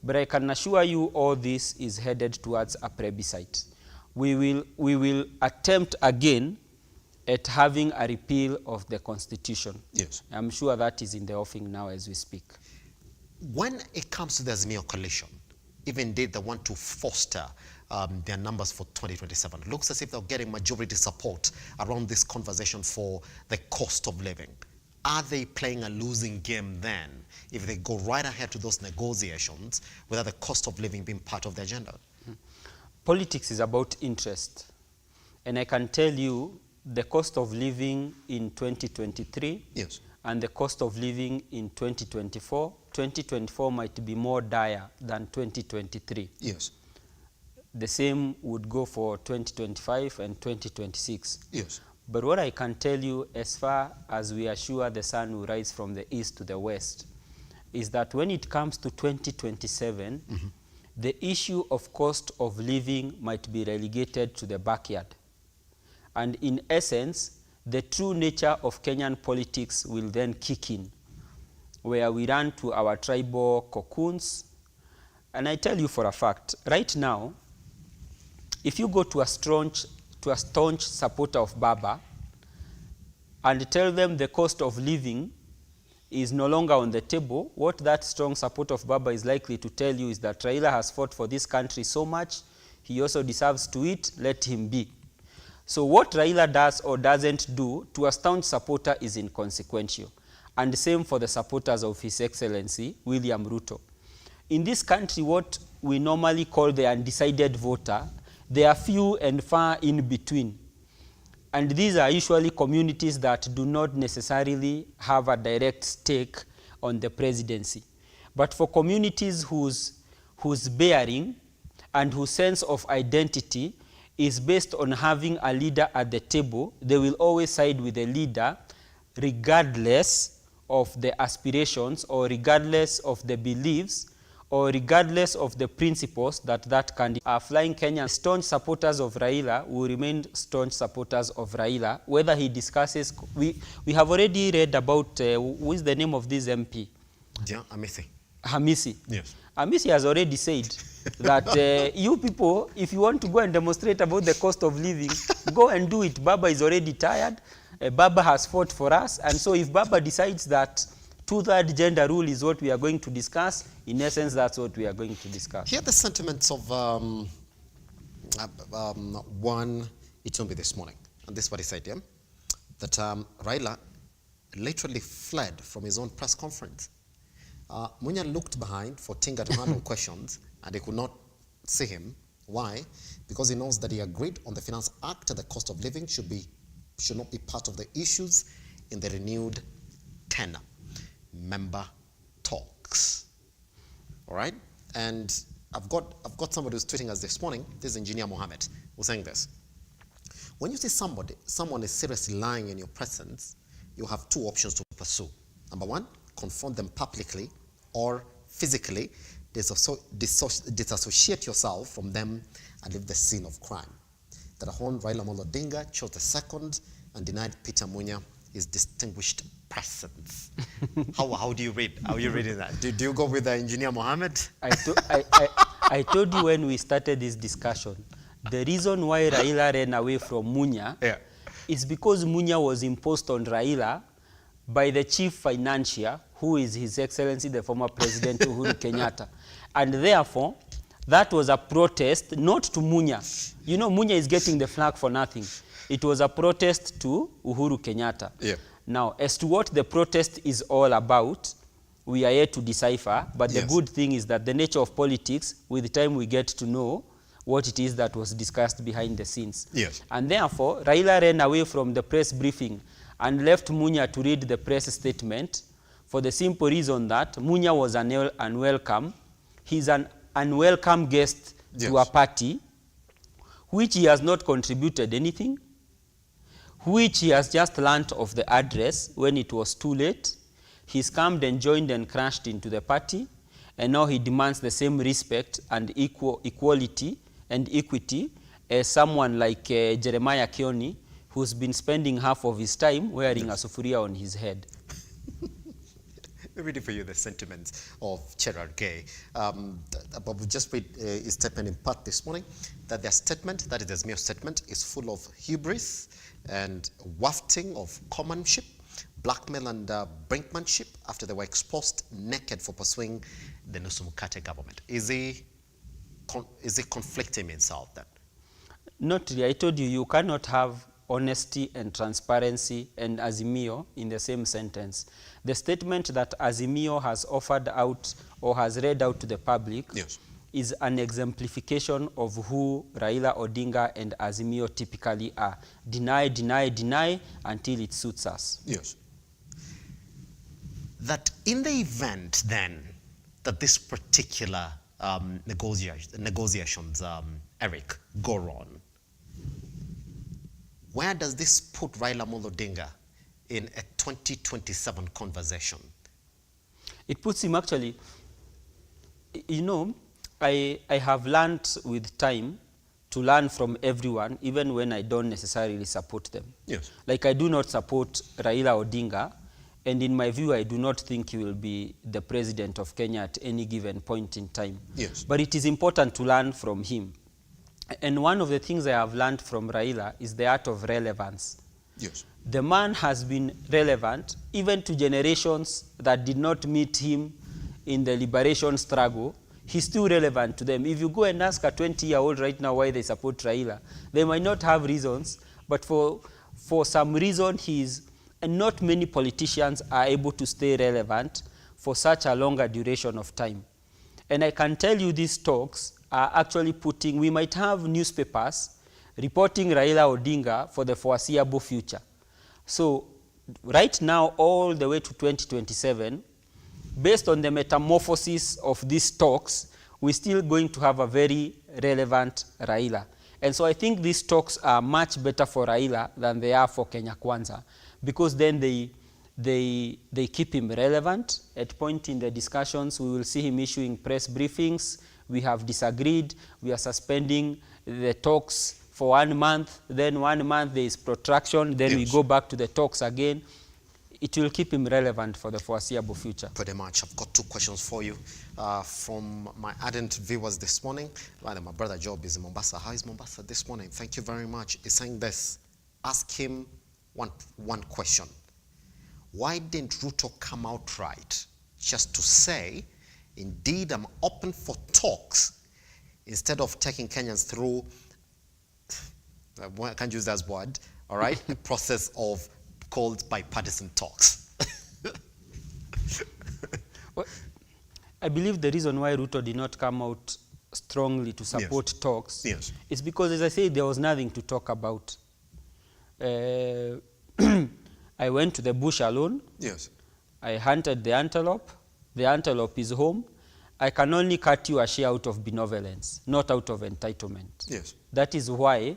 But I can assure you all this is headed towards a plebiscite. we will attempt again at having a repeal of the constitution. Yes. I'm sure that is in the offing now as we speak. When it comes to the Azimio coalition, even they want to foster their numbers for 2027, looks as if they're getting majority support around this conversation for the cost of living. Are they playing a losing game then if they go right ahead to those negotiations without the cost of living being part of the agenda? Politics is about interest. And I can tell you the cost of living in 2023 yes. and the cost of living in 2024 might be more dire than 2023. Yes. The same would go for 2025 and 2026. Yes. But what I can tell you, as far as we are sure the sun will rise from the east to the west, is that when it comes to 2027, the issue of cost of living might be relegated to the backyard. And in essence, the true nature of Kenyan politics will then kick in, where we run to our tribal cocoons. And I tell you for a fact, right now, if you go to a staunch supporter of Baba and tell them the cost of living is no longer on the table, what that strong supporter of Baba is likely to tell you is that Raila has fought for this country so much, he also deserves to eat, let him be. So what Raila does or doesn't do to a staunch supporter is inconsequential. And the same for the supporters of His Excellency, William Ruto. In this country, what we normally call the undecided voter, they are few and far in between. And these are usually communities that do not necessarily have a direct stake on the presidency. But for communities whose bearing and whose sense of identity is based on having a leader at the table, they will always side with the leader regardless of the aspirations or regardless of the beliefs or regardless of the principles that that candidate are flying Kenya. Staunch supporters of Raila will remain staunch supporters of Raila, whether he discusses. We have already read about, who is the name of this MP? Yeah, Hamisi. Hamisi. Yes. Hamisi has already said that you people, if you want to go and demonstrate about the cost of living, go and do it. Baba is already tired. Baba has fought for us. And so if Baba decides that two-third gender rule is what we are going to discuss, in essence, that's what we are going to discuss. Here are the sentiments of one Itumbi this morning. And this is what he said, yeah? That Raila literally fled from his own press conference. Munya looked behind for Tinga to handle questions, and they could not see him. Why? Because he knows that he agreed on the Finance Act that the cost of living should not be part of the issues in the renewed tenure. Member talks. All right? And I've got somebody who's tweeting us this morning. This is Engineer Mohammed who's saying this. When you see someone is seriously lying in your presence, you have two options to pursue. Number one, confront them publicly or physically, disassociate yourself from them and leave the scene of crime. Darahon Raila Amolo Odinga chose the second and denied Peter Munya his distinguished presence. How do you read? How are you reading that? Do you go with Engineer Mohammed? I told you when we started this discussion, the reason why Raila ran away from Munya is because Munya was imposed on Raila by the chief financier, who is His Excellency, the former President Uhuru Kenyatta. And therefore, that was a protest, not to Munya. You know, Munya is getting the flag for nothing. It was a protest to Uhuru Kenyatta. Yeah. Now, as to what the protest is all about, we are yet to decipher, but the good thing is that the nature of politics, with time we get to know what it is that was discussed behind the scenes. Yes. And therefore, Raila ran away from the press briefing and left Munya to read the press statement for the simple reason that Munya was unwelcome. He's an unwelcome guest to a party which he has not contributed anything, which he has just learnt of the address when it was too late. He's come and joined and crashed into the party, and now he demands the same respect and equality and equity as someone like Jeremiah Kioni, who's been spending half of his time wearing a sufuria on his head. me read it for you, the sentiments of Gerard Gay. But we just read his statement in part this morning, that their statement, that is the azimio statement, is full of hubris and wafting of commonship, blackmail and brinkmanship after they were exposed naked for pursuing the Nusumukate government. Is he conflicting himself then? Not really. I told you, you cannot have honesty and transparency and azimio in the same sentence. The statement that azimio has offered out or has read out to the public is an exemplification of who Raila Odinga and azimio typically are. Deny, deny, deny until it suits us. Yes. That in the event then that this particular negotiations, Eric, go on, where does this put Raila Amolo Odinga in a 2027 conversation? It puts him actually, you know, I have learned with time to learn from everyone, even when I don't necessarily support them. Yes. Like I do not support Raila Odinga, and in my view, I do not think he will be the president of Kenya at any given point in time. Yes. But it is important to learn from him. And one of the things I have learned from Raila is the art of relevance. Yes. The man has been relevant even to generations that did not meet him in the liberation struggle. He's still relevant to them. If you go and ask a 20-year-old right now why they support Raila, they might not have reasons, but for some reason and not many politicians are able to stay relevant for such a longer duration of time. And I can tell you these talks are actually we might have newspapers reporting Raila Odinga for the foreseeable future. So right now, all the way to 2027, based on the metamorphosis of these talks, we're still going to have a very relevant Raila. And so I think these talks are much better for Raila than they are for Kenya Kwanza, because then they keep him relevant. At point in the discussions, we will see him issuing press briefings. We have disagreed. We are suspending the talks for 1 month. Then 1 month there is protraction. Then we go back to the talks again. It will keep him relevant for the foreseeable future. Pretty much. I've got 2 questions for you from my ardent viewers this morning. My brother Job is in Mombasa. How is Mombasa this morning? Thank you very much. He's saying this. Ask him one question. Why didn't RUTO come out right just to say, indeed, I'm open for talks, instead of taking Kenyans through, I can't use that word, all right, a process of called bipartisan talks? Well, I believe the reason why RUTO did not come out strongly to support talks is because, as I said, there was nothing to talk about. I went to the bush alone. Yes. I hunted the antelope. The antelope is home. I can only cut you a share out of benevolence, not out of entitlement. Yes. That is why,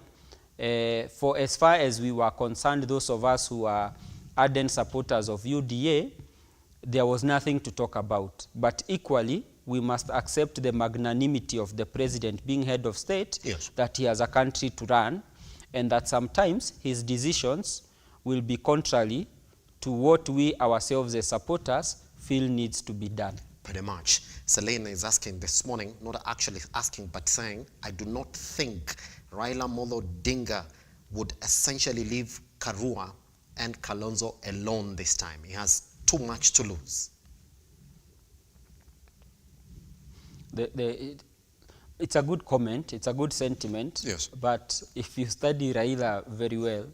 for as far as we were concerned, those of us who are ardent supporters of UDA, there was nothing to talk about. But equally, we must accept the magnanimity of the president being head of state, that he has a country to run, and that sometimes his decisions will be contrary to what we ourselves as supporters feel needs to be done. Pretty much. Selena is asking this morning, not actually asking, but saying, I do not think Raila Amolo Odinga would essentially leave Karua and Kalonzo alone this time. He has too much to lose. It's a good comment, it's a good sentiment. Yes. But if you study Raila very well,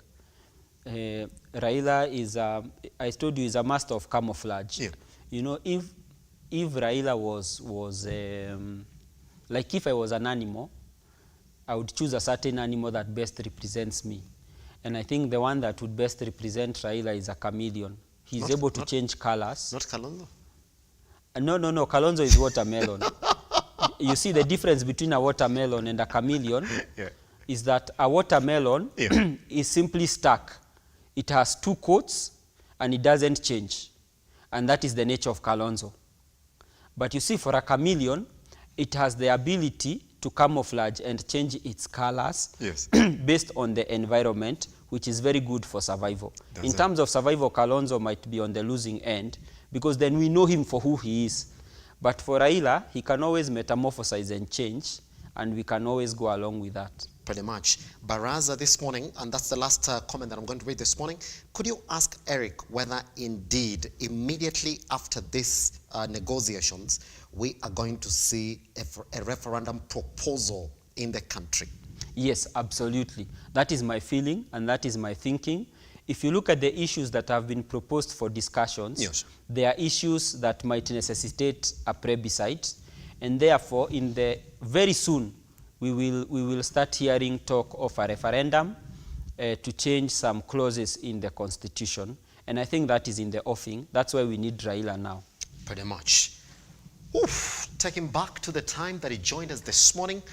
Raila is, I told you, is a master of camouflage. Yeah. You know, if Raila was like if I was an animal, I would choose a certain animal that best represents me. And I think the one that would best represent Raila is a chameleon. He's able to change colors. Not Kalonzo? No. Kalonzo is watermelon. You see the difference between a watermelon and a chameleon is that a watermelon is simply stuck. It has 2 coats and it doesn't change. And that is the nature of Kalonzo. But you see, for a chameleon, it has the ability to camouflage and change its colors based on the environment, which is very good for survival. In terms of survival, Kalonzo might be on the losing end because then we know him for who he is. But for Raila, he can always metamorphosize and change, and we can always go along with that. Pretty much. Baraza this morning, and that's the last comment that I'm going to read this morning. Could you ask Eric whether indeed immediately after these negotiations, we are going to see a referendum proposal in the country? Yes, absolutely. That is my feeling and that is my thinking. If you look at the issues that have been proposed for discussions, yes, there are issues that might necessitate a plebiscite, and therefore, very soon, we will start hearing talk of a referendum to change some clauses in the constitution, and I think that is in the offing. That's why we need Raila now. Pretty much. Oof, taking back to the time that he joined us this morning,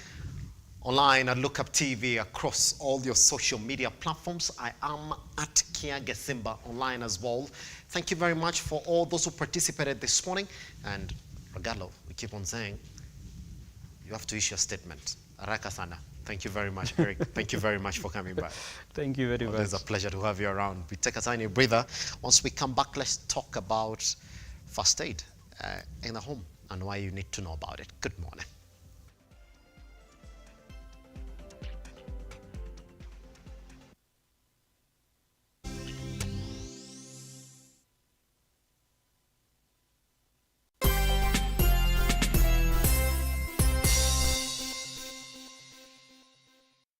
online at Lookuptv, across all your social media platforms. I am at Kiage Simba online as well. Thank you very much for all those who participated this morning. And Regalo, we keep on saying, you have to issue a statement. Araka sana. Thank you very much, Eric. Thank you very much for coming by. Thank you very much. It's a pleasure to have you around. We take a tiny breather. Once we come back, let's talk about first aid in the home and why you need to know about it. Good morning.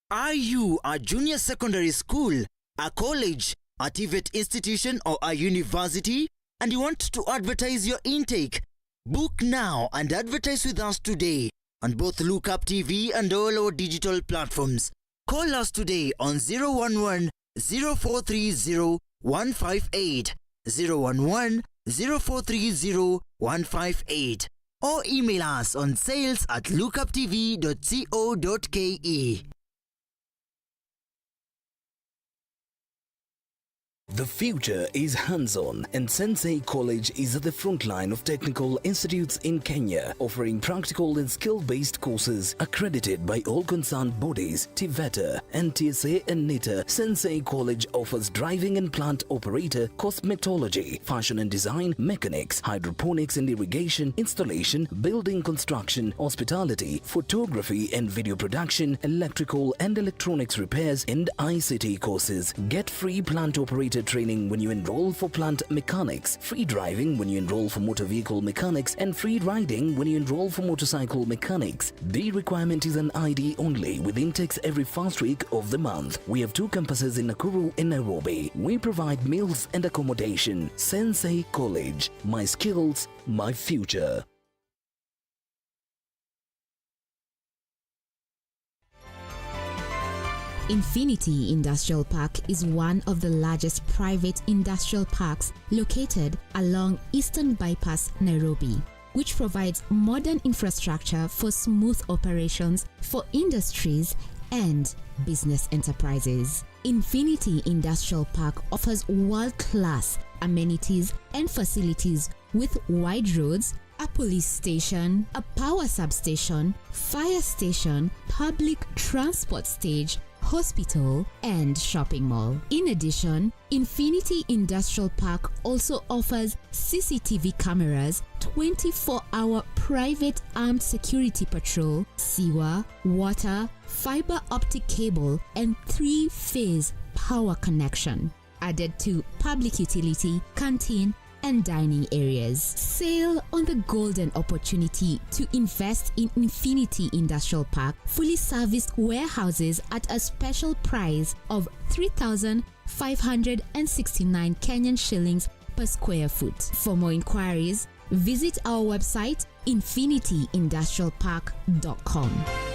Are you a junior secondary school, a college, a TVET institution or a university and you want to advertise your intake? Book now and advertise with us today on both Lookuptv and all our digital platforms. Call us today on 011 0430 158, 011 0430 158 or email us on sales@lookuptv.co.ke. The future is hands-on, and Sensei College is at the front line of technical institutes in Kenya, offering practical and skill-based courses accredited by all concerned bodies, TVETA, NTSA and NITA. Sensei College offers driving and plant operator, cosmetology, fashion and design, mechanics, hydroponics and irrigation, installation, building construction, hospitality, photography and video production, electrical and electronics repairs, and ICT courses. Get free plant operator training when you enroll for plant mechanics, free driving when you enroll for motor vehicle mechanics, and free riding when you enroll for motorcycle mechanics. The requirement is an ID only, with intakes every first week of the month. We have 2 campuses in Nakuru and Nairobi. We provide meals and accommodation. Sensei College. My skills, my future. Infinity Industrial Park is one of the largest private industrial parks located along Eastern Bypass, Nairobi, which provides modern infrastructure for smooth operations for industries and business enterprises. Infinity Industrial Park offers world-class amenities and facilities with wide roads, a police station, a power substation, fire station, public transport stage, hospital, and shopping mall. In addition, Infinity Industrial Park also offers CCTV cameras, 24-hour private armed security patrol, sewer, water, fiber optic cable, and 3-phase power connection, added to public utility, canteen, and dining areas. Sail on the golden opportunity to invest in Infinity Industrial Park fully serviced warehouses at a special price of 3,569 Kenyan shillings per square foot. For more inquiries, visit our website infinityindustrialpark.com.